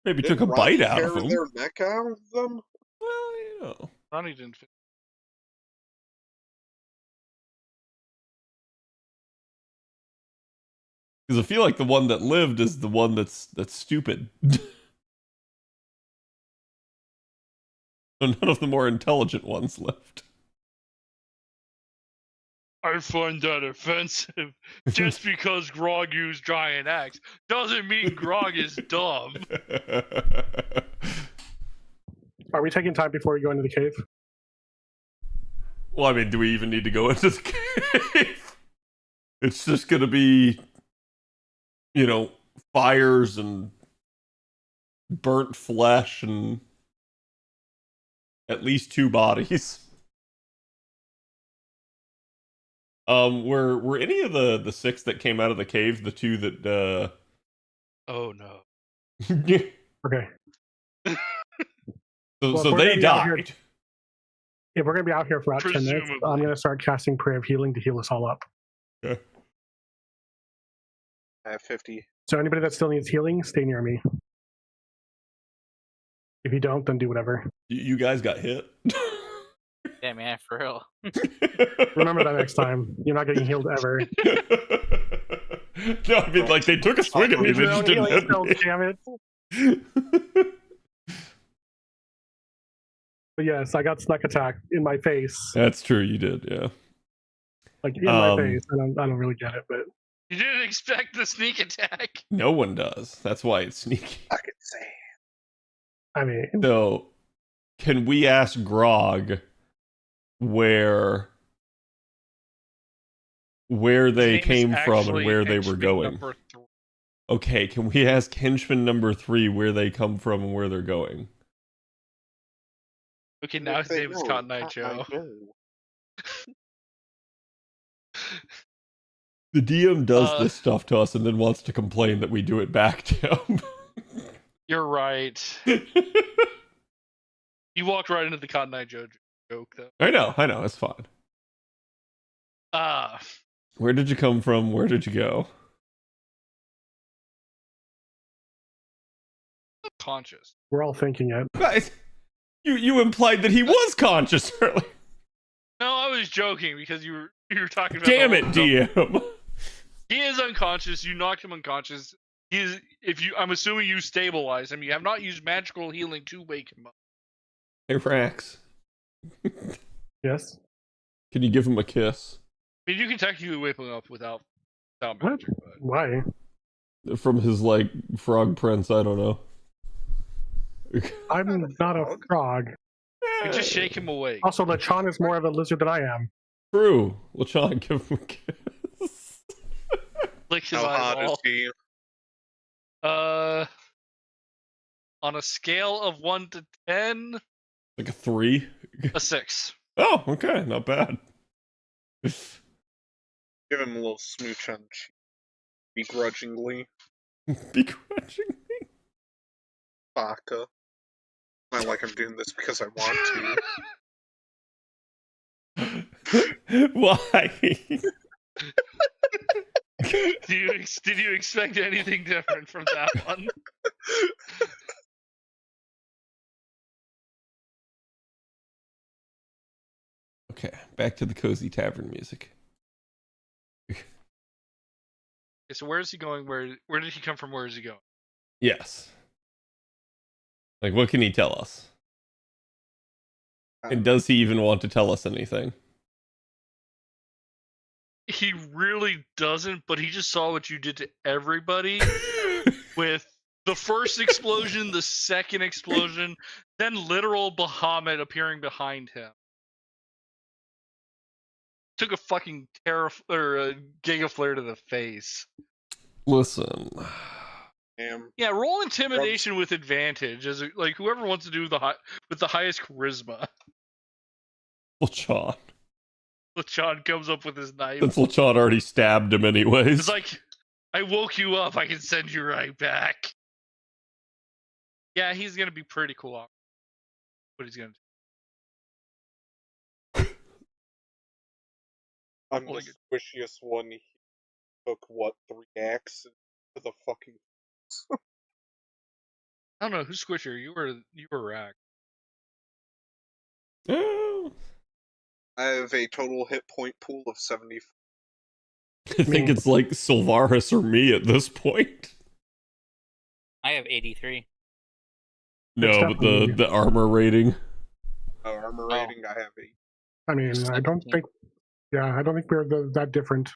Maybe took a bite out of them. Their neck out of them? Well, you know. Ronnie didn't fit. Because I feel like the one that lived is the one that's stupid. None of the more intelligent ones lived. I find that offensive. Just because Grog used giant axe doesn't mean Grog is dumb. Are we taking time before we go into the cave? Well, I mean, do we even need to go into the cave? It's just gonna be, fires and burnt flesh and at least 2 bodies. Were any of the 6 that came out of the cave the 2 that Oh no. Okay. So they died. If we're gonna be out here for about 10 minutes, I'm gonna start casting Prayer of Healing to heal us all up. Okay. I have 50. So anybody that still needs healing, stay near me. If you don't, then do whatever. You guys got hit. Yeah, man, for real. Remember that next time. You're not getting healed ever. No, I mean, like, they took a swing at me. They just didn't hit me. Damn it. But yes, I got snuck attack in my face. That's true, you did, yeah. Like, in my face. I don't really get it, but... You didn't expect the sneak attack. No one does. That's why it's sneaky. I could say. I mean... So, can we ask Grog where they came from and where they were going? Okay, can we ask henchman number 3 where they come from and where they're going? Okay, now his name is Cotton Eye Joe. The DM does this stuff to us and then wants to complain that we do it back to him. You're right. You walked right into the Cotton Eye Joe joke, though. I know, it's fine. Where did you come from? Where did you go? Conscious. We're all thinking it. Guys, you implied that he was conscious earlier. No, I was joking because you were talking about. Damn it, DM. He is unconscious. You knocked him unconscious. I'm assuming you stabilize him. You have not used magical healing to wake him up. Hey, Rax. Yes? Can you give him a kiss? I mean, you can technically wake him up without What? magic. But... Why? From his, frog prince, I don't know. I'm not a frog. You just shake him awake. Also, Lechon is more of a lizard than I am. True. Lechon, give him a kiss. Lick his How hot is eyeball. he? On a scale of 1 to 10, Like a 3? a 6. Oh, okay, not bad. Give him a little smooch on cheek, begrudgingly. Begrudgingly. Baka. Not like I'm doing this because I want to. Why? Did you expect anything different from that one? Okay, back to the cozy tavern music. Okay, so where is he going? Where did he come from? Where is he going? Yes. Like, what can he tell us? And does he even want to tell us anything? He really doesn't, but he just saw what you did to everybody with the first explosion, the second explosion, then literal Bahamut appearing behind him. Took a fucking a Giga Flare to the face. Listen. Damn. Yeah, roll intimidation with advantage, as like whoever wants to do with the highest charisma. LeChon. LeChon comes up with his knife. Since LeChon already stabbed him anyways. It's like, I woke you up, I can send you right back. Yeah, he's gonna be pretty cool. What he's gonna do. I'm the squishiest one. He took, what, 3 axes to the fucking... I don't know, who's squishier? You were Rack. Oh. I have a total hit point pool of 70. I think it's like Sylvaris or me at this point. I have 83. No, but the armor rating. Oh, armor rating, I have 8. I mean, I don't think we're that different.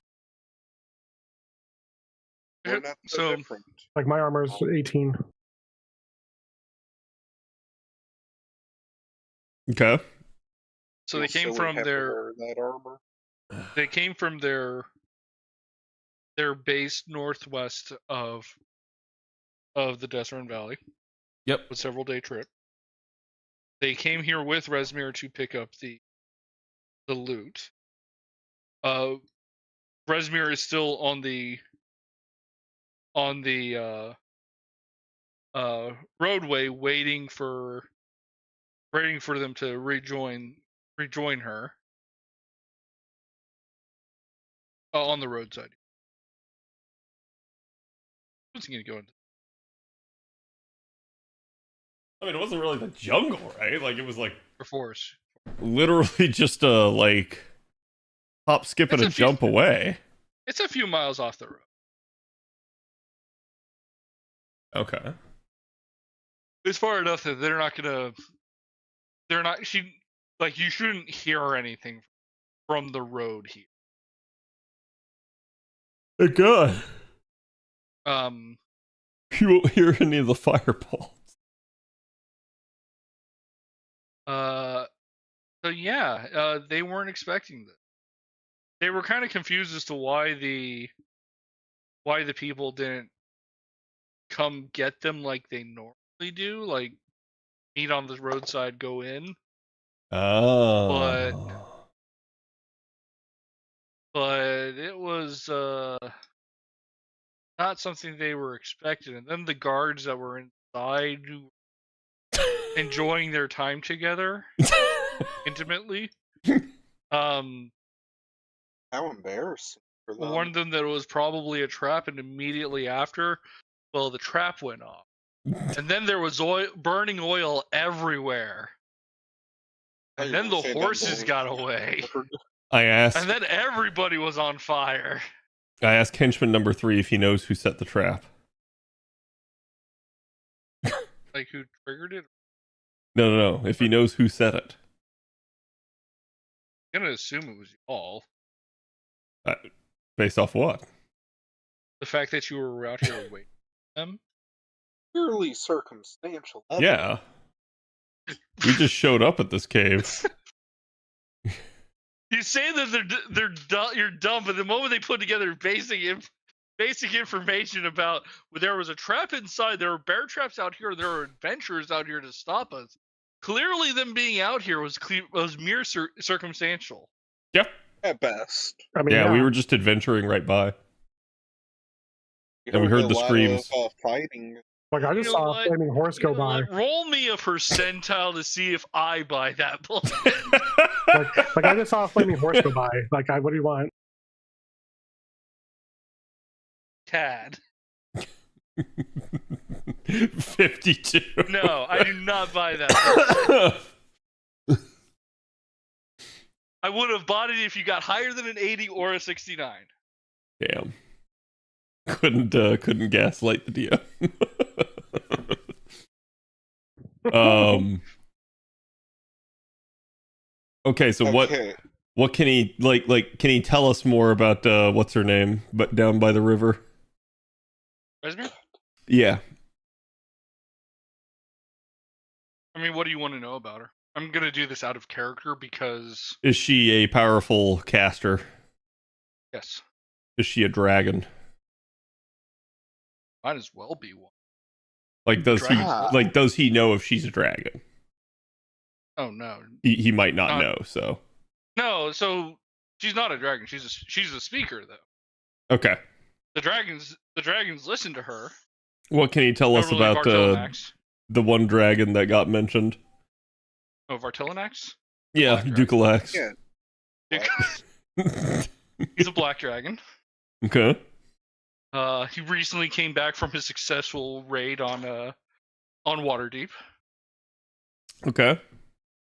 We're not so different. Like, my armor is 18. Okay. So they came from their that armor. They came from their base northwest of the Desert Valley. Yep. A several-day trip. They came here with Rezmir to pick up the loot. Rezmir is still on the roadway waiting for them to rejoin her on the roadside. What's he gonna go into? I mean, it wasn't really the jungle, right? Like, it was like For forest. literally just a like hop, skip, and a jump away. It's a few miles off the road. Okay. It's far enough that they're not. You shouldn't hear anything from the road here. Thank God. You won't hear any of the fireballs. So yeah, they weren't expecting this. They were kind of confused as to why the people didn't come get them like they normally do, like meet on the roadside, go in. Oh. But it was not something they were expecting. And then the guards that were inside who were enjoying their time together intimately. How embarrassing for them. Warned them that it was probably a trap, and immediately after, well, the trap went off. And then there was burning oil everywhere. And then the horses got away. And then everybody was on fire. I asked henchman number 3 if he knows who set the trap. Like, who triggered it? No. If he knows who set it. I'm gonna assume it was y'all. Based off what? The fact that you were out here waiting for them? Purely circumstantial. Yeah. We just showed up at this cave. You say that you're dumb, but the moment they put together basic information about there was a trap inside, there were bear traps out here, there were adventurers out here to stop us. Clearly, them being out here was mere circumstantial. Yep. At best. I mean, Yeah, we were just adventuring right by. You And we heard a the lot screams. Of fighting. like I just saw a flaming horse go by. Roll me a percentile to see if I buy that book. Like I just saw a flaming horse go by. Like, what do you want? Tad. 52. No, I do not buy that book. I would have bought it if you got higher than an 80 or a 69. Damn. Couldn't gaslight the DM. Okay, so what can he can he tell us more about what's her name but down by the river? Resmere? Yeah. I mean, what do you want to know about her? I'm going to do this out of character because... Is she a powerful caster? Yes. Is she a dragon? Might as well be one. Like, does he know if she's a dragon? Oh, no. He might not know, so... No, so she's not a dragon. She's a speaker, though. Okay. The dragons listen to her. What can he tell us about the one dragon that got mentioned? Oh, Vartillanax? Yeah, Dukalax. Yeah. He's a black dragon. Okay. He recently came back from his successful raid on Waterdeep. Okay.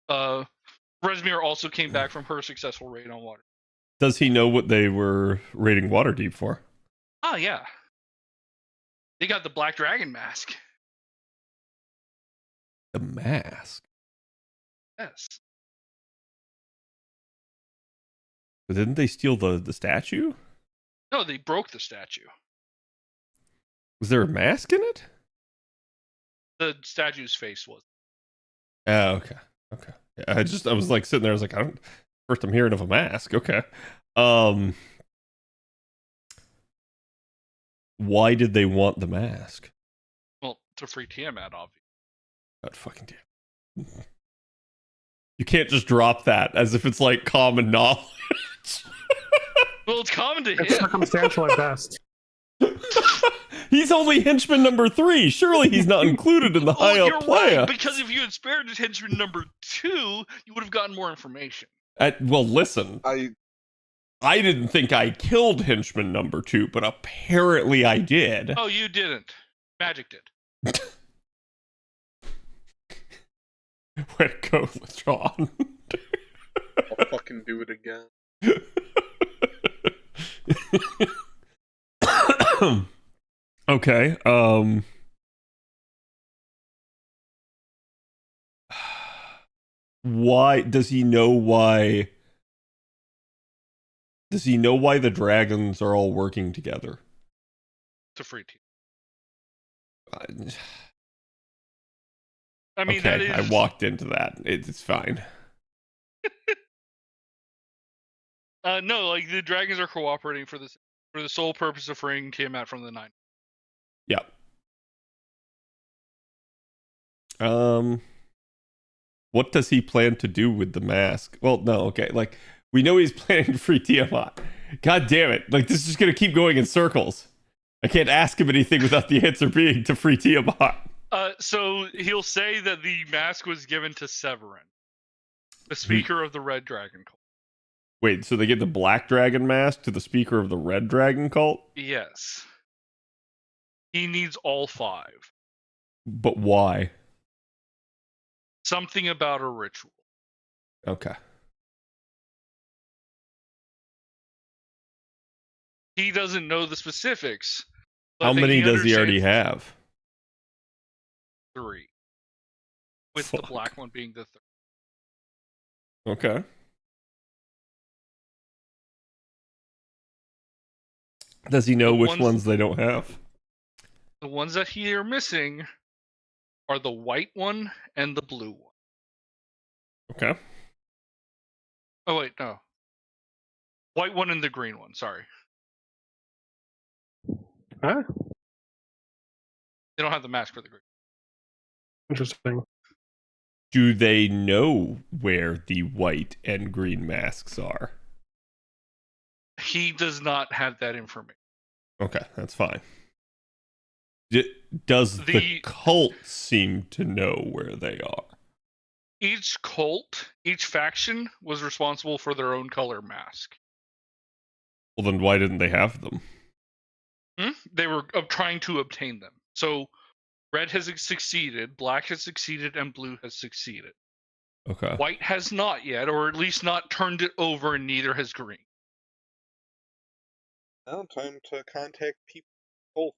Resmere also came back from her successful raid on Water. Does he know what they were raiding Waterdeep for? Oh, yeah. They got the Black Dragon mask. The mask? Yes. But didn't they steal the statue? No, they broke the statue. Was there a mask in it? The statue's face was. Oh, okay. Okay. Yeah, I was like sitting there, I was like, first I'm hearing of a mask. Okay. Why did they want the mask? Well, to free Tiamat, obviously. God fucking damn. You can't just drop that as if it's like common knowledge. Well, it's common to him. It's circumstantial at best. He's only henchman number 3. Surely he's not included in the high up player. Right, because if you had spared henchman number 2, you would have gotten more information. Well, listen. I didn't think I killed henchman number 2, but apparently I did. Oh, you didn't. Magic did. Way to go, John. I'll fucking do it again. Okay. Why does he know why? Does he know why the dragons are all working together? It's a free team. I mean, okay, that is... I walked into that. It's fine. No, like the dragons are cooperating for the sole purpose of freeing Tiamat from the 9. Yeah. What does he plan to do with the mask? Well, no, okay. Like, we know he's planning to free Tiamat. God damn it. Like, this is just gonna keep going in circles. I can't ask him anything without the answer being to free Tiamat. So he'll say that the mask was given to Severin, the speaker of the Red Dragon cult. Wait, so they give the Black Dragon mask to the speaker of the Red Dragon cult? Yes. He needs all 5. But why? Something about a ritual. Okay. He doesn't know the specifics. How many does he already have? 3. With the black one being the 3rd. Okay. Does he know which ones they don't have? The ones that he are missing are the white one and the blue one. Okay. Oh, wait, no. White one and the green one, sorry. Huh? They don't have the mask for the green. Interesting. Do they know where the white and green masks are? He does not have that information. Okay, that's fine. Does the cult seem to know where they are? Each cult, each faction was responsible for their own color mask. Well, then why didn't they have them? They were trying to obtain them. So red has succeeded, black has succeeded, and blue has succeeded. Okay. White has not yet, or at least not turned it over, and neither has green. Now time to contact people. Cult.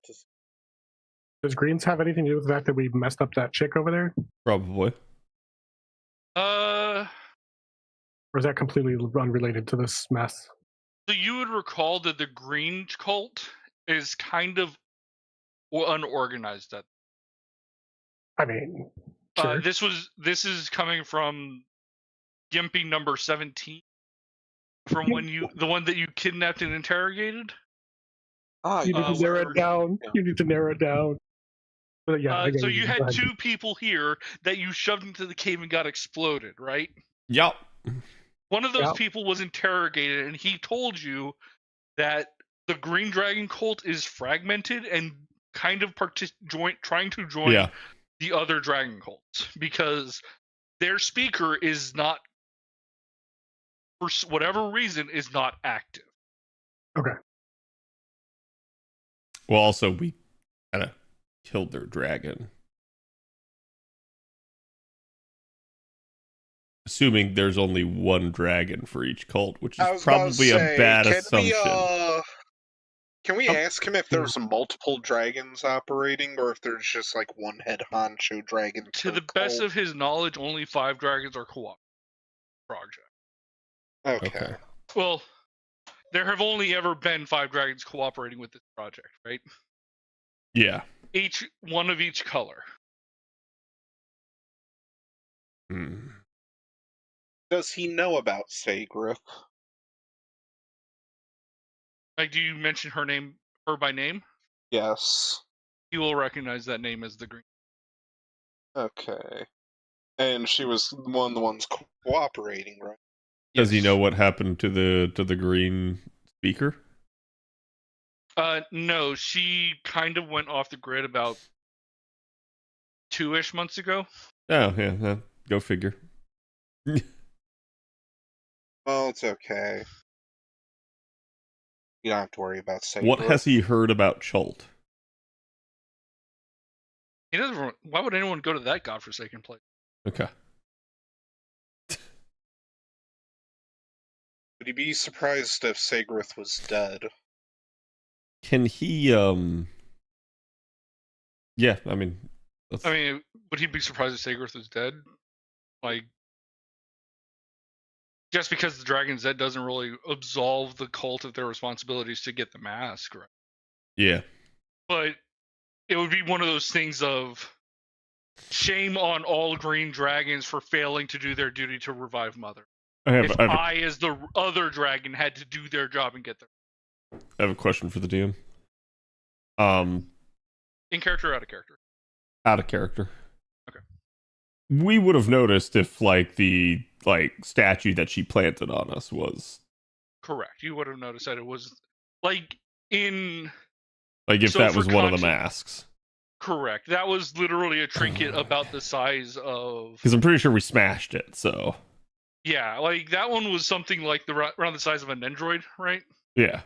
Does greens have anything to do with the fact that we messed up that chick over there? Probably. Or is that completely unrelated to this mess? So you would recall that the green cult is kind of unorganized. I mean, sure. This is coming from Gimpy number 17, from the one that you kidnapped and interrogated. You need to narrow it down. You need to narrow it down. But yeah, so you had two people here that you shoved into the cave and got exploded, right? Yep. One of those people was interrogated, and he told you that the Green Dragon cult is fragmented and kind of trying to join the other dragon cults because their speaker is not, for whatever reason, is not active. Okay. Well, also, we kind of killed their dragon. Assuming there's only one dragon for each cult, which is probably a bad assumption. Can we ask him if there's multiple dragons operating, or if there's just like one head honcho dragon? To the best of his knowledge, only 5 dragons are co-op project. Okay. Well, there have only ever been 5 dragons cooperating with this project, right? Yeah. Each one of each color. Does he know about Sagrith? Like, do you mention her by name? Yes. He will recognize that name as the green. Okay. And she was one of the ones cooperating, right? Does he know what happened to the green speaker? No, she kind of went off the grid about 2-ish months ago. Oh, yeah, go figure. Well, it's okay. You don't have to worry about Sagrith. What has he heard about Chult? He doesn't. Why would anyone go to that godforsaken place? Okay. Would he be surprised if Sagrith was dead? Can he, yeah, I mean... would he be surprised if Sagrith was dead? Like, just because the dragon's dead doesn't really absolve the cult of their responsibilities to get the mask, right? Yeah. But it would be one of those things of shame on all green dragons for failing to do their duty to revive Mother. I, as the other dragon, had to do their job and get there. I have a question for the DM. In character or out of character? Out of character. Okay. We would have noticed if, like, the statue that she planted on us was... Correct. You would have noticed that it was, like, in... Like, if that was one of the masks. Correct. That was literally a trinket about the size of... Because I'm pretty sure we smashed it, so... Yeah, like, that one was something like around the size of an Nendroid, right? Yeah.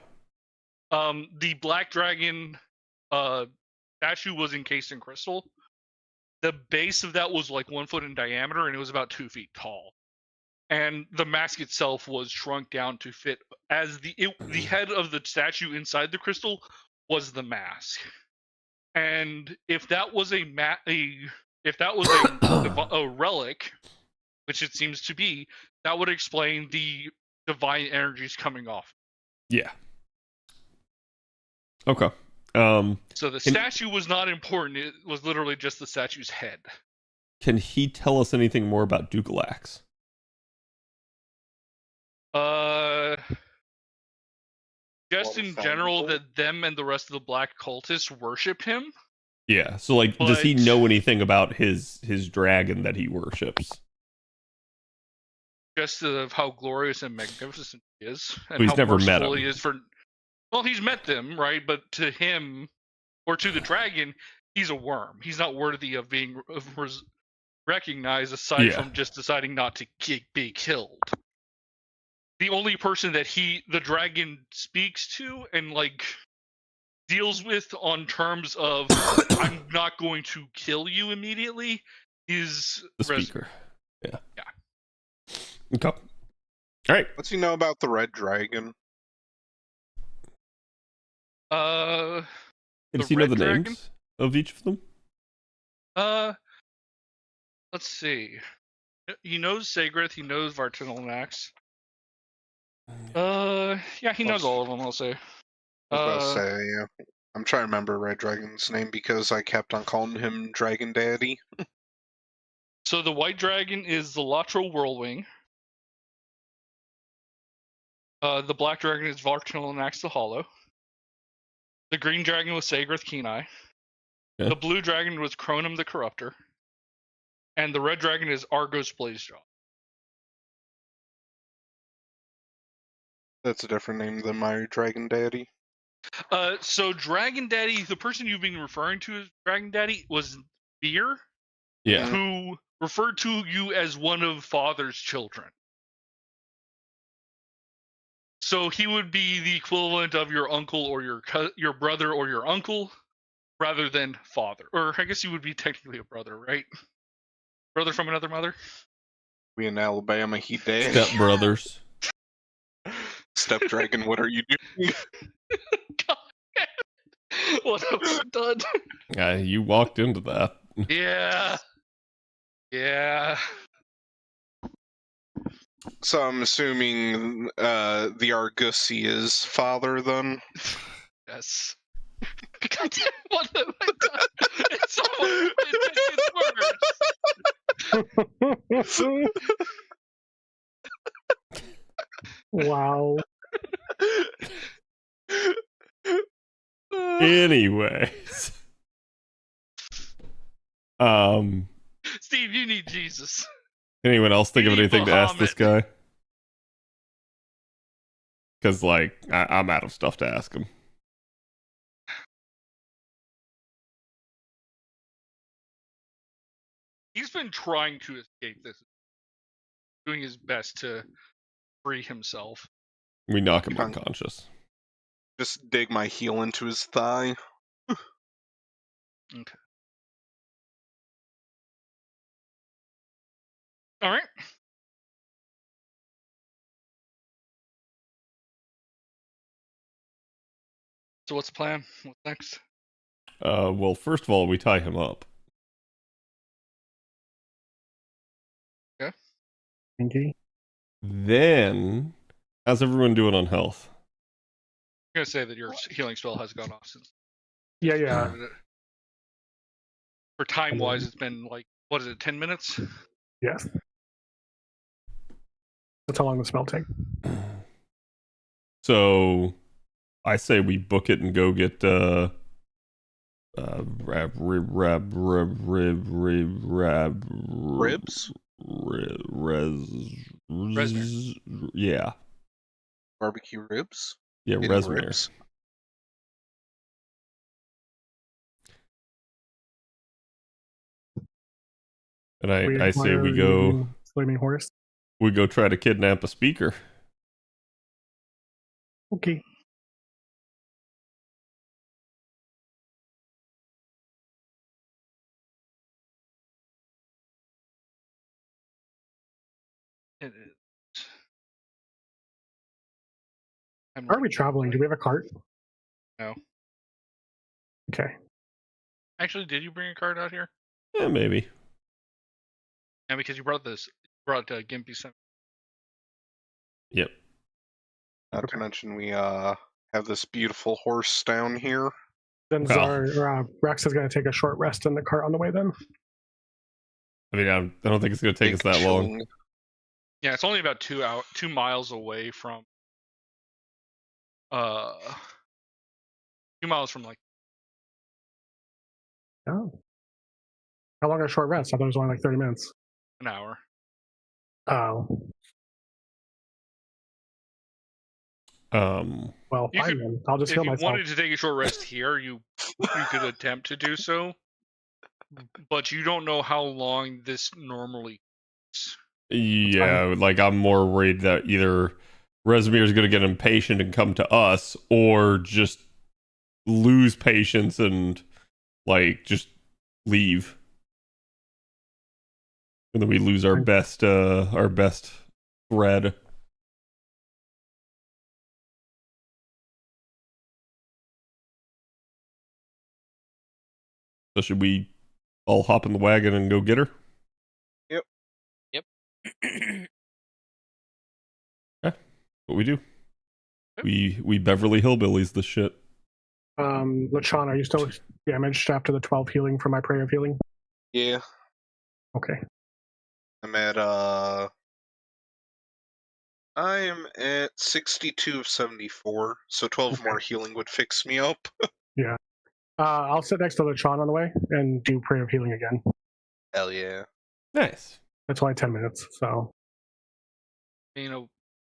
The Black Dragon statue was encased in crystal. The base of that was like 1 foot in diameter, and it was about 2 feet tall. And the mask itself was shrunk down to fit as the head of the statue inside the crystal was the mask. And if that was a relic, which it seems to be, that would explain the divine energies coming off. Yeah. Okay. So the statue was not important. It was literally just the statue's head. Can he tell us anything more about Dugalax? Just in general, that them and the rest of the black cultists worship him. Yeah. So, like, does he know anything about his dragon that he worships? suggestive of how glorious and magnificent he is, and Well, he's how never met merciful him. he is for. Well, he's met them, right? But to him, or to the dragon, he's a worm. He's not worthy of being recognized, aside from just deciding not to be killed. The only person that the dragon speaks to and like deals with on terms of I'm not going to kill you immediately is The speaker. Yeah. Yeah. Okay. All right. What's he know about the red dragon? Does he know the names of each of them? Let's see. He knows Sagrith. He knows Vartinalnax. Yeah, he knows all of them. I'll say. I was about to say, yeah. I'm trying to remember Red Dragon's name because I kept on calling him Dragon Daddy. So the white dragon is the Latro Whirlwing. The black dragon is Vartinalnax the Hollow. The green dragon was Sagrith Kenai. Okay. The blue dragon was Cronum the Corruptor. And the red dragon is Argos Blazejaw. That's a different name than my Dragon Daddy. So Dragon Daddy, the person you've been referring to as Dragon Daddy, was Beer, Yeah. who referred to you as one of Father's children. So he would be the equivalent of your uncle or your brother or your uncle, rather than father. Or I guess you would be technically a brother, right? Brother from another mother? We in Alabama, he dead. Step brothers. Step Dragon, what are you doing? God. What have I done? You walked into that. Yeah. Yeah. So I'm assuming the Argusi is father then? Yes. God damn, what have I done? It's almost worse. Wow. Anyways. Steve, you need Jesus. Anyone else think You of need anything to ask this guy? Because, like, I'm out of stuff to ask him. He's been trying to escape this, doing his best to free himself. We knock him unconscious. Just dig my heel into his thigh. Okay. All right. So what's the plan? What's next? Well, first of all, we tie him up. Okay. Okay. Then, how's everyone doing on health? I'm gonna say that your healing spell has gone off since. Yeah. For time wise, it's been like, what is it, 10 minutes? Yes. That's how long the spell takes. So, I say we book it and go get Ribs? Yeah. Barbecue ribs? Yeah, Getting Resmere. ribs. And I say we go Flaming horse. We go try to kidnap a speaker. Okay. It is. Where are we traveling? Do we have a cart? No. Okay. Actually, did you bring a card out here? Yeah, maybe. Yeah, because you brought Gimpy Center. Yep. Not to mention we have this beautiful horse down here. Then Rex is going to take a short rest in the cart on the way then. I mean, I don't think it's going to take us that long. Yeah, it's only about 2 miles away from 2 miles from like. Oh. How long a short rest? I thought it was only like 30 minutes. An hour. Oh. Well, You fine could- then. I'll just If heal you myself. wanted to take a short rest here, you could attempt to do so, but you don't know how long this normally takes. Yeah, like I'm more worried that either Resimir is going to get impatient and come to us, or just lose patience and like just leave, and then we lose our best thread. So should we all hop in the wagon and go get her? What we do? We Beverly Hillbillies this shit. LeChon, are you still damaged after the 12 healing from my prayer of healing? Yeah, Okay. I'm at I am at 62 of 74, so 12 more healing would fix me up. Yeah. I'll sit next to LeChon on the way and do prayer of healing again. Hell yeah. Nice. That's only 10 minutes, so.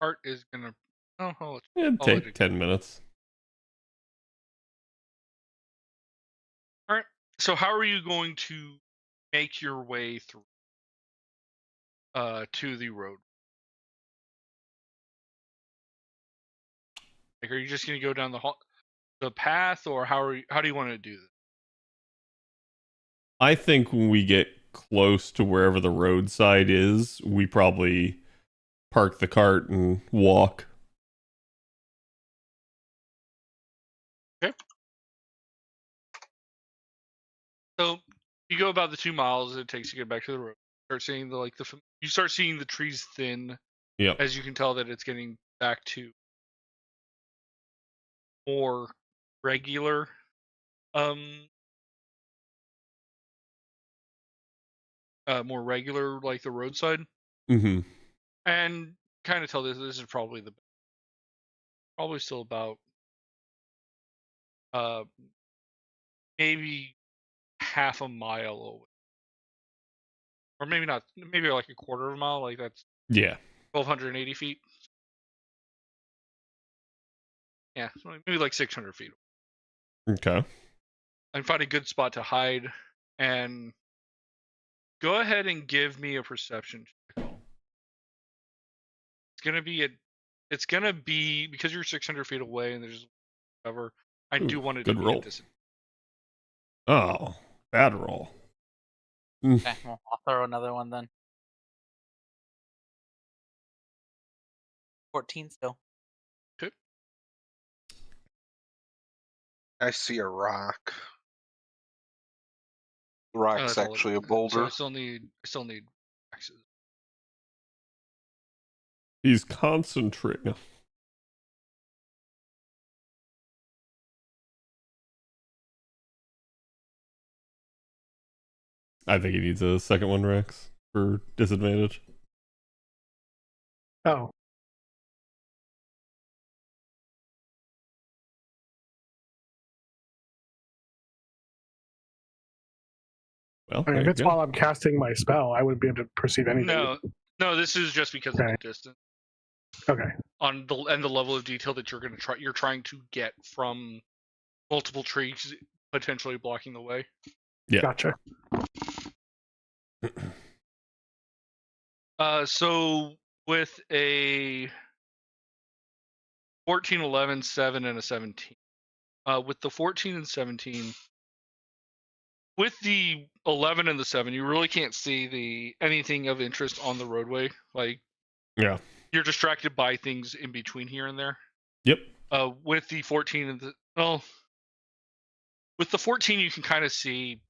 Art is gonna. Oh, It'd I'll let take it 10 minutes. All right. So how are you going to make your way through to the road? Like, are you just going to go down the path, or how do you want to do this? I think when we get close to wherever the roadside is, we probably park the cart and walk. Okay. So you go about the 2 miles it takes to get back to the road. Start seeing you start seeing the trees thin. Yep. As you can tell that it's getting back to more regular like the roadside, Mm-hmm. and kind of tell this is probably still about maybe half a mile away, or maybe not, maybe like a quarter of a mile. Like that's Yeah. 1,280 feet. Yeah, so maybe like 600 feet. Okay. And find a good spot to hide, and go ahead and give me a perception check. It's gonna be because you're 600 feet away and there's cover. I do want it to good be roll. a disadvantage. Oh, bad roll. Okay, well, I'll throw another one then. 14 still. Okay. I see a rock. The rock's That's all actually a So boulder. I still need axes. He's concentrating. I think he needs a second one, Rex, for disadvantage. Oh. Well, I mean, there if you it's go. while I'm casting my spell, I wouldn't be able to perceive anything. No, this is just because of the distance. Okay. On the level of detail that you're trying to get from multiple trees potentially blocking the way. Yeah. Gotcha. So with a 14, 11, 7, and a 17. With the 14 and 17, with the 11 and the 7, you really can't see anything of interest on the roadway. Like, yeah, you're distracted by things in between here and there. Yep. With the 14 and with the 14, you can kind of see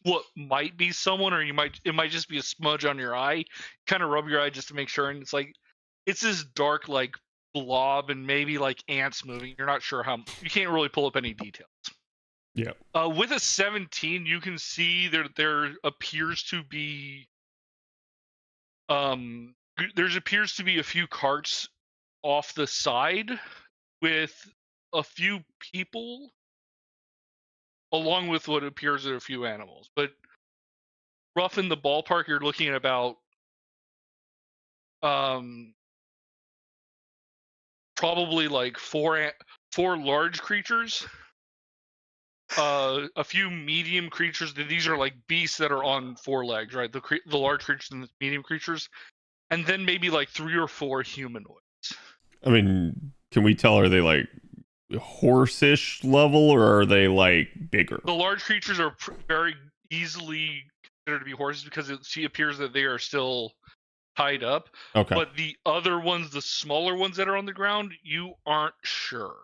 what might be someone, or it might just be a smudge on your eye. Kind of rub your eye just to make sure, and it's this dark like blob and maybe like ants moving. You're not sure you can't really pull up any details. Yeah. With a 17, you can see there appears to be a few carts off the side with a few people, along with what appears are a few animals. But rough in the ballpark, you're looking at about probably like four large creatures, a few medium creatures. These are like beasts that are on 4 legs, right? The large creatures and the medium creatures, and then maybe like 3 or 4 humanoids. I mean, can we tell, are they like horse-ish level, or are they like bigger? The large creatures are very easily considered to be horses because it appears that they are still tied up. Okay. But the other ones, the smaller ones that are on the ground, you aren't sure.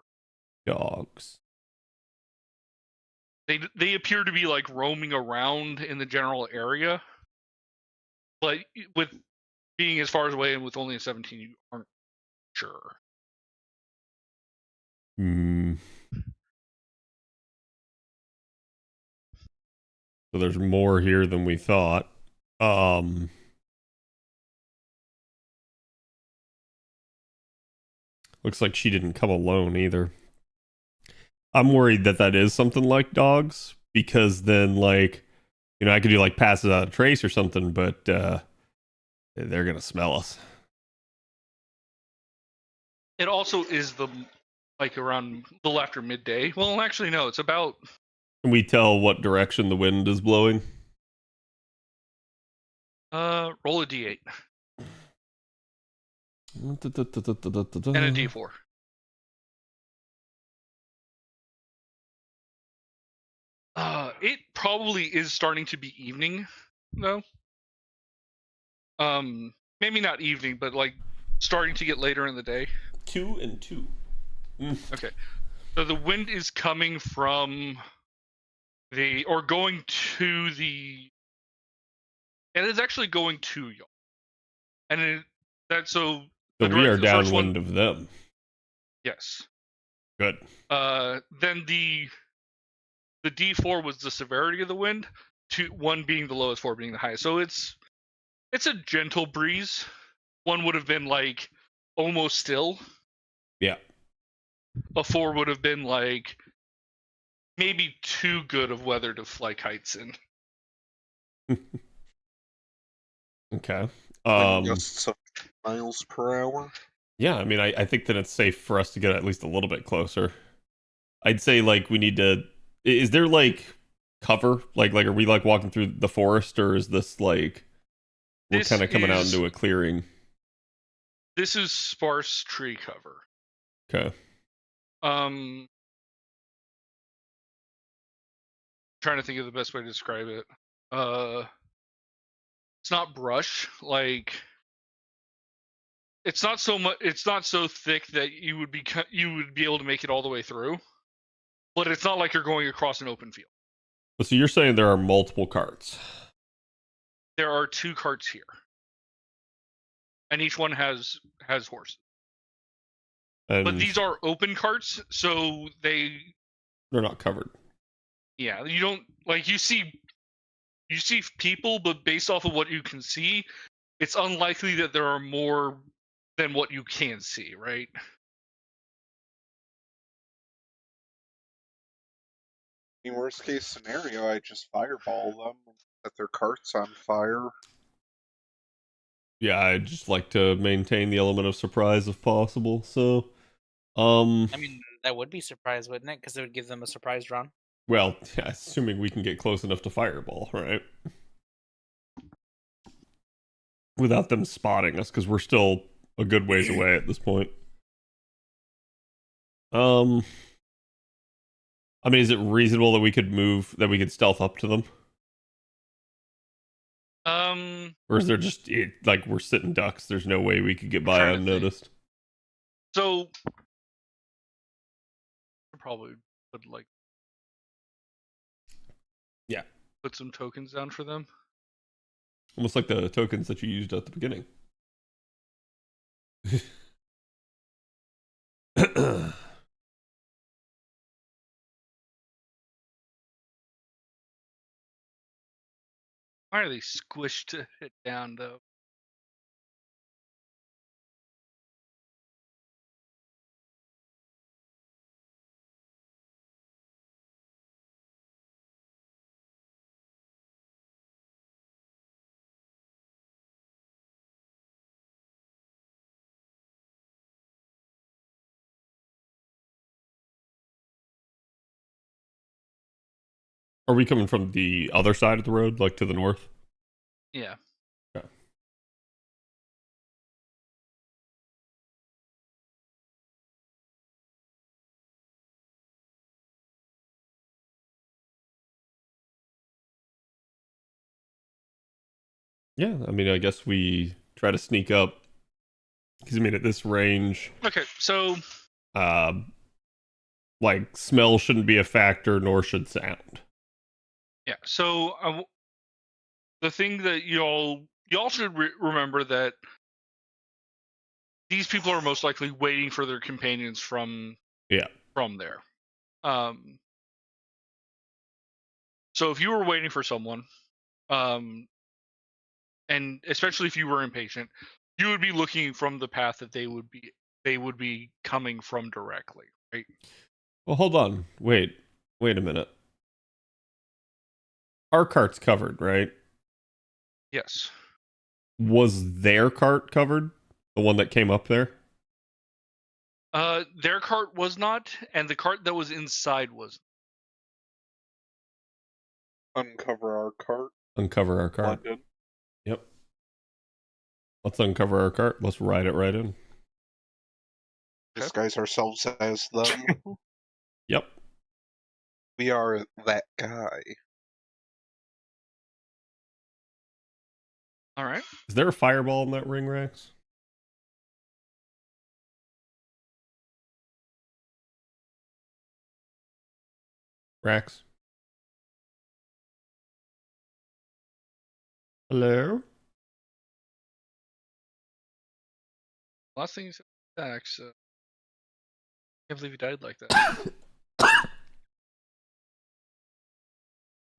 Dogs. They appear to be like roaming around in the general area, but with being as far away and with only a 17, you aren't sure. Hmm. So there's more here than we thought. Looks like she didn't come alone either. I'm worried that that is something like dogs, because then, like, you know, I could do like passes out a trace or something, but they're gonna smell us. It also is like around the after midday. Well, actually, no. It's about. Can we tell what direction the wind is blowing? Roll a d8 and a d4. It probably is starting to be evening, though. Maybe not evening, but like starting to get later in the day. 2 and 2. Okay, so the wind is coming from going to the, and it's actually going to y'all, and so So we are the first downwind one, of them. yes. Good. Then the D4 was the severity of the wind, 1 being the lowest, 4 being the highest. So it's a gentle breeze. 1 would have been like almost still. Yeah. A 4 would have been like maybe too good of weather to fly kites in. Okay. Gusts of miles per hour. Yeah, I mean, I think that it's safe for us to get at least a little bit closer. I'd say, like, we need to. Is there like cover? Like, are we like walking through the forest, or is this like we're kind of coming out into a clearing? This is sparse tree cover. Okay. Trying to think of the best way to describe it. It's not brush. Like, it's not so much. It's not so thick that you would be able to make it all the way through. But it's not like you're going across an open field. So you're saying there are multiple carts? There are 2 carts here, and each one has horses. And But these are open carts, so they're not covered. Yeah, you don't like you see people, but based off of what you can see, it's unlikely that there are more than what you can see, right? In worst case scenario, I just fireball them, set their carts on fire. Yeah, I'd just like to maintain the element of surprise if possible. So, I mean, that would be surprise, wouldn't it? Because it would give them a surprise run. Well, yeah, assuming we can get close enough to fireball, right? Without them spotting us, because we're still a good ways away at this point. I mean, is it reasonable that we could stealth up to them? Or is there just like we're sitting ducks? There's no way we could get by unnoticed. So, I probably would like, yeah, put some tokens down for them. Almost like the tokens that you used at the beginning. Why are they squished to hit down though? Are we coming from the other side of the road, like to the north? Yeah. Okay. Yeah, I mean, I guess we try to sneak up. Because, I mean, at this range, Okay, so like, smell shouldn't be a factor, nor should sound. yeah, so the thing that y'all should remember that these people are most likely waiting for their companions from there. So if you were waiting for someone, and especially if you were impatient, you would be looking from the path that they would be coming from directly, right? Well, hold on. Wait a minute. Our cart's covered, right? Yes. Was their cart covered? The one that came up there? Their cart was not, and the cart that was inside was. Uncover our cart. Uncover our cart. London. Yep. Let's uncover our cart. Let's ride it right in. Disguise ourselves as them. Yep. We are that guy. All right. Is there a fireball in that ring, Rex? Rex? Hello? Last thing you said, Dax. Can't believe he died like that.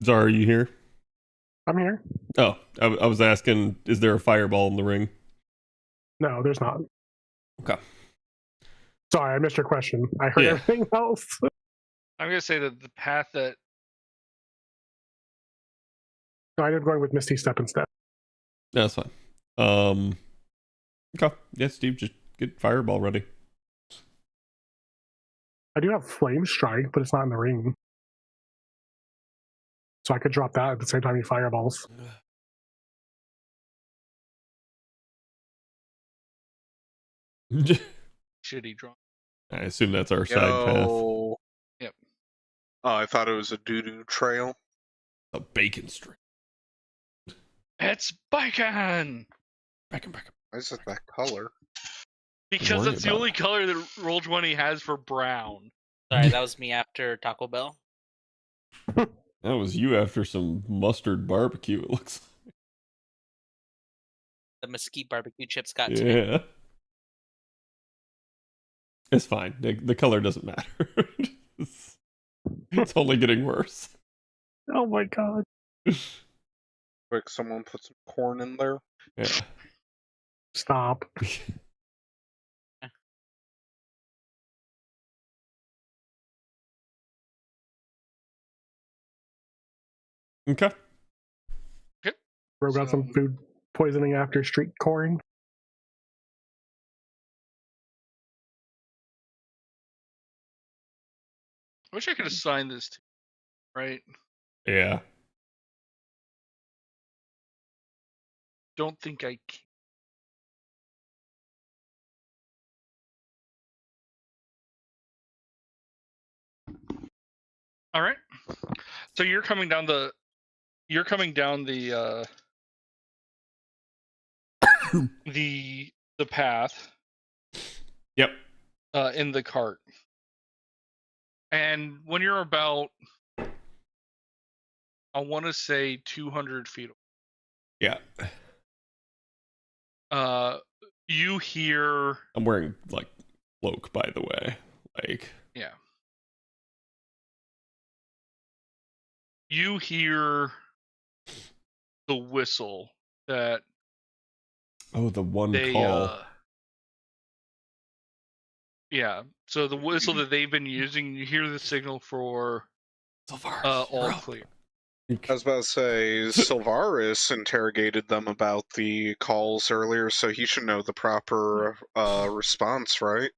Zara, are you here? I'm here. Oh, I was asking, is there a fireball in the ring? No, there's not. Okay. Sorry, I missed your question. I heard everything else. I'm gonna say that the path that. No, I ended up going with Misty Step instead. Yeah, that's fine. Okay. Yeah, Steve, just get fireball ready. I do have Flame Strike, but it's not in the ring. So I could drop that at the same time he fireballs. Shitty draw. I assume that's our side path. Yep. Oh, I thought it was a doo-doo trail. A bacon string. It's bacon! Bacon. Why is it that color? Because that's the only color that Roll20 has for brown. Sorry, that was me after Taco Bell. That was you after some mustard barbecue, it looks like. The mesquite barbecue chips got to me. Yeah. It's fine. The color doesn't matter. It's only getting worse. Oh my god. Quick, someone put some corn in there. Yeah. Stop. Okay. Wrote about some food poisoning after street corn. I wish I could assign this to right? Yeah. Don't think I can. All right. So you're coming down the the path. Yep. In the cart. And when you're about, I want to say 200 feet Yeah. you hear. I'm wearing, like, cloak, by the way. Like. Yeah. You hear the whistle that. Oh, the one call. Yeah. So the whistle that they've been using, you hear the signal for all clear. I was about to say, Sylvaris interrogated them about the calls earlier, so he should know the proper response, right?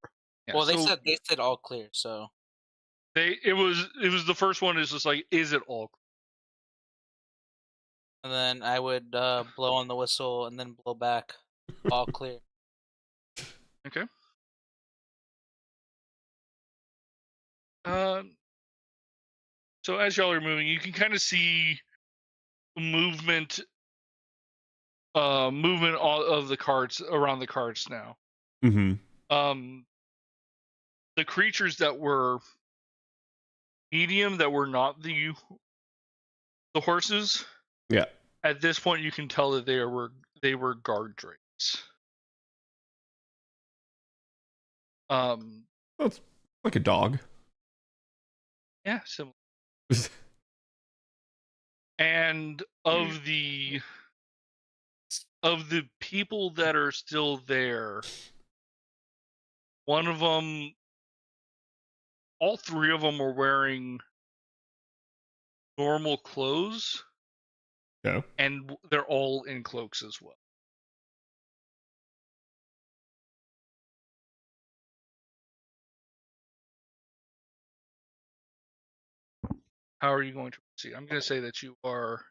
Yeah, well, they said all clear, so it was the first one is just like, is it all clear? And then I would blow on the whistle and then blow back. All clear. Okay. So as y'all are moving, you can kind of see movement of the carts around the carts now. Mm-hmm. The creatures that were medium, that were not the horses. Yeah. At this point, you can tell that they were guard drakes. Well, it's like a dog. Yeah, similar. And of the people that are still there, one of them, all three of them are wearing normal clothes. Yeah. And they're all in cloaks as well. How are you going to proceed? I'm going to say that you are.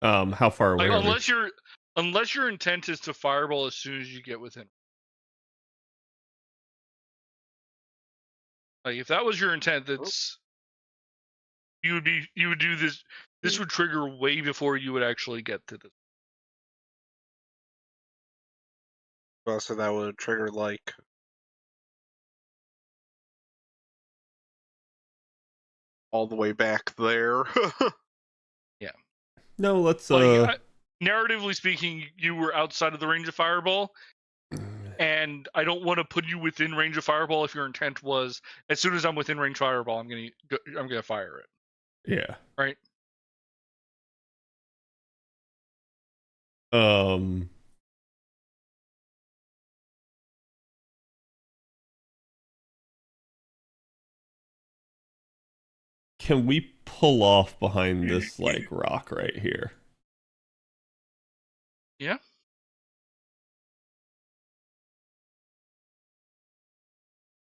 How far away? Like, unless your intent is to fireball as soon as you get within. Like, if that was your intent, that's you would do this. This would trigger way before you would actually get to this. Well, so that would trigger like all the way back there. Yeah. No, let's narratively speaking, you were outside of the range of fireball, and I don't want to put you within range of fireball if your intent was as soon as I'm within range of fireball, I'm gonna fire it. Yeah. Right. Can we pull off behind this like rock right here? Yeah.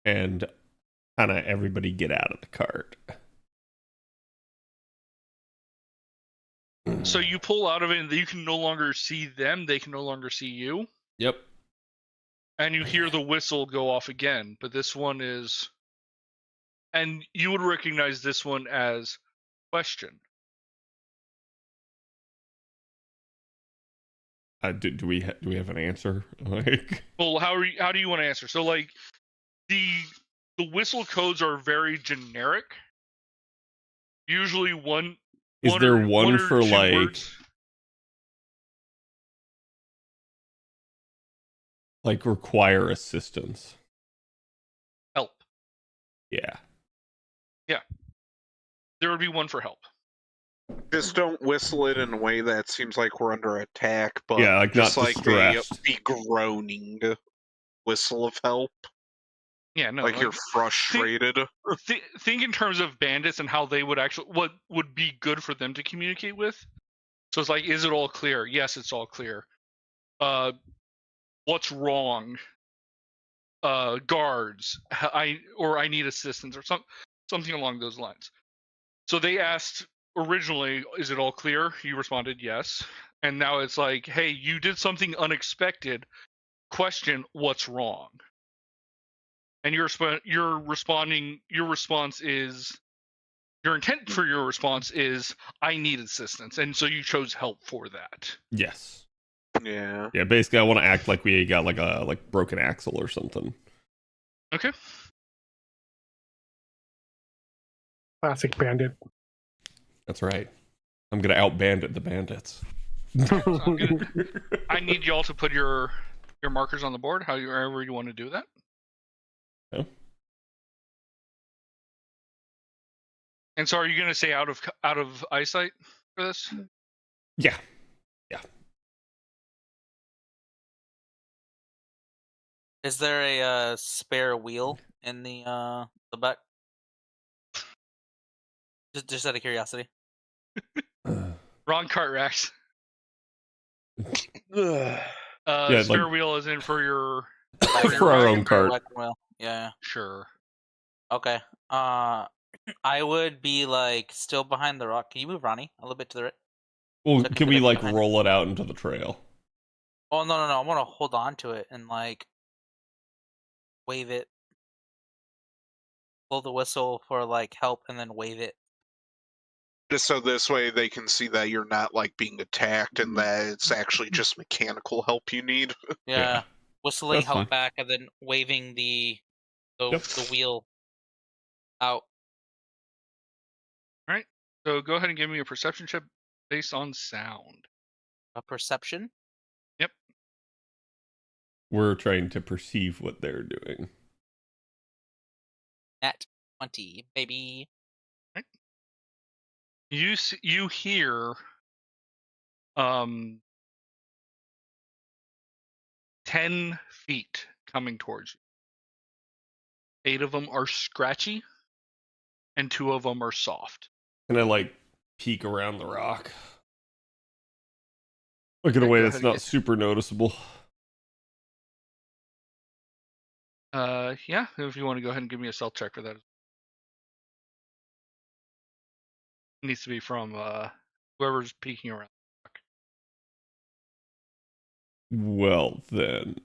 And kind of everybody get out of the cart. So you pull out of it, and you can no longer see them. They can no longer see you. Yep. And you hear the whistle go off again, but this one is, and you would recognize this one as question. Do we have an answer? Like, well, how do you want to answer? So like the whistle codes are very generic. Usually one. Is there one or for two like words. like require assistance? Help. Yeah. Yeah. There would be one for help. Just don't whistle it in a way that seems like we're under attack, but Yeah, like just not like distressed. the groaning whistle of help. Yeah, no. Like you're frustrated. Think in terms of bandits and how they would actually, what would be good for them to communicate with. So it's like, is it all clear? Yes, it's all clear. What's wrong? Guards. I need assistance or something along those lines. So they asked originally, is it all clear? You responded yes. And now it's like, hey, you did something unexpected. Question, what's wrong? And your response is, your intent for your response is, I need assistance. And so you chose help for that. Yes. Yeah. Yeah, basically I want to act like we got like a broken axle or something. Okay. Classic bandit. That's right. I'm gonna out bandit the bandits. I need y'all to put your markers on the board, however you want to do that. Okay. And so, are you going to say out of eyesight for this? Yeah. Yeah. Is there a spare wheel in the back? Just out of curiosity. Wrong cart, Rex. Yeah, spare like, wheel is in for your for our own cart. Wheel. Yeah. Sure. Okay. I would be like still behind the rock. Can you move Ronnie a little bit to the right? Well, So I can be, we like behind- roll it out into the trail? Oh no, I want to hold on to it and like wave it, blow the whistle for like help, and then wave it. Just so this way they can see that you're not like being attacked and that it's actually just mechanical help you need. Yeah, whistling That's help fine. back, and then waving the Yep. the wheel out. All right. So go ahead and give me a perception check based on sound. A perception. Yep. We're trying to perceive what they're doing. Nat 20, baby. You hear 10 feet coming towards you. 8 of them are scratchy, and 2 of them are soft. Can I like peek around the rock? Look in a Okay, way go that's ahead not and super noticeable. yeah, if you want to go ahead and give me a stealth check for that. It needs to be from whoever's peeking around. Well, then,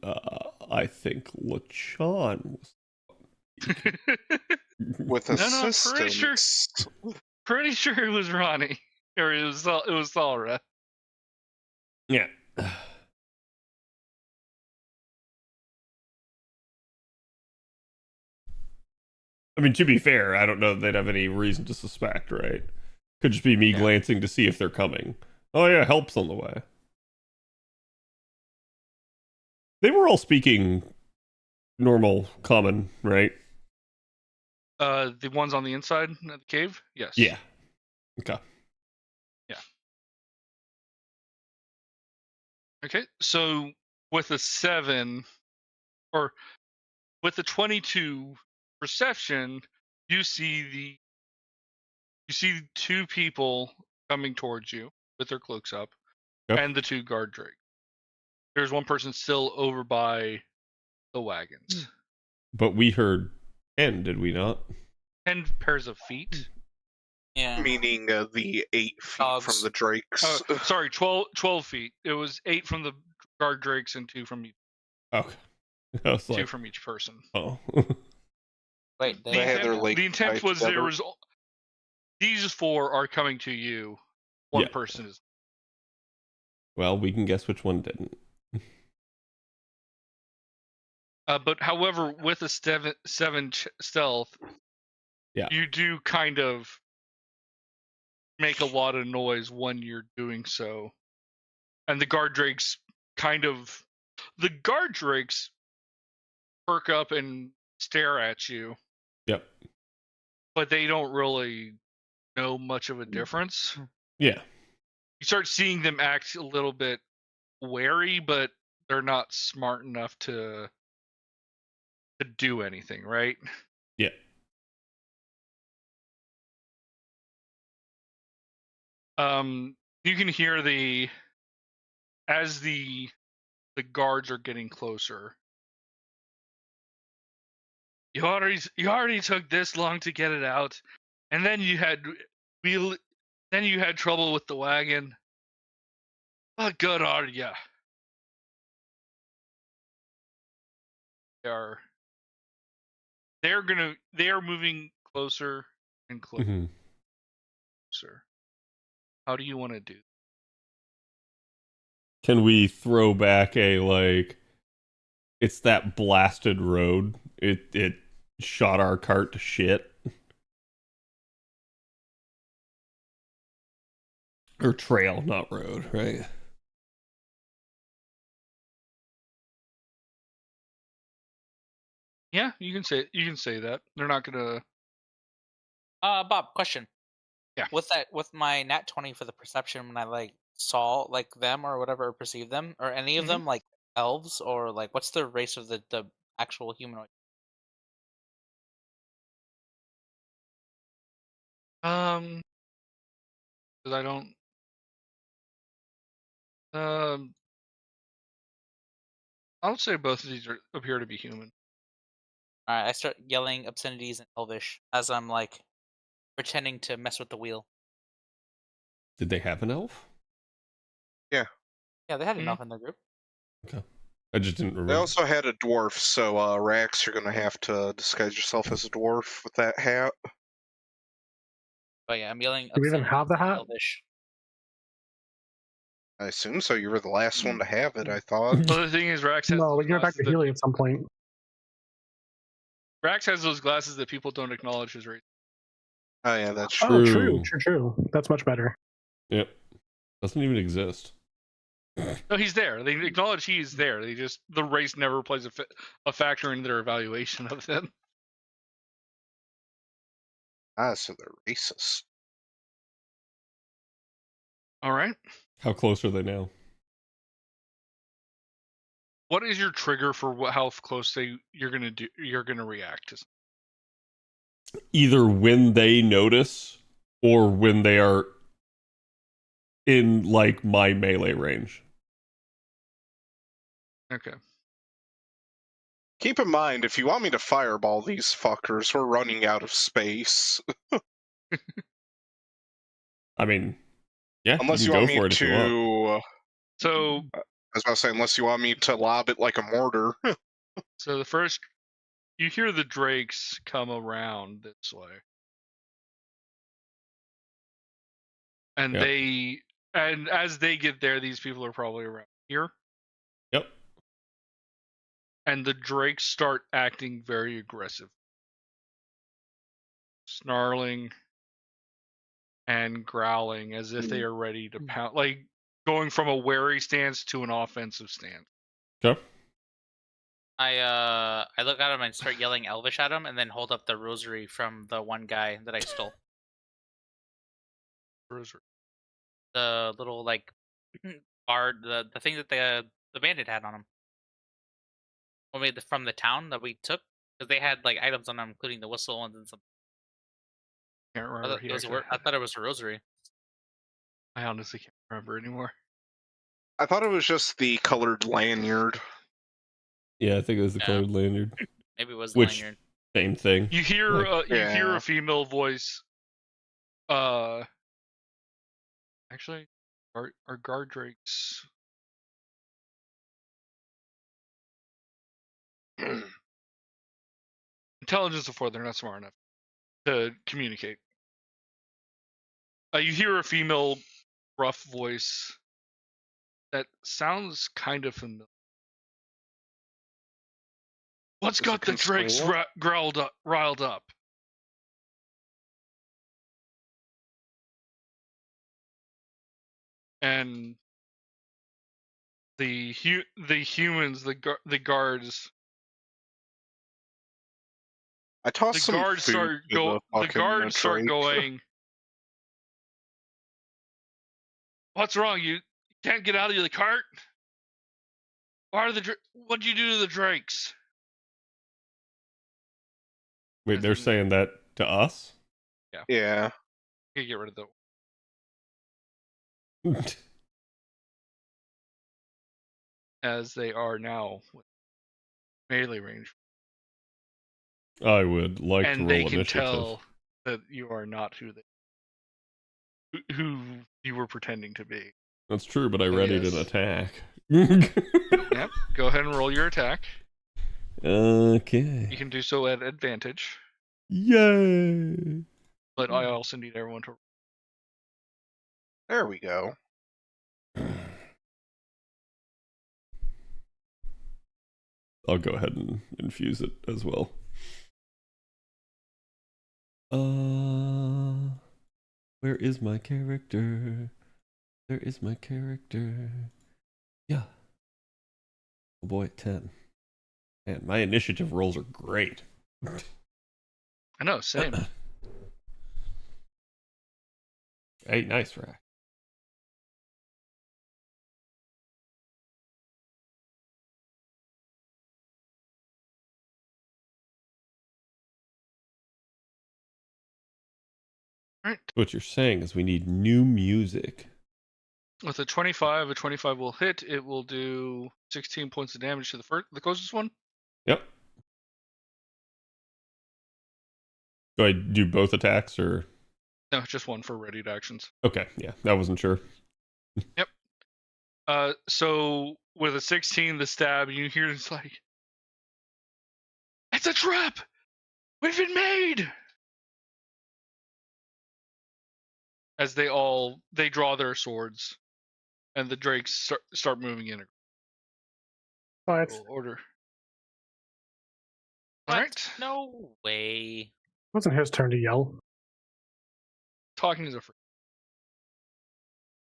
I think LeChon was. With No, assistance. pretty sure it was Ronnie, or it was Salra. Yeah. I mean, to be fair, I don't know that they'd have any reason to suspect, right? Could just be me Yeah. glancing to see if they're coming. Oh yeah, help's on the way. They were all speaking normal, common, right? The ones on the inside of the cave, yes. Yeah. Okay. Okay, so with a 7, or with the 22 perception, you see 2 people coming towards you with their cloaks up, Yep. and the 2 guard drakes. There's one person still over by the wagons. But we heard 10, did we not? 10 pairs of feet. Yeah. Meaning the 8 feet Dogs. from the drakes. Sorry, 12 feet. It was 8 from the guard drakes and 2 from each, Okay. I was 2 like, from each person. oh. Wait, They had their The intent was there together. was these 4 are coming to you. One Yeah. person is. Well, we can guess which one didn't. But however, with a 7 stealth, Yeah. you do kind of make a lot of noise when you're doing so. And the guard drakes perk up and stare at you, Yep. but they don't really know much of a difference. Yeah. You start seeing them act a little bit wary, but they're not smart enough to do anything, right? Yeah. You can hear as the guards are getting closer. You already took this long to get it out, and then you had trouble with the wagon. What good are ya? They are moving closer and closer. Mm-hmm. How do you want to do? Can we throw back a like it's that blasted road? It shot our cart to shit. Or trail, not road, right? Yeah, you can say that. They're not gonna. Bob, question. Yeah. With my nat 20 for the perception, when I like saw like them or whatever, or perceived them, or any of them like elves, or like what's the race of the actual humanoid? Because I don't. I would say both of these appear to be human. Alright, I start yelling obscenities in Elvish as I'm like pretending to mess with the wheel. Did they have an elf? Yeah, they had an Mhm. elf in their group. Okay. I just didn't They remember. also had a dwarf, so Rax, you're gonna have to disguise yourself as a dwarf with that hat. But yeah, I'm yelling Do we even obscenities have the in hat? Elvish. I assume so. You were the last one to have it, I thought. Well, the thing is, Rax has No, those we give it back glasses to Healy at some point. Rax has those glasses that people don't acknowledge as race. Oh yeah, that's Oh, true. true. That's much better. Yep. Doesn't even exist. No, he's there. They acknowledge he's there. They just the race never plays a factor in their evaluation of them. Ah, so they're racist. All right. How close are they now? What is your trigger for how close you're gonna react to? Either when they notice or when they are in like my melee range. Okay. Keep in mind, if you want me to fireball these fuckers, we're running out of space. I mean, yeah, Unless you you can want go me for it if you want. to. So I was about to say, unless you want me to lob it like a mortar. so the first you hear the drakes come around this way. And Yep. and as they get there, these people are probably around here. Yep. And the drakes start acting very aggressive. Snarling and growling as if they are ready to pound, like going from a wary stance to an offensive stance. Okay. I look at him and start yelling Elvish at him, and then hold up the rosary from the one guy that I stole. Rosary. The little like guard, the thing that the bandit had on him. Well, made from the town that we took, because they had like items on them, including the whistle and then some. Can't I remember. thought it was a rosary. I honestly can't remember anymore. I thought it was just the colored lanyard. Yeah, I think it was the Yeah. colored lanyard. Maybe it was the Which, lanyard. same thing. You hear Like, you hear Yeah. a female voice. Actually, our guard drakes. Intelligence of 4, they're not smart enough to communicate. You hear a female rough voice that sounds kind of familiar. What's Is got it the drakes Consuela? riled up? And the humans, the guards, I tossed the some guards food start to the the fucking guards start Drake. going. What's wrong? You can't get out of the cart? Why are what'd you do to the drakes? wait, they're saying that to us? Yeah. You get rid of the. As they are now with melee range. I would like to And roll they can initiative. tell that you are not who you were pretending to be. That's true, but I So, readied yes. an attack. Yep. Go ahead and roll your attack. Okay. You can do so at advantage, Yay! but I also need everyone to. There we go. I'll go ahead and infuse it as well. Where is my character? There is my character. Yeah. Oh boy, 10. Man, my initiative rolls are great. I know, same. Hey, nice, Rack. Right. What you're saying is we need new music. With a 25 will hit. It will do 16 points of damage to the closest one. Yep. Do I do both attacks or? No, just one for readied actions. Okay, yeah, I wasn't sure. So with a 16, the stab, you hear it's like, it's a trap! We've been made! As they draw their swords, and the drakes start moving in But order. What? Alright. No way. wasn't his turn to yell. Talking is a free.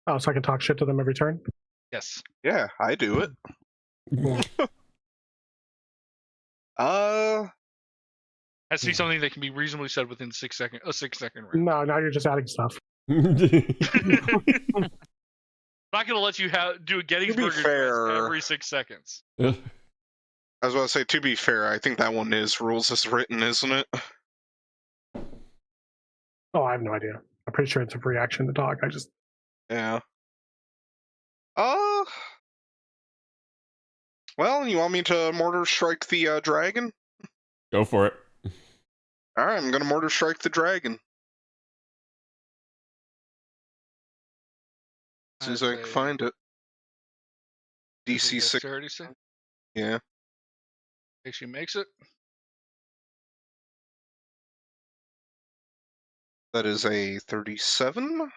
Oh, so I can talk shit to them every turn? Yes. Yeah, I do it. Cool. Has to be something that can be reasonably said within a 6 second round. No, now you're just adding stuff. I'm not gonna let you do a Gettysburg address fair- every 6 seconds. I was about to say, to be fair, I think that one is rules as written, isn't it? Oh, I have no idea. I'm pretty sure it's a free action to talk. I just Yeah. Well, you want me to mortar strike the dragon? Go for it. Alright, I'm gonna mortar strike the dragon. As soon as I can find it. DC 6. Dexterity save. Yeah. Okay, she makes it. That is a 37?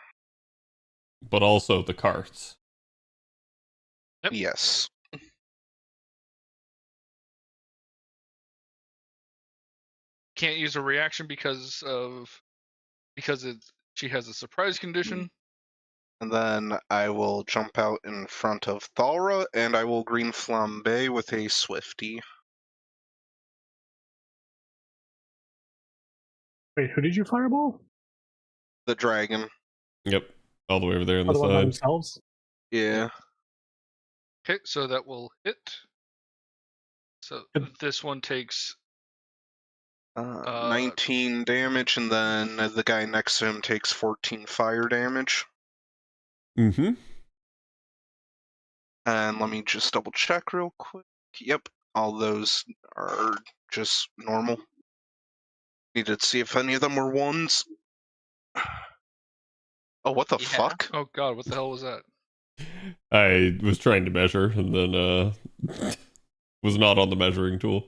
But also the carts. Yep. Yes. Can't use a reaction because she has a surprise condition. And then I will jump out in front of Thalra, and I will green flambe with a swifty. wait. Who did you fireball? The dragon. Yep. All the way over there on Oh, the the one by side. themselves. Yeah. Okay, so that will hit. So Good. this one takes 19 damage, and then the guy next to him takes 14 fire damage. Mm-hmm. And let me just double check real quick. Yep, all those are just normal. Needed to see if any of them were ones. Oh, what the Yeah. fuck? Oh god, what the hell was that? I was trying to measure and then was not on the measuring tool.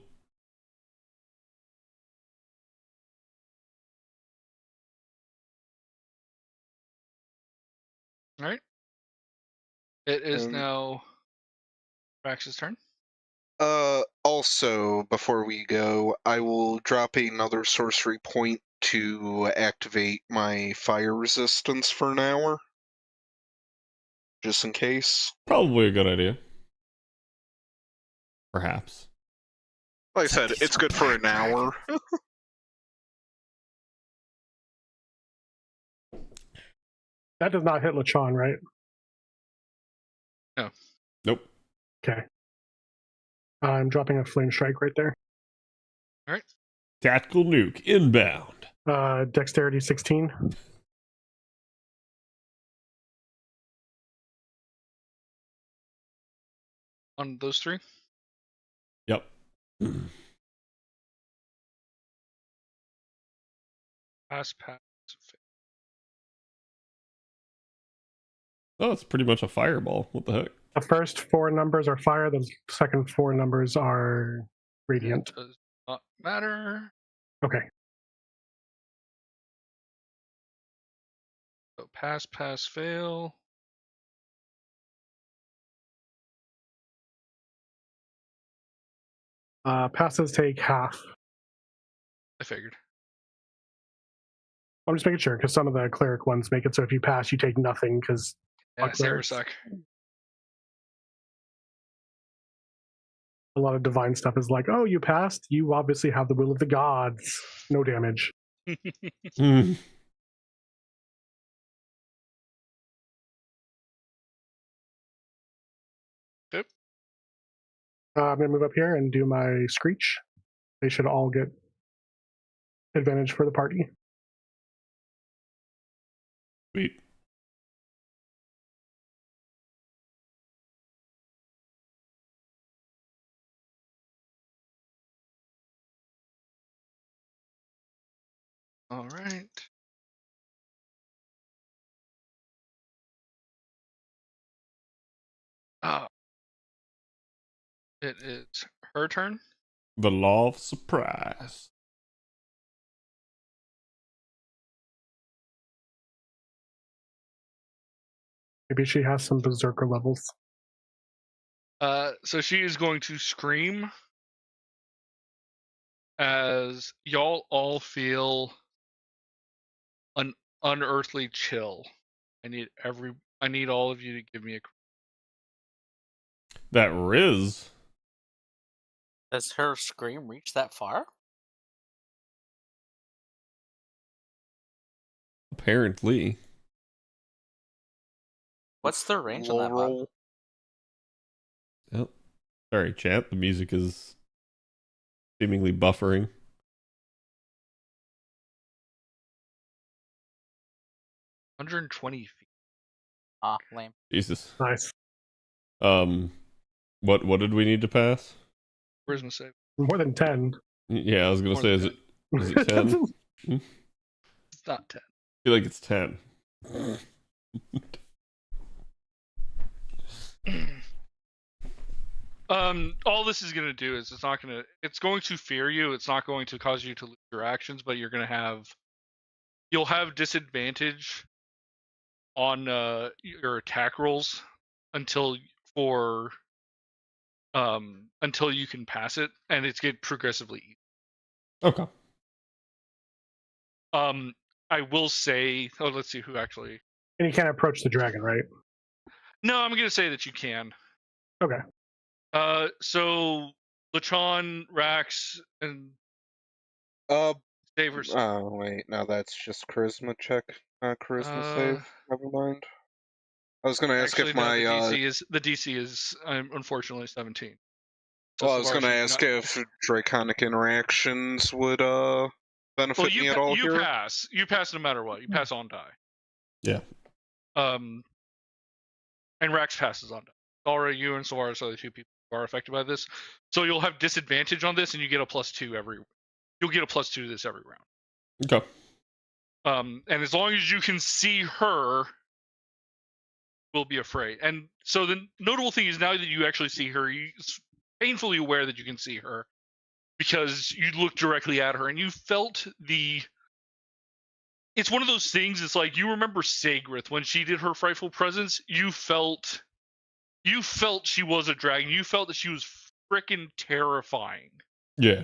Alright. It is now Rax's turn. Also, before we go, I will drop another sorcery point to activate my fire resistance for an hour. Just in case. Probably a good idea. Perhaps. Like I said, it's good for an hour. That does not hit Lachon, right? Nope. Okay. I'm dropping a flame strike right there. Alright. Tactical nuke inbound. Dexterity 16. On those three. Yep. Pass. Oh, it's pretty much a fireball. What the heck? The first 4 numbers are fire. The second 4 numbers are radiant. Does not matter. Okay. So pass, fail. Passes take half. I figured. I'm just making sure because some of the cleric ones make it so if you pass, you take nothing because Yeah, saber clerics. suck. A lot of divine stuff is like, oh, you passed. You obviously have the will of the gods. No damage. Hmm. I'm going to move up here and do my screech. They should all get advantage for the party. Sweet. All right. It is her turn. The law of surprise. Maybe she has some berserker levels. So she is going to scream as y'all all feel an unearthly chill. I need all of you to give me a. That Riz. Does her scream reach that far? Apparently. What's the range on Low that bug? roll. Oh, sorry, chat. The music is seemingly buffering. 120 feet. Ah, lame. Jesus. Nice. What did we need to pass? Charisma save. More than 10. Yeah, I was gonna More say, than is it 10? It's not 10. I feel like it's 10. All this is going to do is it's going to fear you. It's not going to cause you to lose your actions, but you'll have disadvantage on your attack rolls until you can pass it, and it's get progressively easier. Okay. I will say, let's see who actually. And you can't approach the dragon, right? No, I'm going to say that you can. Okay. So Lachon, Rax, and Savers. Oh wait, no, that's just charisma check, not charisma save. Never mind. I was gonna ask Actually, if no, my the DC is unfortunately 17. well, I was gonna ask if draconic interactions would benefit me at all you here. pass. You pass no matter what. You pass on die. Yeah. And Rax passes on die. Alra, you and Solaris are the two people who are affected by this. So you'll have disadvantage on this, and you get a +2 You'll get a +2 to this every round. Okay. And as long as you can see her, will be afraid. And so the notable thing is now that you actually see her, you're painfully aware that you can see her because you looked directly at her and you felt it's one of those things. It's like you remember Sagrith when she did her frightful presence. You felt she was a dragon. You felt that she was freaking terrifying. Yeah.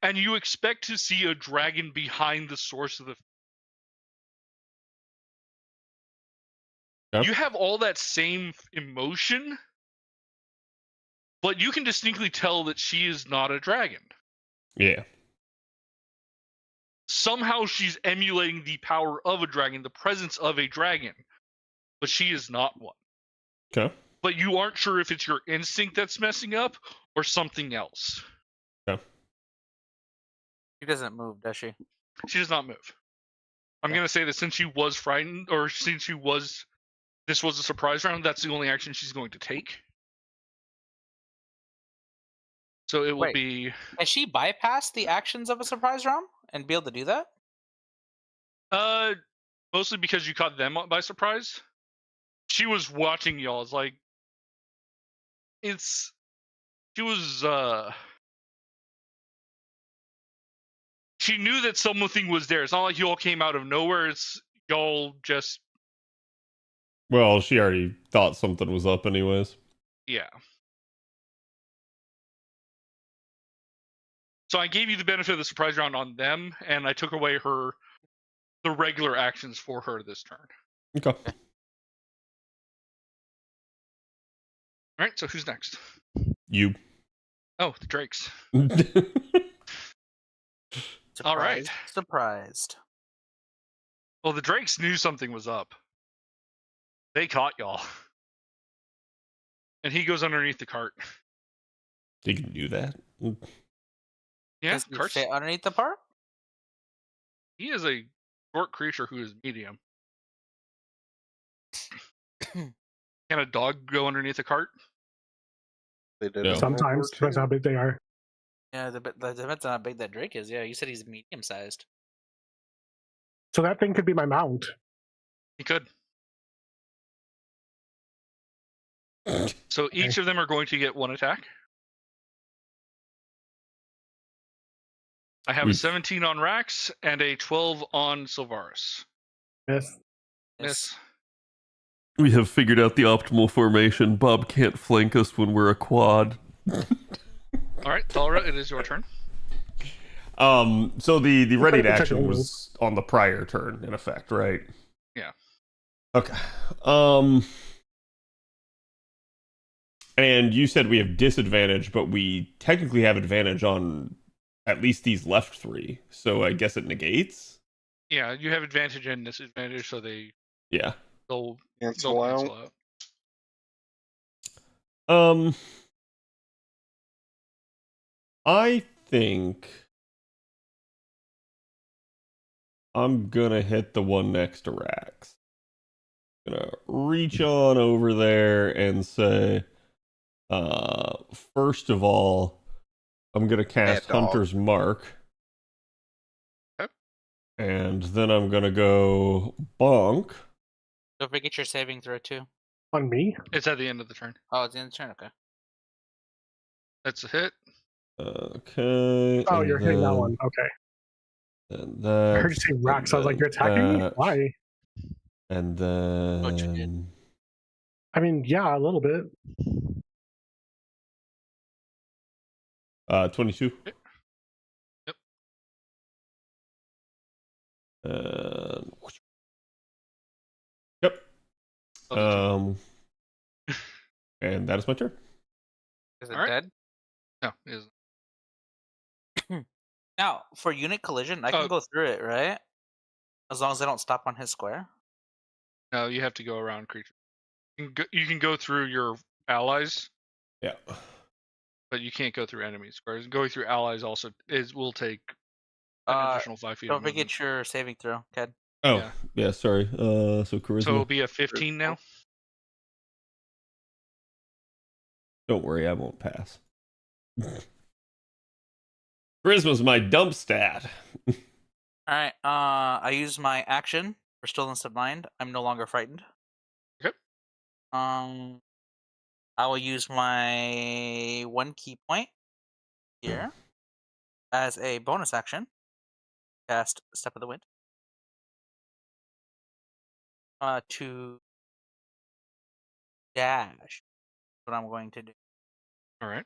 And you expect to see a dragon behind the source of the. Yep. You have all that same emotion, but you can distinctly tell that she is not a dragon. Yeah. Somehow she's emulating the power of a dragon, the presence of a dragon, but she is not one. Okay. But you aren't sure if it's your instinct that's messing up or something else. Okay. She doesn't move, does she? She does not move. I'm going to say that since she was frightened, or since this was a surprise round, that's the only action she's going to take. So it will be. Has she bypassed the actions of a surprise round and be able to do that? Mostly because you caught them by surprise. She was watching y'all. It's like she knew that something was there. It's not like you all came out of nowhere. It's y'all just. Well, she already thought something was up anyways. Yeah. So I gave you the benefit of the surprise round on them, and I took away the regular actions for her this turn. Okay. All right, so who's next? You. Oh, the Drakes. Surprised, All right. Surprised. Well, the Drakes knew something was up. They caught y'all. And he goes underneath the cart. He can do that. Yeah, Does he carts. fit underneath the part? He is a short creature who is medium. Can a dog go underneath a cart? They did Yeah. it Sometimes, before, depends too. how big they are. Yeah, that depends on how big that Drake is. Yeah, you said he's medium sized. So that thing could be my mount. You could. So each of them are going to get 1 attack. I have a 17 on Rax and a 12 on Sylvaris. Miss. Miss. We have figured out the optimal formation. Bob can't flank us when we're a quad. All right, Thalra, it is your turn. So the ready to Check action it. was on the prior turn, in effect, right? Yeah. Okay. And you said we have disadvantage, but we technically have advantage on at least these left 3. So I guess it negates. Yeah, you have advantage and disadvantage, so Yeah. they'll Cancel out. cancel out. I think I'm gonna hit the one next to Rax. Gonna reach on over there and say, first of all, I'm gonna cast Bad dog. Hunter's Mark. Yep. And then I'm gonna go bonk. Don't forget your saving throw too. On me? It's at the end of the turn. Oh, it's the end of the turn. Okay. That's a hit. Okay. Oh, and you're hitting that then- one. Okay. And I heard you that. say Rax. I was like, you're attacking me? that, Why? And What you did. then. I mean, yeah, a little bit. 22. Yep. Yep. Oh, And that is my turn. Is it Alright. dead? no, it isn't. Now, for unit collision, I can Oh. go through it, right? As long as I don't stop on his square. No, you have to go around creatures. You can go through your allies, Yeah. but you can't go through enemies. Whereas going through allies also will take an additional 5 feet. Don't of movement. forget your saving throw, Ked. Oh, Yeah. yeah, sorry. So charisma. So it'll be a 15 now. Don't worry, I won't pass. Charisma's my dump stat. All right. I use my action for stillness of mind. I'm no longer frightened. Okay. I will use my 1 key point here as a bonus action. Cast Step of the Wind. To dash. What I'm going to do. All right.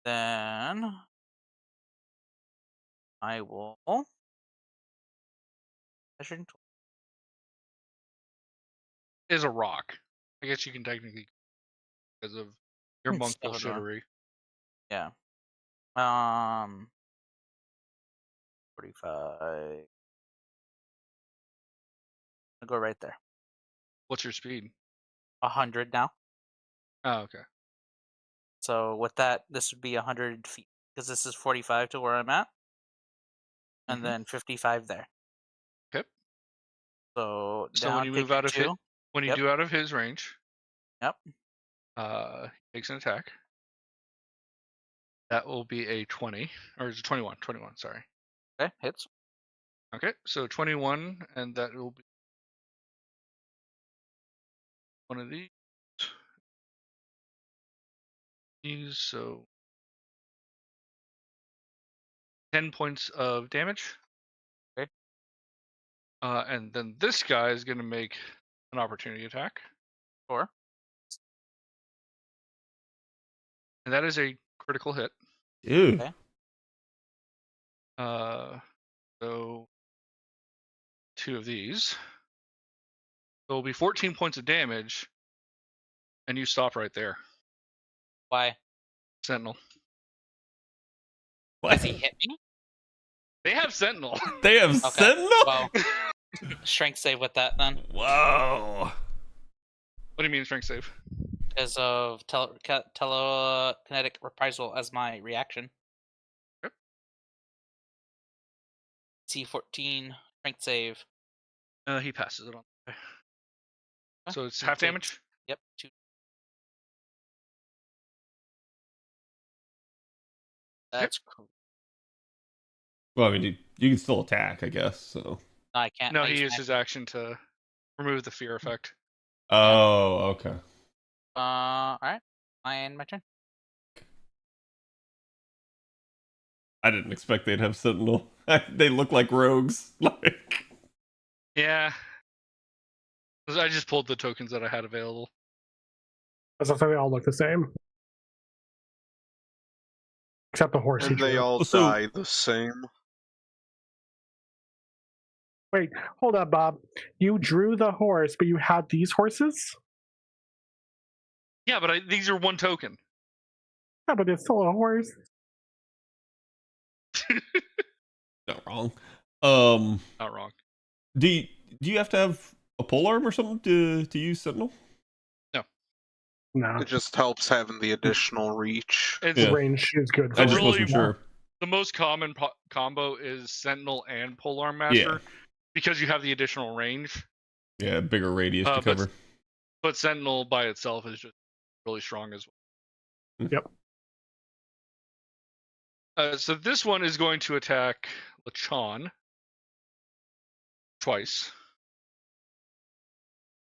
Then I will measuring tool. Is a rock. I guess you can technically because of your monk Stuff it on. bullshittery. Yeah. 45. I'll go right there. What's your speed? 100 now. Oh, okay. So with that, this would be 100 feet because this is 45 to where I'm at, and Mhm. then 55 there. Okay. So So down, when you move taking out of 2. when you Yep. do out of his range, Yep. he takes an attack. That will be a 20, or is it 21? 21, sorry. Okay, hits. Okay, so 21, and that will be one of these. So 10 points of damage. Okay. And then this guy is going to make an opportunity attack. Sure. And that is a critical hit. Ew. Okay. So 2 of these. So it'll be 14 points of damage, and you stop right there. Why? Sentinel. Does he hit me? They have Sentinel. They have Okay. Sentinel? Well, strength save with that then, Whoa. What do you mean strength save? because of telekinetic reprisal as my reaction. Yep. C14 strength save. He passes it on. Okay. So it's He half takes- damage. Yep. 2. That's cool. Well, I mean, you can still attack, I guess. So. No, I can't. No, I he use used my his action to remove the fear effect. Oh, okay. All right. My turn. I didn't expect they'd have Sentinel. They look like rogues. Like. Yeah. I just pulled the tokens that I had available. As I said, they all look the same. Except the horse he And they drew. all So- die the same. Wait, hold up, Bob. You drew the horse, but you had these horses? Yeah, but these are one token. Yeah, but it's still a horse. Not wrong. Not wrong. Do you have to have a polearm or something to use Sentinel? No. It just helps having the additional reach. It's Yeah. Range is good. I just really- wasn't sure. the most common combo is Sentinel and Polearm Master because you have the additional range. Yeah, bigger radius to But- cover. But Sentinel by itself is just really strong as well. Yep. So this one is going to attack Lechon twice.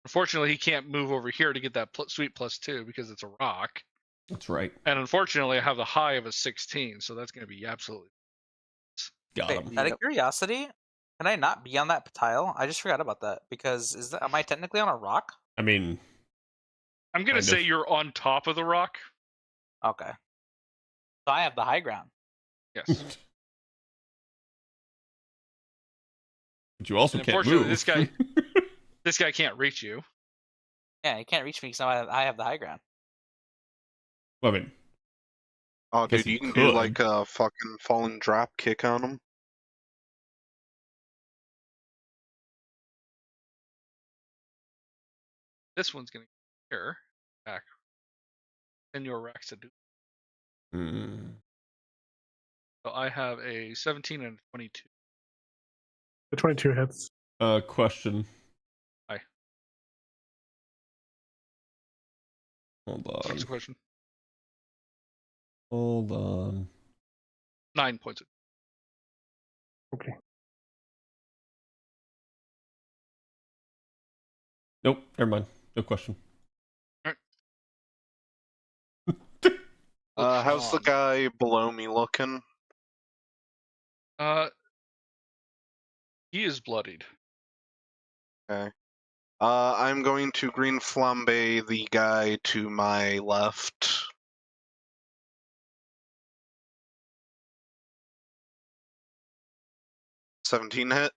Unfortunately, he can't move over here to get that sweet +2 because it's a rock. That's right. And unfortunately, I have the high of a 16, so that's going to be absolutely. Got Wait, him. out of curiosity, can I not be on that tile? I just forgot about that because am I technically on a rock? I mean, I'm going to Kind say of. you're on top of the rock. Okay. So I have the high ground. Yes. but you also And can't unfortunately, move. this guy can't reach you. Yeah, you can't reach me because I have the high ground. I mean, Oh, Guess dude, you you can could. do like a fucking falling drop kick on him. This one's going to here back. And your Rex to do. So I have a 17 and a 22. The 22 hits. question. Hi. Hold What's on. the question? Hold on. 9 points. Okay. Nope, never mind. No question. How's the Lechon. guy below me looking? He is bloodied. Okay. I'm going to green flambe the guy to my left. $17 hit?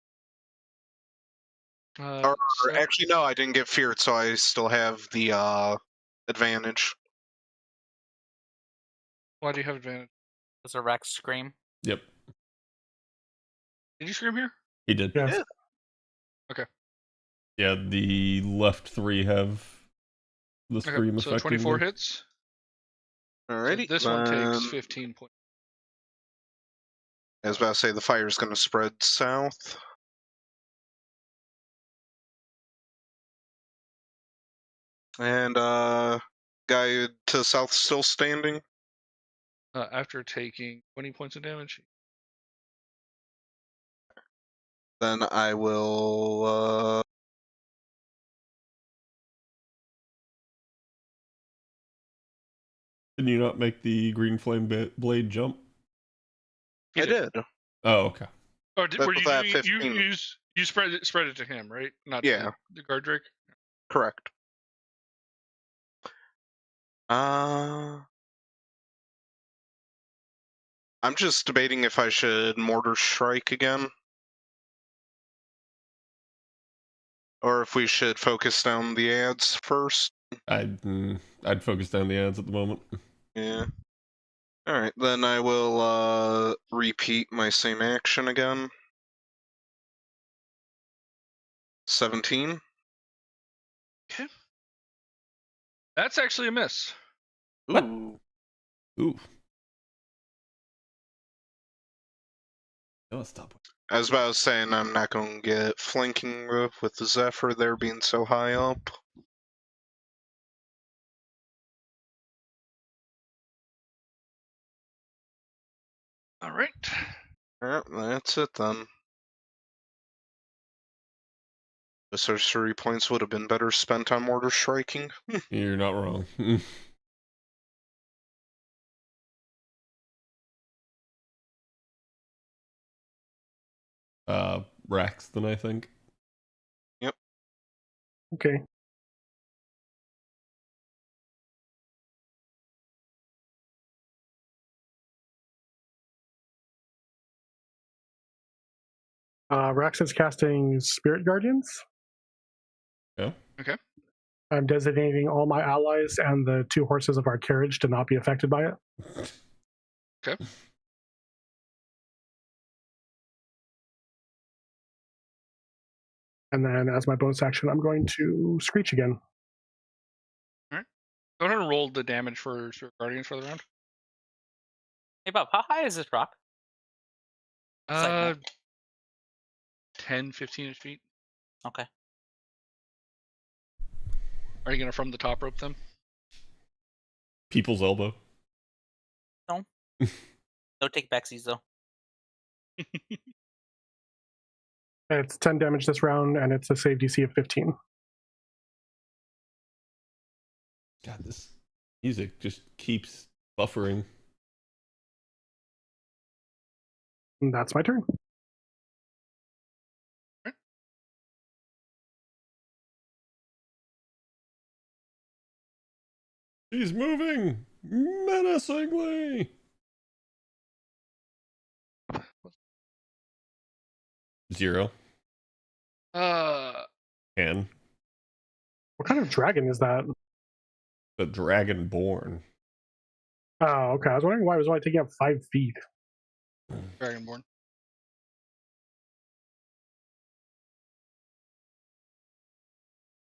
Or actually, no, I didn't get feared, so I still have the advantage. Why do you have advantage? Does a Rex scream? Yep, Did you scream here? he did. Yes. Yeah. Okay. Yeah, the left three have the scream So effect. 24 in there. hits. Alrighty. So this one takes then- 15 points. I was about to say the fire's going to spread south. And guy to the south still standing. After taking 20 points of damage. Then I will Did you not make the green flame blade jump? He I did. Oh, okay. Or That were was you at doing, 15. you spread it to him, right? Not Yeah. to the guard drake. Correct. I'm just debating if I should mortar strike again. Or if we should focus down the ads first. I'd focus down the ads at the moment. Yeah. Alright, then I will repeat my same action again. 17. Okay. That's actually a miss. What? Ooh. Ooh. No, stop. As I was saying, I'm not going to get flanking with the Zephyr there being so high up. All right. Alright, that's it then. The sorcery points would have been better spent on mortar striking. You're not wrong. Braxton, I think. Okay. Rax is casting Spirit Guardians. Yeah. Okay. I'm designating all my allies and the 2 horses of our carriage to not be affected by it. Okay. And then as my bonus action, I'm going to Screech again. Go ahead and roll the damage for Spirit Guardians for the round. Hey Bob, how high is this rock? Like 10, 15 feet. Okay. Are you gonna from the top rope them? People's elbow. No take backsies though. It's 10 damage this round, and it's a save DC of 15. God, this music just keeps buffering. And that's my turn. He's moving menacingly. Zero. Uh, Can. What kind of dragon is that? The Dragonborn. Oh, okay. I was wondering why it was only taking up 5 feet. Dragonborn.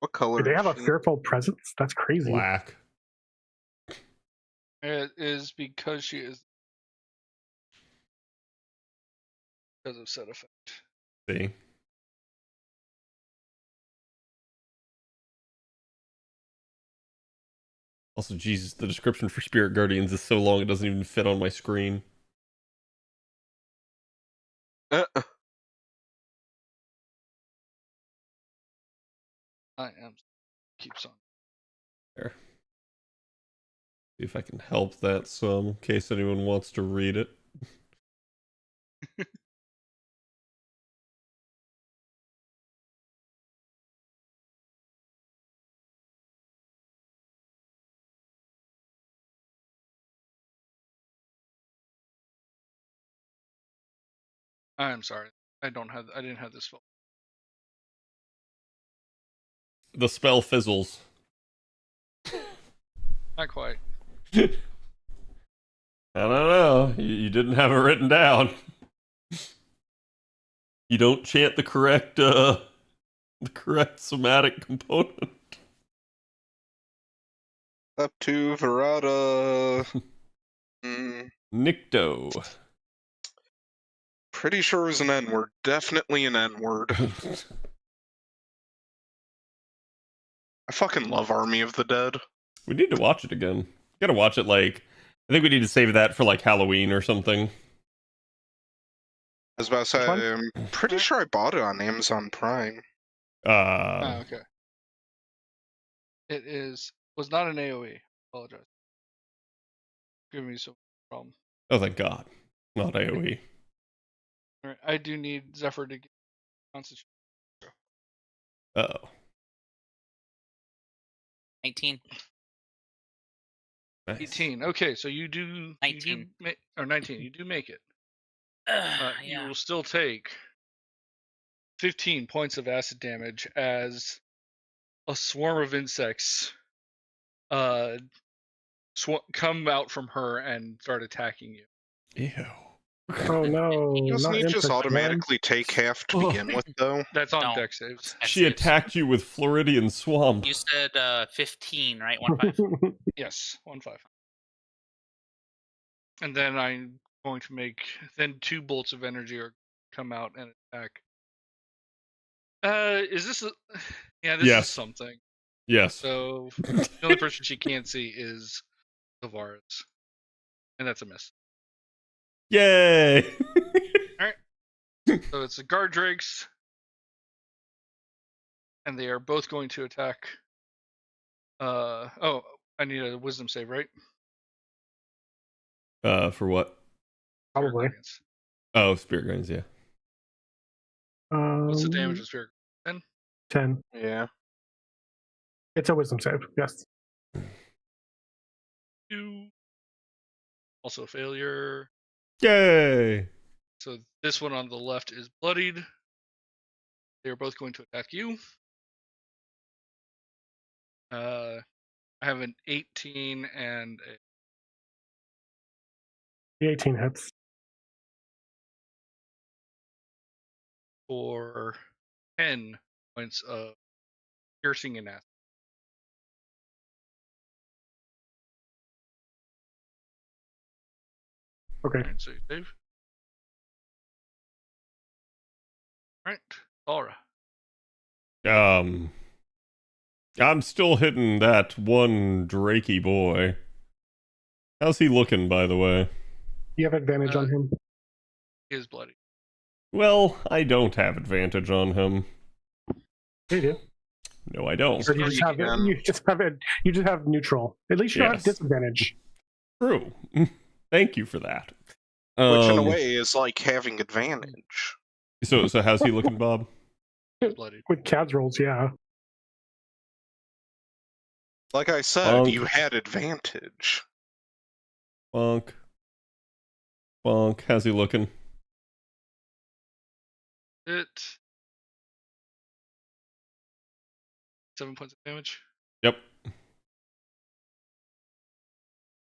What color? Do they have a is she? fearful presence? That's crazy. Black. It is because she is because of set effect. See? Also, Jesus, the description for Spirit Guardians is so long it doesn't even fit on my screen. Uh, I am keeps on. There. See if I can help that some, in case anyone wants to read it. I'm sorry. I didn't have this spell. The spell fizzles. Not quite. I don't know. You didn't have it written down. You don't chant the correct somatic component. up to Verada. Nikto. Pretty sure it was an N-word. Definitely an N-word. I fucking love Army of the Dead. We need to watch it again. Gotta watch it I think we need to save that for Halloween or something. I was about to say, I'm pretty sure I bought it on Amazon Prime. Okay. It was not an AoE. Apologize. Giving me some problem. Oh, thank God. Not AoE. All right, I do need Zephyr to get Constitution. Uh-oh. 19. Nice. 18. Okay, so you do 19. Or 19. You do make it. Yeah. You will still take 15 points of acid damage as a swarm of insects come out from her and start attacking you. Ew. Oh no. Doesn't not he just insect man. automatically take half to begin with, though? That's on No. deck saves. She attacked you with Floridian Swamp. You said 15, right? 1-5. Yes, 1-5. And then I'm going to make 2 bolts of energy come out and attack. Is this this Yes. is something. Yes. So the only person she can't see is Tavares. And that's a miss. Yay! Alright. So it's the guard drakes, and they are both going to attack. Oh, I need a wisdom save, right? For what? Probably. Guardians. Oh, spirit guardians, yeah. What's the damage of spirit? 10? 10. Yeah. It's a wisdom save, yes. 2. Also a failure. Yay! So this one on the left is bloodied. They are both going to attack you. I have an 18 and The 18 hits. for 10 points of piercing and acid. Okay. Alright, so you save. Alright, Laura. I'm still hitting that one Drakey boy. How's he looking, by the way? You have advantage on him. He is bloody. Well, I don't have advantage on him. You do. No, I don't. Or you just have you just have neutral. At least you don't have Yes. disadvantage. True. Thank you for that. Which in a way is like having advantage. So how's he looking, Bob? He's bloody. With CADS rolls, yeah. Like I said, Bonk. you had advantage. Bonk. Bonk. How's he looking? It. 7 points of damage. Yep.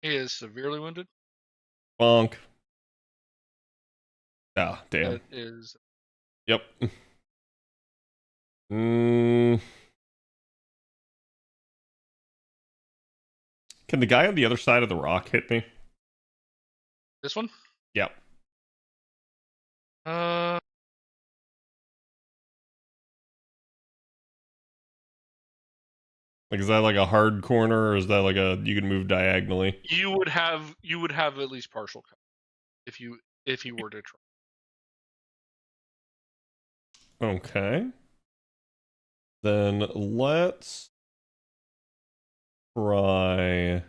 He is severely wounded. Bonk. Ah, damn. That is. Yep. Can the guy on the other side of the rock hit me? This one? Yep. Like, is that like a hard corner, or is that like a you can move diagonally? You would have at least partial cover if you were to try. Okay. Then let's try.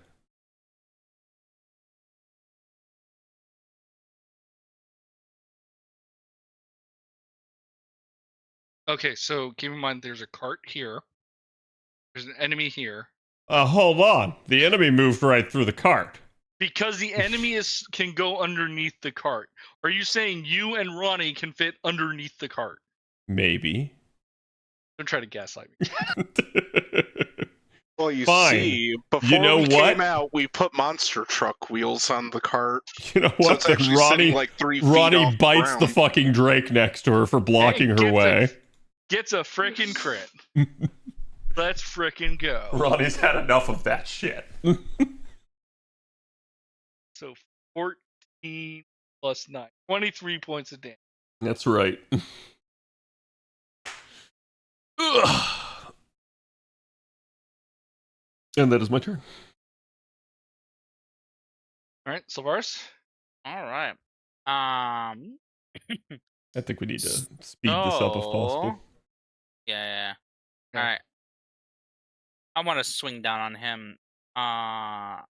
Okay, so keep in mind there's a cart here. There's an enemy here. Hold on. The enemy moved right through the cart. Because the enemy can go underneath the cart. Are you saying you and Ronnie can fit underneath the cart? Maybe. Don't try to gaslight me. Well, you Fine. see, before You know we what? came out, we put monster truck wheels on the cart. You know So what? it's Then actually Ronnie, sitting like 3 feet Ronnie off bites the ground. fucking Drake next to her for blocking her Gets way. Gets a frickin' crit. Let's frickin' go. Ronnie's had enough of that shit. So 14 plus 9. 23 points of damage. That's right. Ugh. And that is my turn. Alright, Sylvaris. Alright. I think we need to speed this up if possible. Yeah. Yeah. Alright. I want to swing down on him. I'll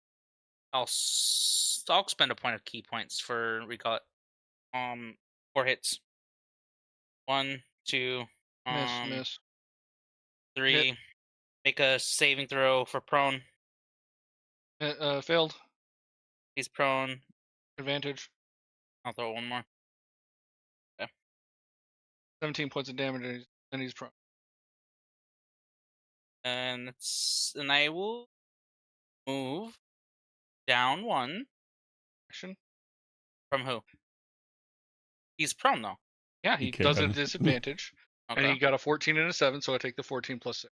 spend a point of key points for recall it. 4 hits. 1, 2, Miss. 3. Hit. Make a saving throw for prone. Failed. He's prone. Advantage. I'll throw one more. 17 points of damage and he's prone. And I will move down 1. Action. From who? He's prone though. Yeah, he Okay, does then. a disadvantage. Okay. And he got a 14 and a 7, so I take the 14 plus 6.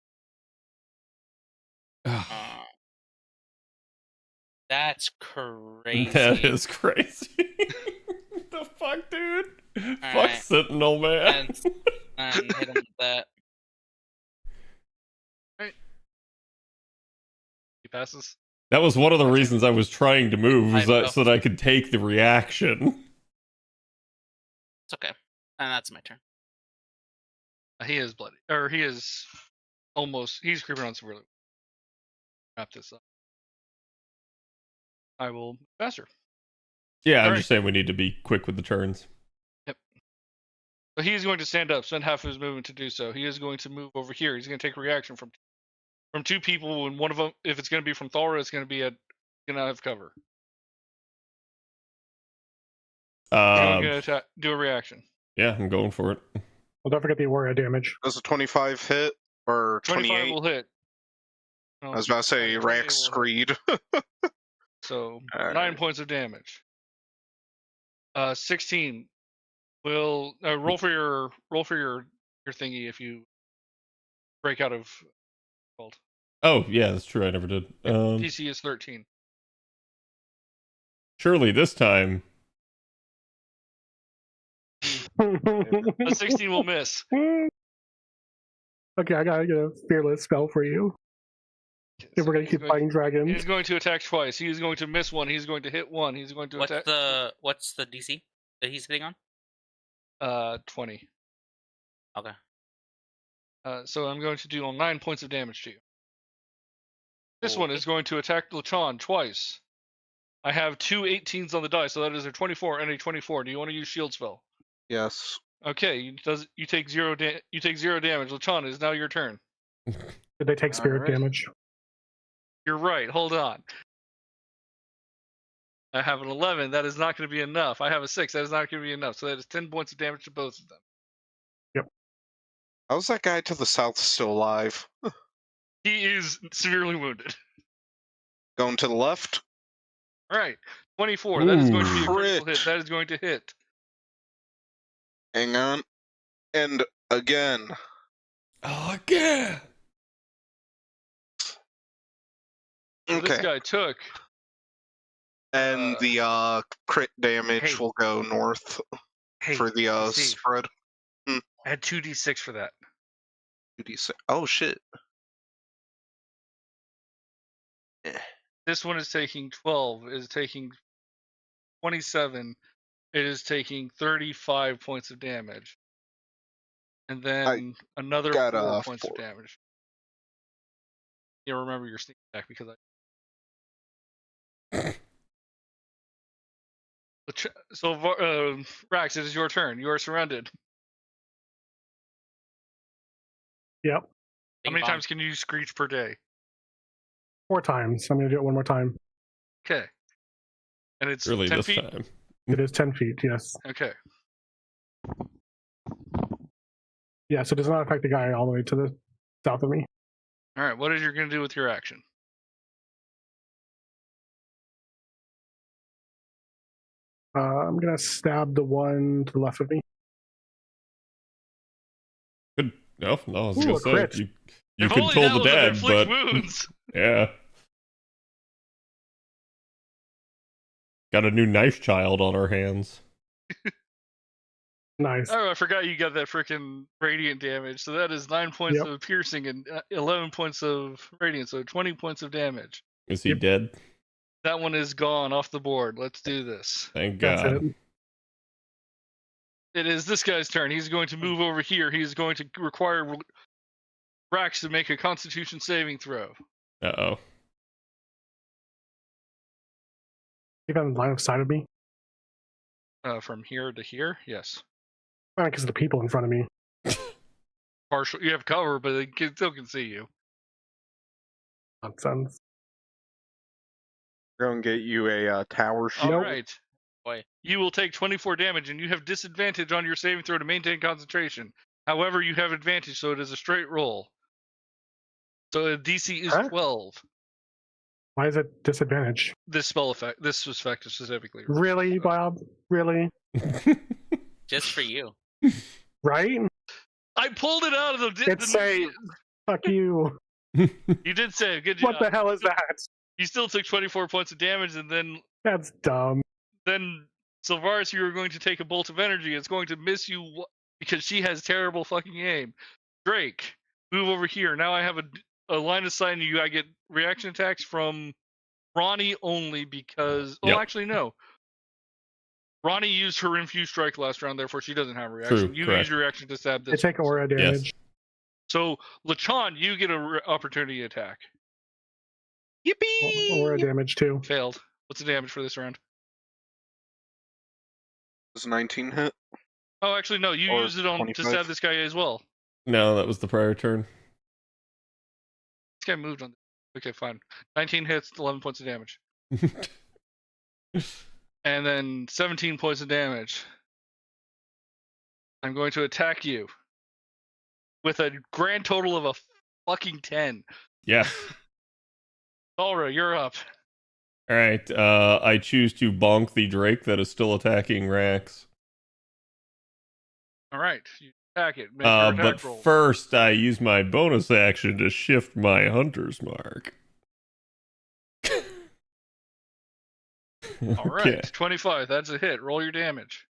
That's crazy. That is crazy. The fuck, dude? Fuck right. Sentinel, man. And hit him with that. He passes. That was one of the reasons I was trying to move, I know. so that I could take the reaction. It's okay. And that's my turn. He is bloody, or he is almost. He's creeping on severely. Wrap this up. I will faster. Yeah, I'm Alright. just saying we need to be quick with the turns. So he is going to stand up, spend half of his movement to do so. He is going to move over here. He's going to take a reaction from two people, and one of them, if it's going to be from Thora, it's going to be going to have cover. He's going to do a reaction. Yeah, I'm going for it. Well, don't forget the Aura damage. Does a 25 hit or 25 28? will hit. I was about to say 28 Rack will hit. Screed. So All 9 right. points of damage. 16 will roll for your thingy if you break out of cold. Oh, yeah, that's true. I never did. DC is 13. Surely this time. A 16 will miss. Okay, I gotta get a fearless spell for you. If we're gonna keep fighting dragons. He's going to attack twice. He is going to miss one. He's going to hit one. He's going to attack. What's the DC that he's hitting on? 20. Okay. So I'm going to do 9 points of damage to you. This one is Okay. going to attack Lachon twice. I have 2 18s on the die, so that is a 24 and a 24. Do you want to use shield spell? Yes. Okay, you take 0 damage. Lachon, it is now your turn. Did they take spirit Alright. damage? You're right. Hold on. I have an 11. That is not going to be enough. I have a 6. That is not going to be enough. So that is 10 points of damage to both of them. How's that guy to the south still alive? He is severely wounded. Going to the left? All right. 24. That is going to be a critical Crit. hit. That is going to hit. Hang on. And again. Oh, again! So This Okay. guy took. And the crit damage hey. will go north Hey, for the Steve, spread. add 2d6 for that. 2d6. Oh shit. This one is taking 12. It is taking 27. It is taking 35 points of damage. And then another got, 4 points 4. of damage. You remember your sneak attack because So, Rax, it is your turn. You are surrounded. Yep. How Bing many bong. times can you screech per day? 4 times. I'm gonna do it one more time. Okay. And it's Surely 10 this feet? time. It is 10 feet, yes. Okay. Yeah, so it does not affect the guy all the way to the south of me. All right. What is you going to do with your action? I'm gonna stab the one to the left of me. Good. No, I was Ooh, gonna a say crit. you If could only toll that the was an dad, inflict but wounds. yeah. Got a new knife child on our hands. Nice. Oh, I forgot you got that freaking radiant damage. So that is 9 points Yep. of piercing and 11 points of radiant. So 20 points of damage. Is he Yep. dead? That one is gone off the board. Let's do this. Thank That's God. it. It is this guy's turn. He's going to move over here. He's going to require Rax to make a Constitution saving throw. Uh-oh. You got in line of sight of me? From here to here, yes. Because the people in front of me. Partial. You have cover, but they still can see you. Nonsense. We're going to get you a tower All shield. right. Boy. You will take 24 damage, and you have disadvantage on your saving throw to maintain concentration. However, you have advantage, so it is a straight roll. So the DC is Huh? 12. Why is it disadvantage? This effect is specifically. Really, Bob? Really? Just for you. Right? I pulled it out of the. It's saved. Fuck you. You did save. Good job. What the hell is that? You still took 24 points of damage, and then That's dumb. Sylvaris, you were going to take a bolt of energy. It's going to miss you because she has terrible fucking aim. Drake, move over here. Now I have a line of sight on you. I get reaction attacks from Ronnie only because. Well, Yep. actually, no. Ronnie used her infused strike last round, therefore she doesn't have a reaction. True, You correct. use your reaction to stab They this. take aura damage. Yes. So, Lechon, you get an opportunity attack. Yippee! Aura damage too. Failed. What's the damage for this round? Does 19 hit? Oh, actually, no. You Or used it on to 25? stab this guy as well. No, that was the prior turn. This guy moved on. Okay, fine. 19 hits, 11 points of damage. And then 17 points of damage. I'm going to attack you with a grand total of a fucking 10. Yes. Alra, you're up. All right. I choose to bonk the Drake that is still attacking Rax. All right, you attack it. Make your But attack roll. first, I use my bonus action to shift my hunter's mark. All right, 25. That's a hit. Roll your damage.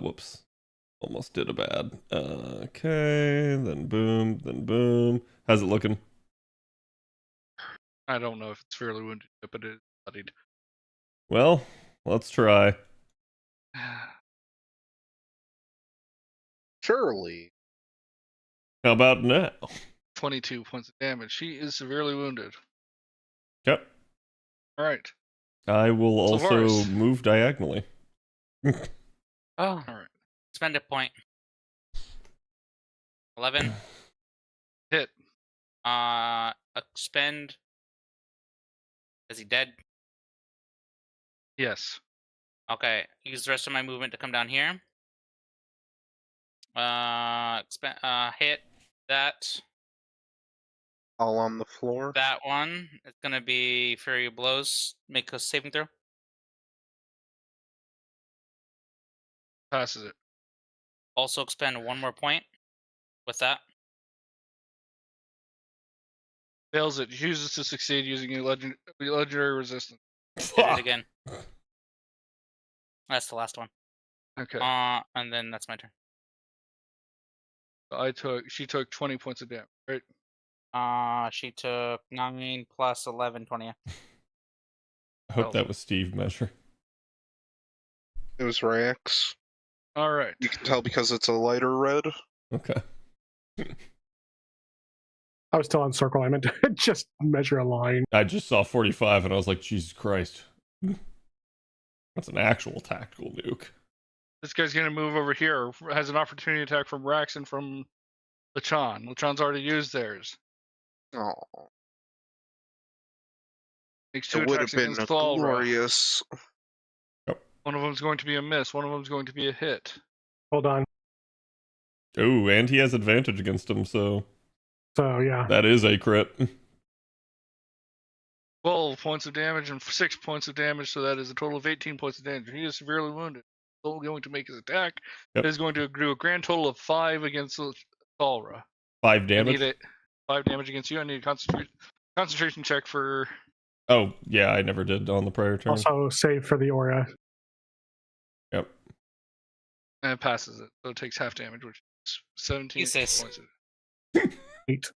Whoops. Almost did a bad. Okay, then boom, then boom. How's it looking? I don't know if it's fairly wounded, but it is bloodied. Well, let's try. Surely. How about now? 22 points of damage. She is severely wounded. Yep. All right. I will also Sylvaris. move diagonally. Oh, All right. spend a point. 11. Hit. Expend. Is he dead? Yes. Okay. Use the rest of my movement to come down here. Hit that. All on the floor. That one. It's gonna be Fury of Blows. Make a saving throw. Passes it. Also expend one more point with that. Fails it. Uses to succeed using a legendary resistance. Hit it again. That's the last one. Okay. And then that's my turn. She took 20 points of damage, right? She took 9 plus 11, 20. I hope Well. that was Steve measure. It was Rax. All right. You can tell because it's a lighter red. Okay. I was still on circle. I meant to just measure a line. I just saw 45 and I was like, Jesus Christ. That's an actual tactical nuke. This guy's going to move over here. Has an opportunity attack from Rax and from Lechon. Lechon's already used theirs. Oh, Makes 2 it would have attacks been against a Thalra. glorious. One of them's going to be a miss. One of them's going to be a hit. Hold on. Ooh, and he has advantage against him, so So yeah, that is a crit. 12 points of damage and 6 points of damage, so that is a total of 18 points of damage. He is severely wounded. Still going to make his attack. Yep. It is going to do a grand total of 5 against Thalra. 5 damage? I need 5 damage against you. I need a concentration check for... Oh, yeah, I never did on the prior turn. also save for the aura. Yep. And it passes it. So it takes half damage, which is 17 Jesus. points. 8.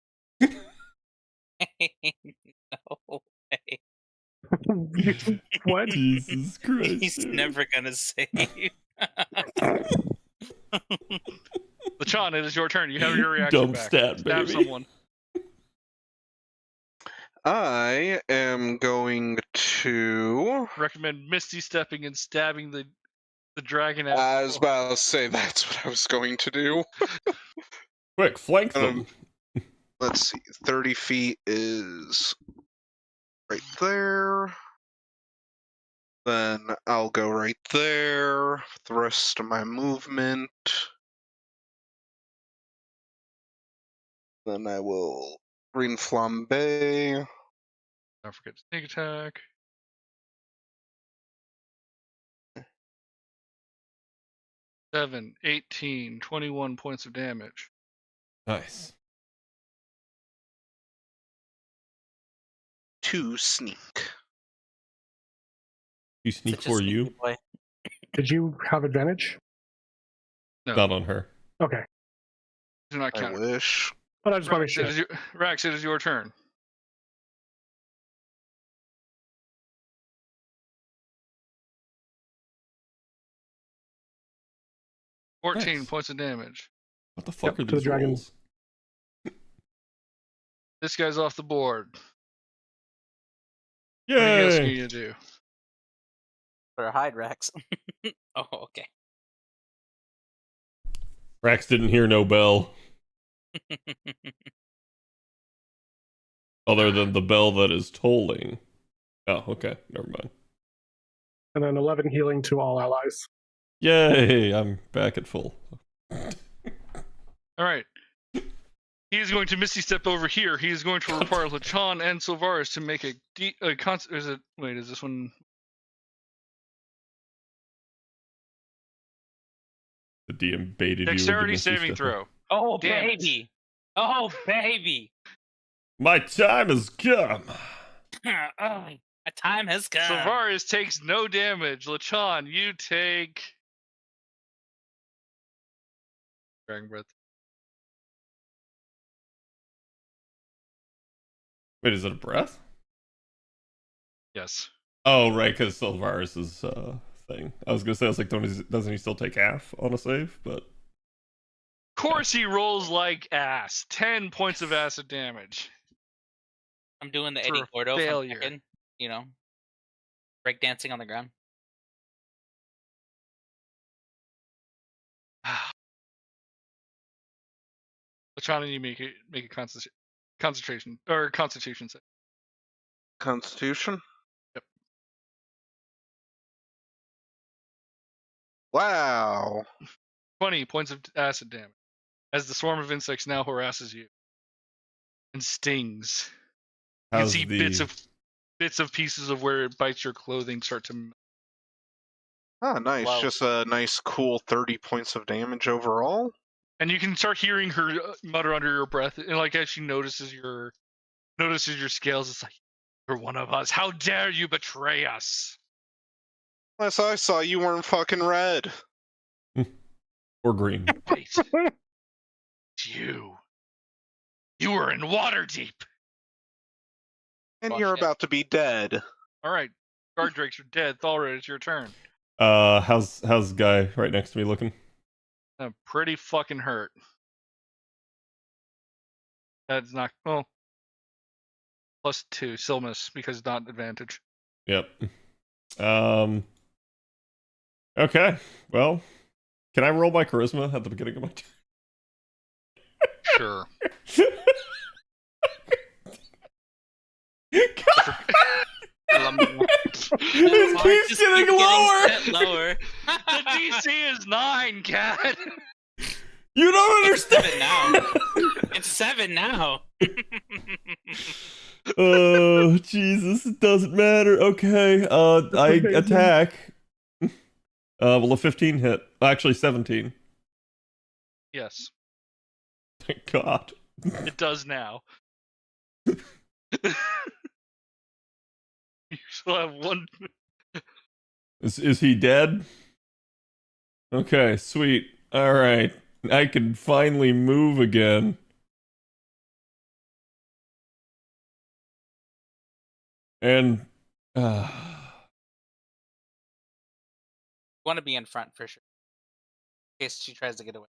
No way. What? Jesus Christ. He's dude. never gonna save. Lechon, it is your turn. You have your reaction Dumb back. stat, Stab baby. someone. I am going to. Recommend Misty stepping and stabbing the dragon at I was about to say that's what I was going to do. Quick, flank them. Let's see. 30 feet is right there. Then I'll go right there. The rest of my movement. Then I will green flambe. Don't forget to sneak attack. Seven, 18, 21 points of damage. Nice. 2 sneak. You sneak Such a for sneaky you? boy. Did you have advantage? No, Not on her. Okay. do not I count. wish. But I just want to make sure. Rax, it is your turn. 14 Nice. points of damage. What the fuck Yep, are to the these dragon. rolls? This guy's off the board. What else are Yay! you gonna do? For hide Rex. Oh, okay. Rax didn't hear no bell, other than the bell that is tolling. Oh, okay. Never mind. And then 11 healing to all allies. Yay! I'm back at full. All right. He is going to Misty Step over here. He is going to require Lachan and Silvaris to make is this one? The DM baited Dexterity you. saving throw. Oh, Damn it. baby. Oh, baby. My time has come. Oh, a time has come. Silvaris takes no damage. Lachan, you take Dragon Breath. Wait, is it a breath? Yes. Oh, right, because Silvaris' thing. I was gonna say, I was like, doesn't he still take half on a save? But Of course he rolls like ass. 10 points of acid damage. I'm doing the For Eddie a Gordo from failure. Tekken, you know, breakdancing on the ground. Lachan, you make a concentration or Constitution save. Constitution? Yep. Wow. 20 points of acid damage as the swarm of insects now harasses you and stings. You can how's see the bits of pieces of where it bites your clothing start to. Ah, nice. Wow. Just a nice, cool 30 points of damage overall. And you can start hearing her mutter under your breath, and like as she notices your scales, it's like, "You're one of us. How dare you betray us?" Last I saw, you weren't fucking red. or green? Wait, it's you. You were in water deep. And Oh, you're shit. about to be dead. All right, guard drakes are dead. Thalred, it's your turn. How's the guy right next to me looking? I'm pretty fucking hurt. That's not +2 still miss because it's not advantage. Yep. Okay. Well, can I roll my charisma at the beginning of my turn? Sure. It keeps getting lower. Lower. The DC is 9, cat. You don't understand. 7 now. It's 7 now. Oh, Jesus, it doesn't matter. Okay, I attack. Will a 15 hit? Actually, 17. Yes, Thank God. it does now. You still have one. Is he dead? Okay, sweet. All right, I can finally move again. And Want to be in front for sure, in case she tries to get away.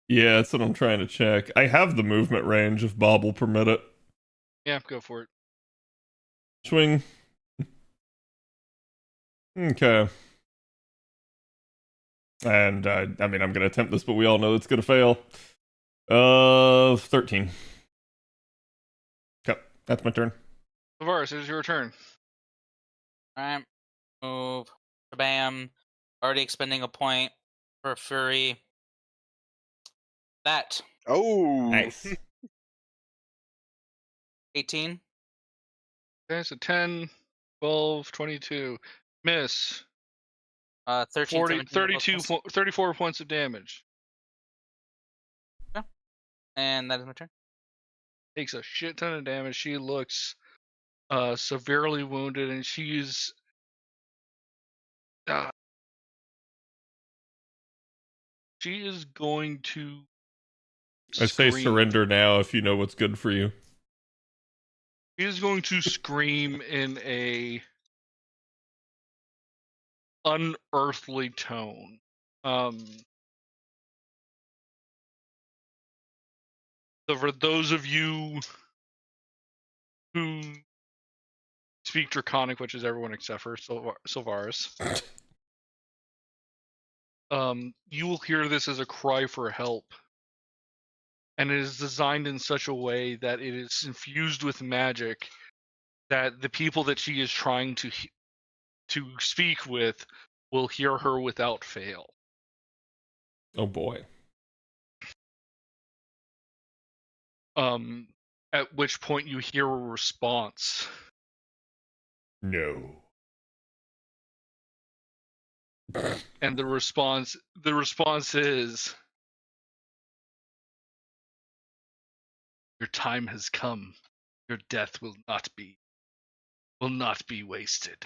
yeah, that's what I'm trying to check. I have the movement range if Bob will permit it. Yeah, go for it. Swing. Okay. And I mean, I'm gonna attempt this, but we all know it's gonna fail. 13. Okay, that's my turn. Tavares, it is your turn. Alright. Move. Bam. Already expending a point for Fury. That. Oh. Nice. 18. Okay, so 10, 12, 22. Miss. 13, 40, 17, 32, miss. 34 points of damage. And that is my turn. Takes a shit ton of damage. She looks severely wounded, and she's she is going to I say scream. surrender now if you know what's good for you. She is going to scream in a unearthly tone. So for those of you who speak Draconic, which is everyone except for Sylvaris, you will hear this as a cry for help. And it is designed in such a way that it is infused with magic that the people that she is trying to speak with will hear her without fail. Oh boy. At which point you hear a response. No. And the response is, your time has come. Your death will not be wasted.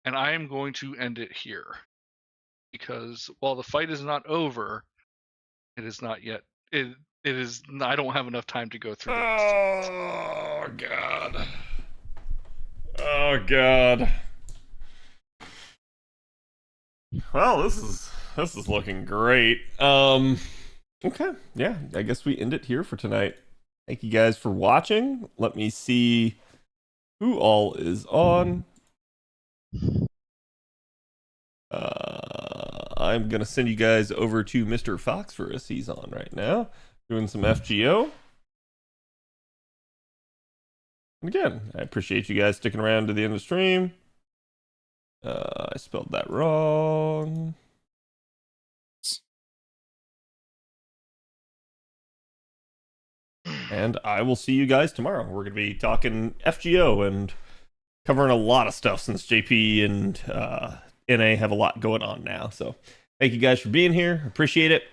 And I am going to end it here. Because while the fight is not over, it is not yet. It is. I don't have enough time to go through the rest of it. Oh god. Oh god. Well, this is looking great. Okay. Yeah, I guess we end it here for tonight. Thank you guys for watching. Let me see who all is on. I'm gonna send you guys over to Mr. Foxforus. He's on right now, doing some FGO. And again, I appreciate you guys sticking around to the end of the stream. I spelled that wrong. And I will see you guys tomorrow. We're going to be talking FGO and covering a lot of stuff since JP and NA have a lot going on now. So thank you guys for being here. Appreciate it.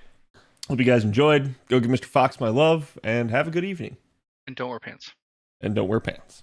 Hope you guys enjoyed. Go give Mr. Fox my love and have a good evening. And don't wear pants. And don't wear pants.